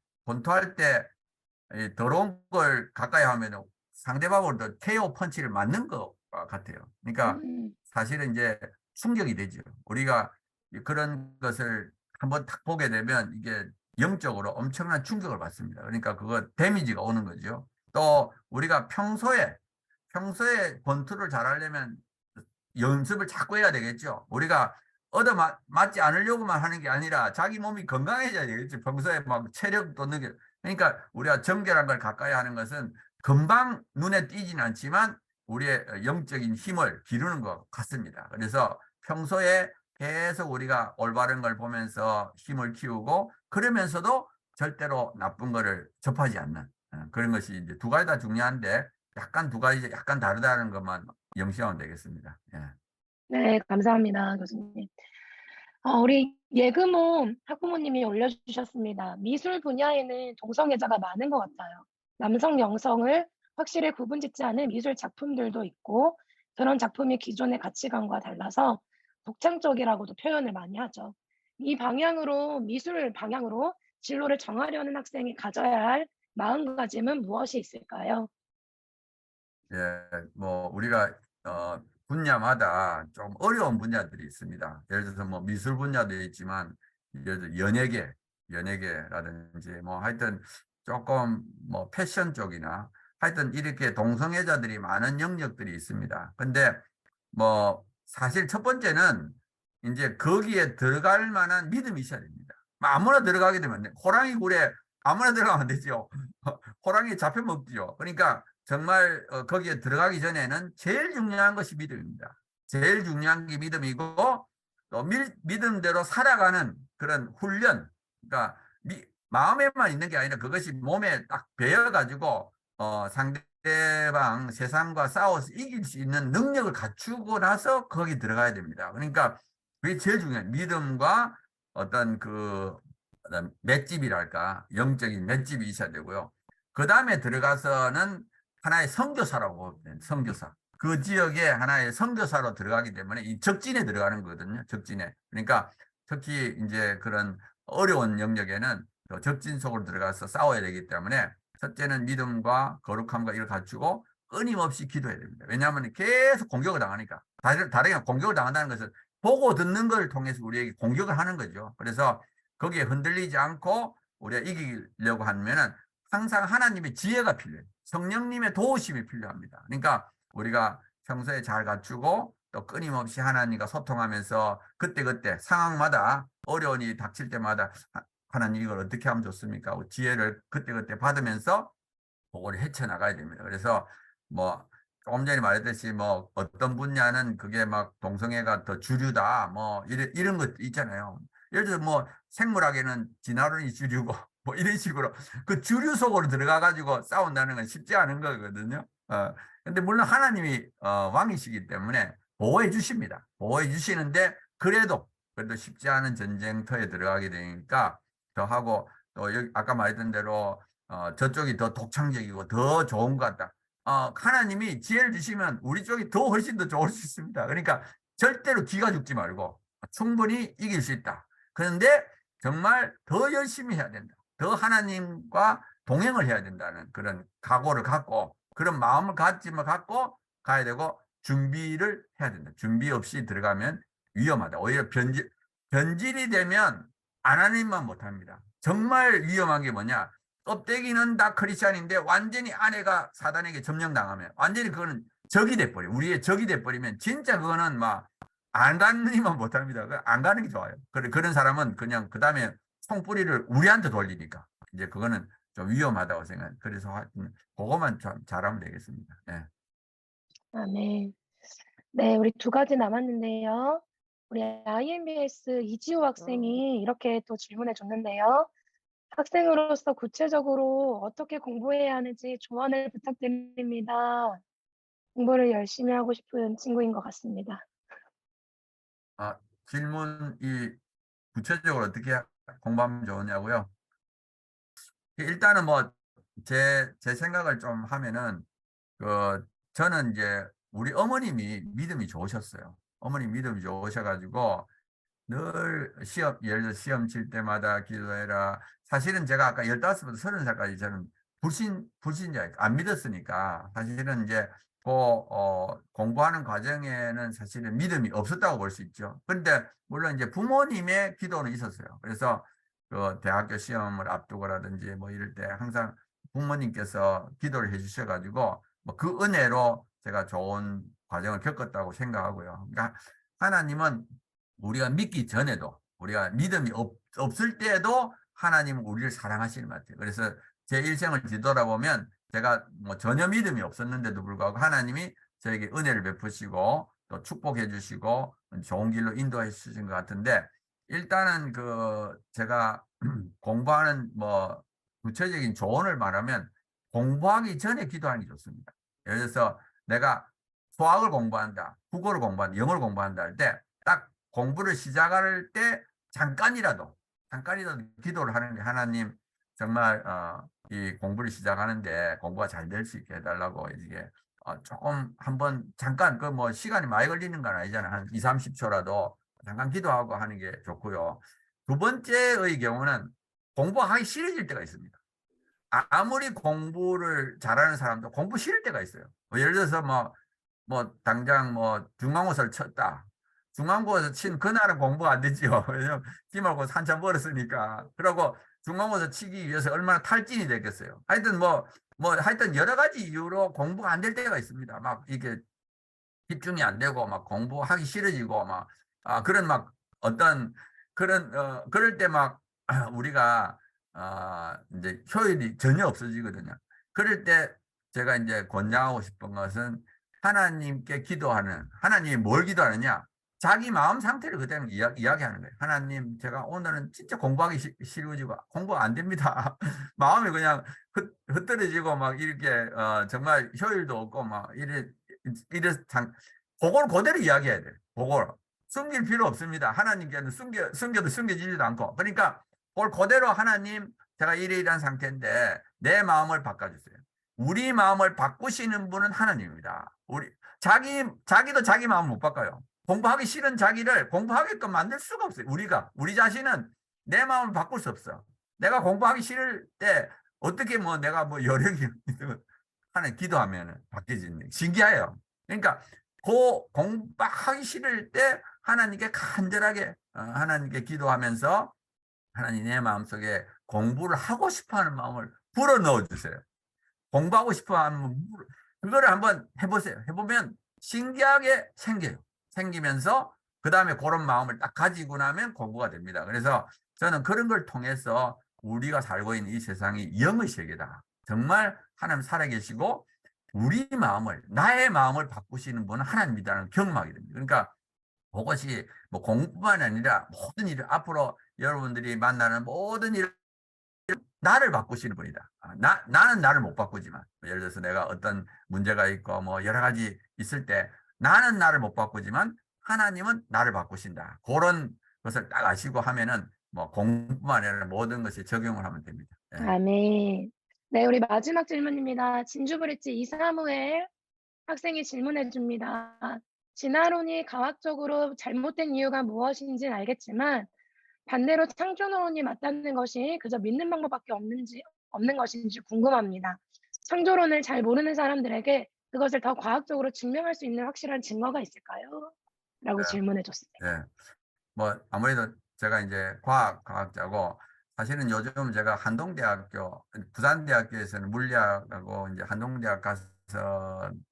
이 더러운 걸 가까이 하면 상대방으로 KO 펀치를 맞는 것 같아요. 그러니까 음, 사실은 이제 충격이 되죠. 우리가 그런 것을 한번 딱 보게 되면 이게 영적으로 엄청난 충격을 받습니다. 그러니까 그거 데미지가 오는 거죠. 또 우리가 평소에 권투를 잘하려면 연습을 자꾸 해야 되겠죠. 우리가 맞지 않으려고만 하는 게 아니라 자기 몸이 건강해져야 되겠죠. 평소에 막 체력도 느껴. 그러니까 우리가 정결한 걸 가까이 하는 것은 금방 눈에 띄진 않지만 우리의 영적인 힘을 기르는 것 같습니다. 그래서 평소에 계속 우리가 올바른 걸 보면서 힘을 키우고 그러면서도 절대로 나쁜 거를 접하지 않는 그런 것이 이제 두 가지 다 중요한데 약간 두 가지 약간 다르다는 것만 명시하면 되겠습니다. 예. 네, 감사합니다, 교수님. 우리 예금호 학부모님이 올려주셨습니다. 미술 분야에는 동성애자가 많은 것 같아요. 남성, 여성을 확실히 구분짓지 않은 미술 작품들도 있고 그런 작품이 기존의 가치관과 달라서 독창적이라고도 표현을 많이 하죠. 이 방향으로 미술 방향으로 진로를 정하려는 학생이 가져야 할 마음가짐은 무엇이 있을까요? 예, 뭐 우리가 분야마다 좀 어려운 분야들이 있습니다. 예를 들어서 뭐 미술 분야도 있지만 예를 들어 연예계라든지 뭐 하여튼 조금 뭐 패션 쪽이나 하여튼 이렇게 동성애자들이 많은 영역들이 있습니다. 근데 뭐 사실 첫 번째는 이제 거기에 들어갈 만한 믿음이 있어야 됩니다. 뭐 아무나 들어가게 되면 호랑이 굴에 아무나 들어가면 안 되죠. 호랑이 잡혀 먹죠. 그러니까 정말 거기에 들어가기 전에는 제일 중요한 것이 믿음입니다. 제일 중요한 게 믿음이고 또 믿음대로 살아가는 그런 훈련. 그러니까 마음에만 있는 게 아니라 그것이 몸에 딱 배어가지고 상대방 세상과 싸워서 이길 수 있는 능력을 갖추고 나서 거기 들어가야 됩니다. 그러니까 그게 제일 중요해요. 믿음과 어떤 어떤 맷집이랄까 영적인 맷집이 있어야 되고요. 그 다음에 들어가서는 하나의 선교사라고 보면 선교사. 그 지역에 하나의 선교사로 들어가기 때문에 이 적진에 들어가는 거거든요. 적진에. 그러니까 특히 이제 그런 어려운 영역에는 적진 속으로 들어가서 싸워야 되기 때문에 첫째는 믿음과 거룩함과 이걸 갖추고 끊임없이 기도해야 됩니다. 왜냐하면 계속 공격을 당하니까. 다르게 공격을 당한다는 것은 보고 듣는 걸 통해서 우리에게 공격을 하는 거죠. 그래서 거기에 흔들리지 않고 우리가 이기려고 하면은 항상 하나님의 지혜가 필요해요. 성령님의 도우심이 필요합니다. 그러니까 우리가 평소에 잘 갖추고 또 끊임없이 하나님과 소통하면서 그때그때 상황마다 어려운 일이 닥칠 때마다 하나님 이걸 어떻게 하면 좋습니까? 지혜를 그때그때 받으면서 그걸 헤쳐나가야 됩니다. 그래서 뭐 조금 전에 말했듯이 뭐 어떤 분야는 그게 막 동성애가 더 주류다 뭐 이런 것도 있잖아요. 예를 들어 뭐 생물학에는 진화론이 주류고 뭐 이런 식으로 그 주류 속으로 들어가 가지고 싸운다는 건 쉽지 않은 거거든요. 근데 물론 하나님이 왕이시기 때문에 보호해 주십니다. 보호해 주시는데 그래도 쉽지 않은 전쟁터에 들어가게 되니까 더 하고 또 여기 아까 말했던 대로 저쪽이 더 독창적이고 더 좋은 것 같다. 하나님이 지혜를 주시면 우리 쪽이 더 훨씬 더 좋을 수 있습니다. 그러니까 절대로 기가 죽지 말고 충분히 이길 수 있다. 그런데 정말 더 열심히 해야 된다. 더 하나님과 동행을 해야 된다는 그런 각오를 갖고 그런 마음을 갖고 가야 되고 준비를 해야 된다. 준비 없이 들어가면 위험하다. 오히려 변질이 되면 하나님만 못합니다. 정말 위험한 게 뭐냐? 껍데기는 다 크리스찬인데 완전히 안에가 사단에게 점령당하면 완전히 그거는 적이 돼버려. 우리의 적이 돼버리면 진짜 그거는 막 안 가는 이만 못합니다. 안 가는 게 좋아요. 그런 사람은 그냥 그 다음에 총뿌리를 우리한테 돌리니까 이제 그거는 좀 위험하다고 생각. 그래서 하여튼 그거만 좀 잘하면 되겠습니다. 예. 아, 네. 네, 우리 두 가지 남았는데요. 우리 IMBS 이지호 학생이 이렇게 또 질문해 줬는데요. 학생으로서 구체적으로 어떻게 공부해야 하는지 조언을 부탁드립니다. 공부를 열심히 하고 싶은 친구인 것 같습니다. 아, 질문이 구체적으로 어떻게 공부하면 좋으냐고요? 일단은 뭐 제 생각을 좀 하면은 저는 이제 우리 어머님이 믿음이 좋으셨어요. 어머님 믿음이 좋으셔가지고 늘 시험, 예를 들어 시험 칠 때마다 기도해라. 사실은 제가 아까 15부터 30살까지 저는 불신자, 안 믿었으니까 사실은 이제 공부하는 과정에는 사실은 믿음이 없었다고 볼 수 있죠. 그런데 물론 이제 부모님의 기도는 있었어요. 그래서 그 대학교 시험을 앞두고라든지 뭐 이럴 때 항상 부모님께서 기도를 해 주셔가지고 뭐 그 은혜로 제가 좋은 과정을 겪었다고 생각하고요. 그러니까 하나님은 우리가 믿기 전에도 우리가 믿음이 없을 때도 하나님은 우리를 사랑하시는 것 같아요. 그래서 제 일생을 뒤돌아보면 제가 뭐 전혀 믿음이 없었는데도 불구하고 하나님이 저에게 은혜를 베푸시고 또 축복해 주시고 좋은 길로 인도해 주신 것 같은데 일단은 제가 공부하는 뭐 구체적인 조언을 말하면 공부하기 전에 기도하는 게 좋습니다. 예를 들어서 내가 수학을 공부한다, 국어를 공부한다, 영어를 공부한다 할 때 딱 공부를 시작할 때 잠깐이라도 기도를 하는 게 하나님 정말 이 공부를 시작하는데 공부가 잘 될 수 있게 해달라고 이게 조금 한번 잠깐 그 뭐 시간이 많이 걸리는 건 아니잖아요. 한 2, 30초라도 잠깐 기도하고 하는 게 좋고요. 두 번째의 경우는 공부하기 싫어질 때가 있습니다. 아무리 공부를 잘하는 사람도 공부 싫을 때가 있어요. 뭐 예를 들어서 뭐 당장 뭐 중간고사를 쳤다. 중간고사 친 그날은 공부가 안 되지요. 왜냐면 기말고사 한참 벌었으니까. 그리고 중간고사 치기 위해서 얼마나 탈진이 됐겠어요. 하여튼 하여튼 여러 가지 이유로 공부가 안 될 때가 있습니다. 막 이게 집중이 안 되고 막 공부하기 싫어지고 그런 막 어떤 그런 그럴 때 막 우리가 이제 효율이 전혀 없어지거든요. 그럴 때 제가 이제 권장하고 싶은 것은 하나님께 기도하는 하나님이 뭘 기도하느냐? 자기 마음 상태를 그대로 이야기하는 거예요. 하나님, 제가 오늘은 진짜 공부하기 싫어지고 공부가 안 됩니다. 마음이 그냥 흩어지고 막 이렇게 정말 효율도 없고 막 그걸 그대로 이야기해야 돼. 그걸 숨길 필요 없습니다. 하나님께는 숨겨도 숨겨지지도 않고. 그러니까 그걸 그대로 하나님, 제가 이러이러한 상태인데 내 마음을 바꿔주세요. 우리 마음을 바꾸시는 분은 하나님입니다. 자기도 자기 마음을 못 바꿔요. 공부하기 싫은 자기를 공부하게끔 만들 수가 없어요. 우리 자신은 내 마음을 바꿀 수 없어. 내가 공부하기 싫을 때 어떻게 내가 여력이 하나님 기도하면 바뀌어지는 신기해요. 그러니까 공부하기 싫을 때 하나님께 간절하게 하나님께 기도하면서 하나님 내 마음속에 공부를 하고 싶어하는 마음을 불어넣어 주세요. 공부하고 싶어하는 그거를 한번 해보세요. 해보면 신기하게 생기면서 그 다음에 그런 마음을 딱 가지고 나면 공부가 됩니다. 그래서 저는 그런 걸 통해서 우리가 살고 있는 이 세상이 영의 세계다. 정말 하나님 살아계시고 나의 마음을 바꾸시는 분은 하나님이라는 경험하게 됩니다. 그러니까 그것이 공부뿐만 아니라 모든 일을 앞으로 여러분들이 만나는 모든 일을 나를 바꾸시는 분이다. 나는 나를 못 바꾸지만 예를 들어서 내가 어떤 문제가 있고 여러 가지 있을 때 나는 나를 못 바꾸지만 하나님은 나를 바꾸신다. 그런 것을 딱 아시고 하면은 공부뿐만 아니라 모든 것이 적용을 하면 됩니다. 예. 아멘. 네, 우리 마지막 질문입니다. 진주브릿지 이사무엘 학생이 질문해 줍니다. 진화론이 과학적으로 잘못된 이유가 무엇인지는 알겠지만 반대로 창조론이 맞다는 것이 그저 믿는 방법밖에 없는 것인지 궁금합니다. 창조론을 잘 모르는 사람들에게 그것을 더 과학적으로 증명할 수 있는 확실한 증거가 있을까요? 라고 네. 질문해 줬습니다. 예. 아무래도 제가 이제 과학자고 사실은 요즘 제가 한동대학교, 부산대학교에서는 물리학하고 이제 한동대학 가서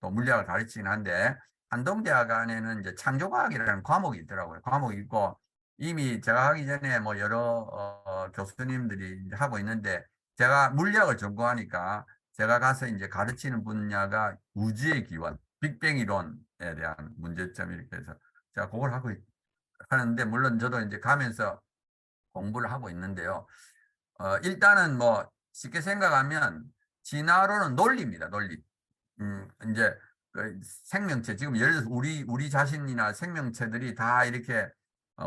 또 물리학을 가르치긴 한데 한동대학 안에는 이제 창조과학이라는 과목이 있더라고요. 과목이 있고 이미 제가 하기 전에 뭐 여러 교수님들이 이제 하고 있는데 제가 물리학을 전공하니까 제가 가서 이제 가르치는 분야가 우주의 기원, 빅뱅 이론에 대한 문제점 이렇게 해서 제가 그걸 하는데 물론 저도 이제 가면서 공부를 하고 있는데요. 일단은 뭐 쉽게 생각하면 진화론은 논리입니다. 논리. 이제 그 생명체 지금 예를 들어서 우리 자신이나 생명체들이 다 이렇게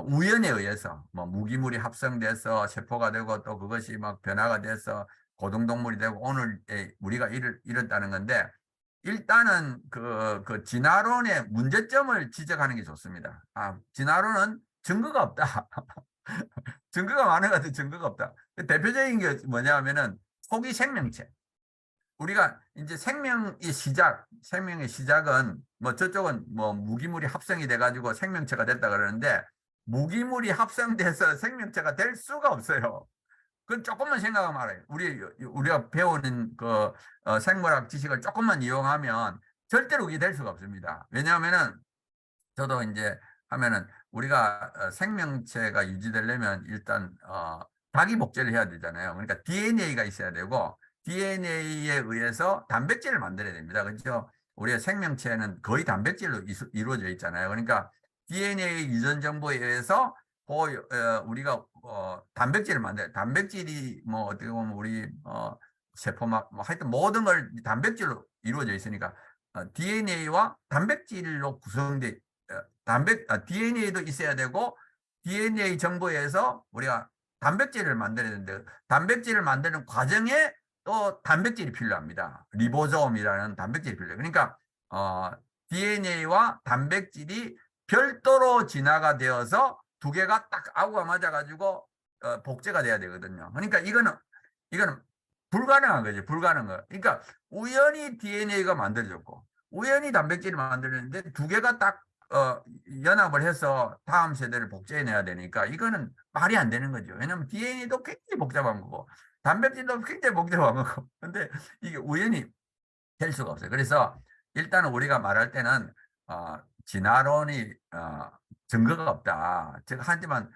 우연에 의해서 뭐 무기물이 합성돼서 세포가 되고 또 그것이 막 변화가 돼서 고등동물이 되고 오늘에 우리가 이렇다는 건데 일단은 그 진화론의 문제점을 지적하는 게 좋습니다. 진화론은 증거가 없다. 증거가 많은 것 같아요. 증거가 없다. 대표적인 게 뭐냐면은 초기 생명체. 우리가 이제 생명의 시작은 뭐 저쪽은 뭐 무기물이 합성이 돼가지고 생명체가 됐다 그러는데 무기물이 합성돼서 생명체가 될 수가 없어요. 그건 조금만 생각하면 알아요. 우리가 배우는 생물학 지식을 조금만 이용하면 절대로 그게 될 수가 없습니다. 왜냐하면은 저도 이제 하면은 우리가 생명체가 유지되려면 일단 자기 복제를 해야 되잖아요. 그러니까 DNA가 있어야 되고 DNA에 의해서 단백질을 만들어야 됩니다. 그렇죠? 우리의 생명체는 거의 단백질로 이루어져 있잖아요. 그러니까 DNA 유전 정보에 의해서 우리가 단백질을 만들어요. 단백질이 뭐 어떻게 보면 우리 세포막 뭐 하여튼 모든 걸 단백질로 이루어져 있으니까 DNA와 단백질로 구성돼 DNA도 있어야 되고 DNA 정보에서 우리가 단백질을 만들어야 되는데 단백질을 만드는 과정에 또 단백질이 필요합니다. 리보솜이라는 단백질이 필요해요. 그러니까 DNA와 단백질이 별도로 진화가 되어서 두 개가 딱 아우가 맞아가지고 복제가 돼야 되거든요. 그러니까 이거는 불가능한 거죠. 불가능한 거. 그러니까 우연히 DNA가 만들어졌고 우연히 단백질을 만들었는데 두 개가 딱 연합을 해서 다음 세대를 복제해내야 되니까 이거는 말이 안 되는 거죠. 왜냐하면 DNA도 굉장히 복잡한 거고 단백질도 굉장히 복잡한 거고 근데 이게 우연히 될 수가 없어요. 그래서 일단은 우리가 말할 때는 진화론이 증거가 없다. 제가 하지만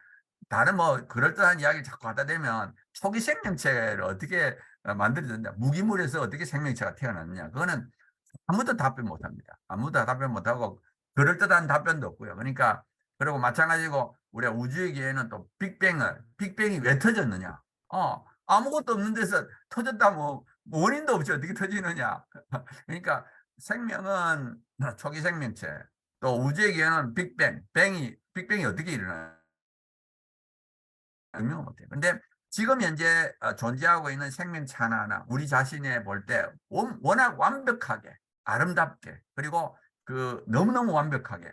다른 뭐 그럴듯한 이야기를 자꾸 하다 대면 초기 생명체를 어떻게 만들어졌냐, 무기물에서 어떻게 생명체가 태어났느냐, 그거는 아무도 답변 못합니다. 아무도 답변 못하고 그럴듯한 답변도 없고요. 그러니까 그리고 마찬가지고 우리가 우주의 기회는 또 빅뱅이 왜 터졌느냐? 아무것도 없는 데서 터졌다 뭐 원인도 없이 어떻게 터지느냐? 그러니까 생명은 초기 생명체, 또 우주의 기회는 빅뱅이 어떻게 일어나요? 설명을 못해요. 근데 지금 현재 존재하고 있는 생명체 하나하나 우리 자신에 볼 때 워낙 완벽하게 아름답게 그리고 너무너무 완벽하게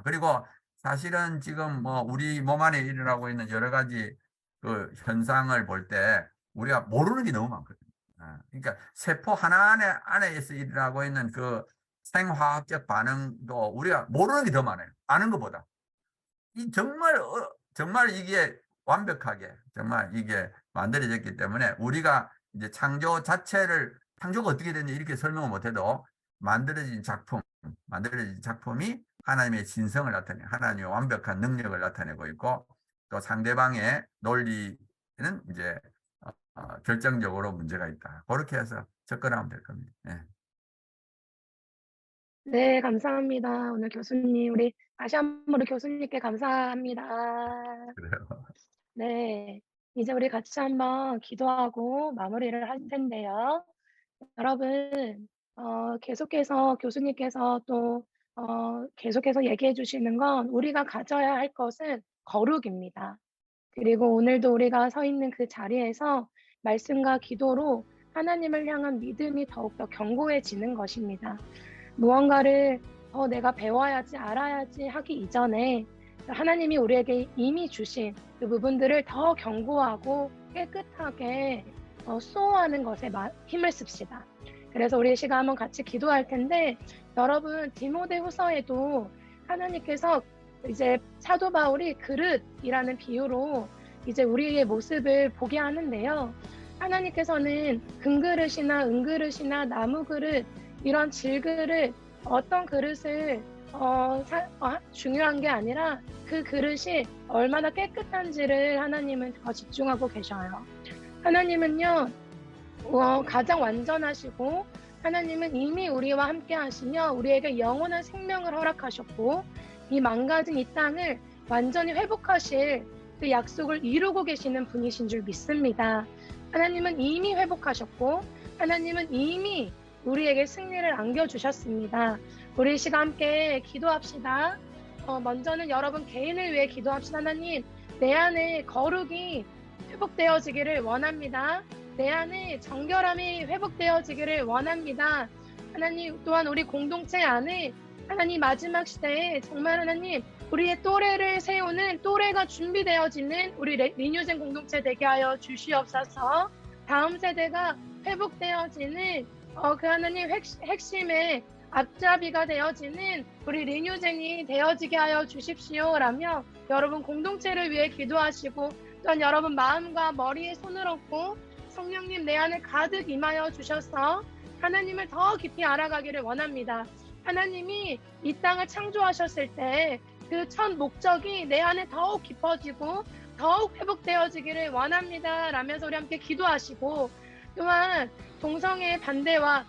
그리고 사실은 지금 뭐 우리 몸 안에 일어나고 있는 여러 가지 그 현상을 볼 때 우리가 모르는 게 너무 많거든요. 그러니까 세포 하나 안에서 일어나고 있는 그 생화학적 반응도 우리가 모르는 게 더 많아요. 아는 것보다. 정말 이게 완벽하게 정말 이게 만들어졌기 때문에 우리가 이제 창조가 어떻게 되는지 이렇게 설명을 못해도 만들어진 작품이 하나님의 진성을 하나님의 완벽한 능력을 나타내고 있고 또 상대방의 논리는 이제 결정적으로 문제가 있다. 그렇게 해서 접근하면 될 겁니다. 예. 네, 감사합니다. 오늘 교수님, 우리 다시 한번 우리 교수님께 감사합니다. 그래요. 네, 이제 우리 같이 한번 기도하고 마무리를 할 텐데요. 여러분, 계속해서 교수님께서 또 계속해서 얘기해 주시는 건 우리가 가져야 할 것은 거룩입니다. 그리고 오늘도 우리가 서 있는 그 자리에서 말씀과 기도로 하나님을 향한 믿음이 더욱더 견고해지는 것입니다. 무언가를 내가 배워야지, 알아야지 하기 이전에 하나님이 우리에게 이미 주신 그 부분들을 더 견고하고 깨끗하게 수호하는 것에 힘을 씁시다. 그래서 우리 시간 한번 같이 기도할 텐데 여러분 디모데후서에도 하나님께서 이제 사도 바울이 그릇이라는 비유로 이제 우리의 모습을 보게 하는데요. 하나님께서는 금그릇이나 은그릇이나 나무그릇 이런 질그릇 어떤 그릇을 중요한 게 아니라 그 그릇이 얼마나 깨끗한지를 하나님은 더 집중하고 계셔요. 하나님은요, 가장 완전하시고 하나님은 이미 우리와 함께 하시며 우리에게 영원한 생명을 허락하셨고 이 망가진 이 땅을 완전히 회복하실 그 약속을 이루고 계시는 분이신 줄 믿습니다. 하나님은 이미 회복하셨고 하나님은 이미 우리에게 승리를 안겨주셨습니다. 우리 이 시간 함께 기도합시다. 먼저는 여러분 개인을 위해 기도합시다. 하나님, 내 안에 거룩이 회복되어지기를 원합니다. 내 안에 정결함이 회복되어지기를 원합니다. 하나님, 또한 우리 공동체 안에 하나님 마지막 시대에 정말 하나님 우리의 또래를 세우는 또래가 준비되어지는 우리 리뉴젠 공동체 되게 하여 주시옵소서. 다음 세대가 회복되어지는 그 하나님 핵심의 앞잡이가 되어지는 우리 리뉴젠이 되어지게 하여 주십시오라며 여러분 공동체를 위해 기도하시고 또한 여러분 마음과 머리에 손을 얹고 성령님 내 안에 가득 임하여 주셔서 하나님을 더 깊이 알아가기를 원합니다. 하나님이 이 땅을 창조하셨을 때 그 첫 목적이 내 안에 더욱 깊어지고 더욱 회복되어지기를 원합니다 라면서 우리 함께 기도하시고 또한 동성애의 반대와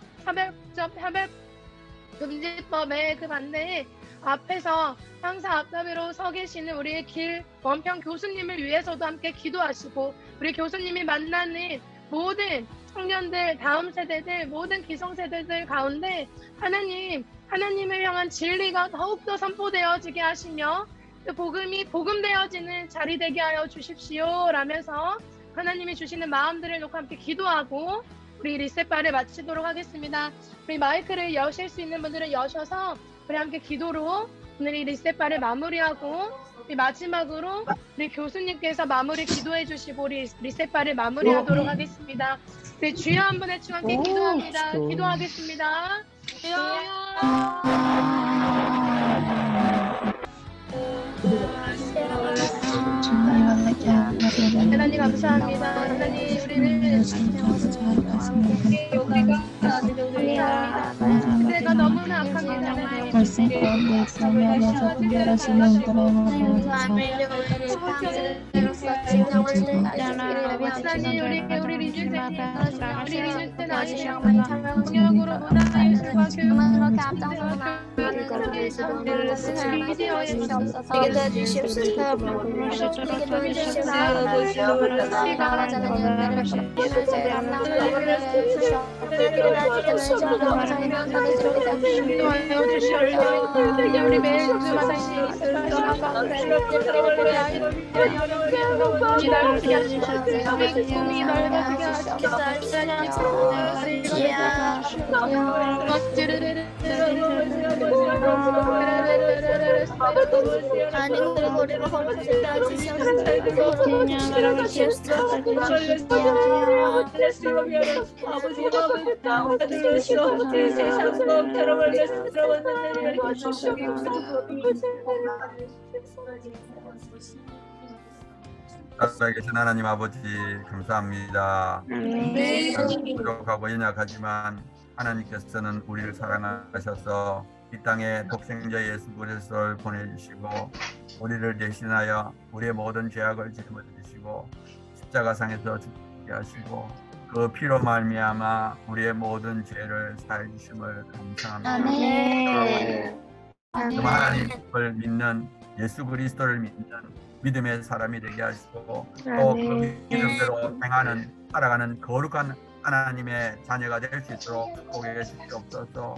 차별금지법의 그 반대에 앞에서 항상 앞잡이로 서 계시는 우리의 길 원평 교수님을 위해서도 함께 기도하시고 우리 교수님이 만나는 모든 청년들, 다음 세대들, 모든 기성세대들 가운데 하나님을 향한 진리가 더욱더 선포되어지게 하시며 그 복음이 복음되어지는 자리 되게 하여 주십시오 라면서 하나님이 주시는 마음들을 놓고 함께 기도하고 우리 리셋바를 마치도록 하겠습니다. 우리 마이크를 여실 수 있는 분들은 여셔서 우리 함께 기도로 오늘 이 리셋바를 마무리하고 우리 마지막으로 우리 교수님께서 마무리 기도해 주시고 우리 리셋바를 마무리하도록 하겠습니다. 우리 주여 한 분의 주 함께 기도합니다. 기도하겠습니다. 하나님 감사합니다. 하나님 우리는 그대가 너무나 악합니다. 벌써 가운데 있으면서 분별하시는 하나님 우리 리뉴젠 아시죠? 공역으로 문화예술과 우리 매일 주마다 꿈이 넓어지게 살아계신 하나님 아버지 감사합니다. 부족하고 연약하지만 하나님께서는 우리를 사랑하셔서 이 땅에 독생자 예수 그리스도를 보내주시고 우리를 대신하여 우리의 모든 죄악을 짊어지시고 십자가상에서 죽게 하시고 그 피로 말미암아 우리의 모든 죄를 사해 주심을 감사합니다. 하나님을 믿는 예수 그리스도를 믿는 믿음의 사람이 되게 하시고 또 그 믿음대로 살아가는 거룩한 하나님의 자녀가 될 수 있도록 축복해 주시옵소서.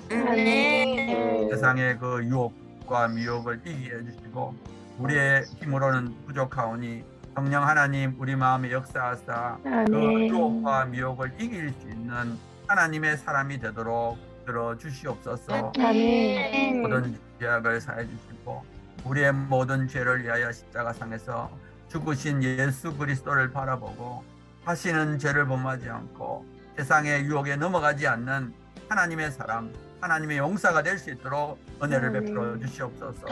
세상의 그 유혹과 미혹을 이기게 해주시고 우리의 힘으로는 부족하오니 성령 하나님 우리 마음에 역사하사 그 유혹과 미혹을 이길 수 있는 하나님의 사람이 되도록 들어주시옵소서. 모든 죄악을 사해 주시고 우리의 모든 죄를 위하여 십자가상에서 죽으신 예수 그리스도를 바라보고 하시는 죄를 범하지 않고 세상의 유혹에 넘어가지 않는 하나님의 사람, 하나님의 용사가 될 수 있도록 은혜를 베풀어 주시옵소서.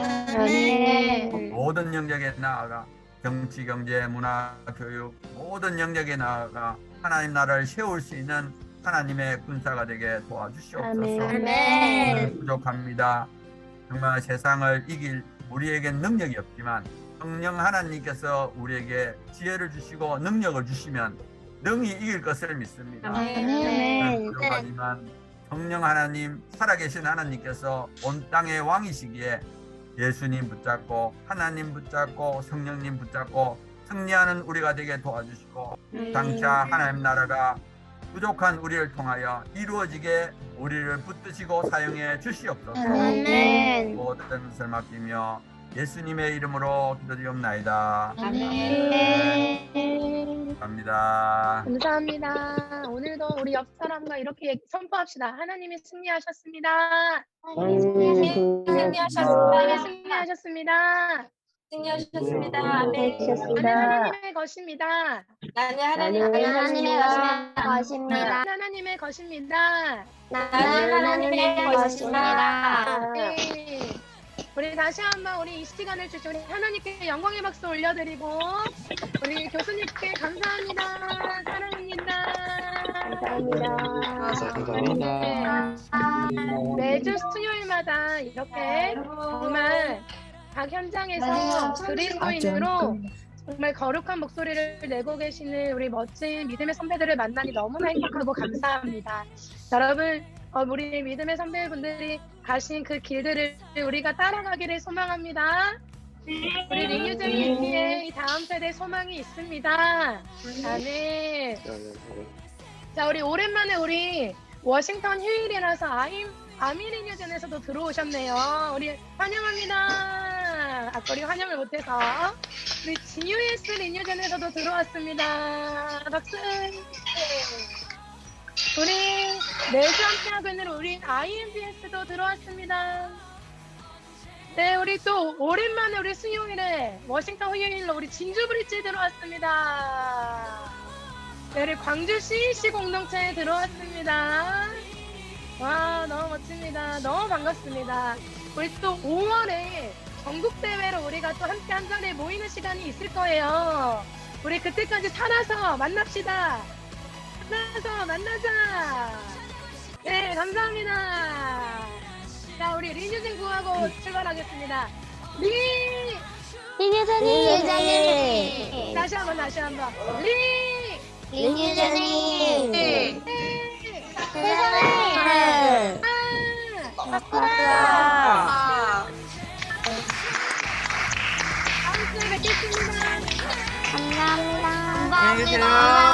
모든 영역에 나아가 정치, 경제, 문화, 교육 모든 영역에 나아가 하나님 나라를 세울 수 있는 하나님의 군사가 되게 도와주시옵소서. 부족합니다. 정말 세상을 이길 우리에겐 능력이 없지만 성령 하나님께서 우리에게 지혜를 주시고 능력을 주시면 능히 이길 것을 믿습니다. 아멘. 하지만 성령 하나님, 살아계신 하나님께서 온 땅의 왕이시기에 예수님 붙잡고 하나님 붙잡고 성령님 붙잡고 승리하는 우리가 되게 도와주시고 장차 하나님 나라가 부족한 우리를 통하여 이루어지게 우리를 붙드시고 사용해 주시옵소서. 아멘. 모든 것을 맡기며 예수님의 이름으로 기도드리옵나이다. 아멘. 감사합니다. 감사합니다. 오늘도 우리 옆 사람과 이렇게 선포합시다. 하나님이 승리하셨습니다. 승리하셨습니다. 하나님이 승리하셨습니다. 승리하셨습니다. 나는 하나님의 것입니다. 나는 하나님의 하나님의 것입니다. 하나님의 것입니다. 나는 하나님의 것입니다. 네. 우리 다시 한번 우리 이 시간을 주신 우리 하나님께 영광의 박수 올려드리고 우리 교수님께 감사합니다. 사랑합니다. 감사합니다. 매주 수요일마다 이렇게 정말 각 현장에서 그리스도인으로 정말 거룩한 목소리를 내고 계시는 우리 멋진 믿음의 선배들을 만나니 너무나 행복하고 감사합니다. 여러분, 우리 믿음의 선배분들이 가신 그 길들을 우리가 따라가기를 소망합니다. 우리 링유제님의 이 다음 세대 소망이 있습니다. 아멘. 자, 우리 오랜만에 우리 워싱턴 휴일이라서 아미리뉴전에서도 들어오셨네요. 우리 환영합니다. 아까 우리 환영을 못해서 우리 GUS 리뉴전에서도 들어왔습니다. 박수. 우리 매주 함께하고 있는 우리 IMBS도 들어왔습니다. 네, 우리 또 오랜만에 우리 수요일에 워싱턴 휴일로 우리 진주 브릿지 들어왔습니다. 네, 우리 광주 CEC 공동체에 들어왔습니다. 와, 너무 멋집니다. 너무 반갑습니다. 우리 또 5월에 전국대회로 우리가 또 함께 한 자리에 모이는 시간이 있을 거예요. 우리 그때까지 살아서 만납시다. 살아서 만나자. 네, 감사합니다. 자, 우리 리뉴진 구하고 출발하겠습니다. 링유전님. 다시 한번. 링유전님. 네. 세상을. 다음 주에 뵙겠습니다. 감사합니다. 감사합니다.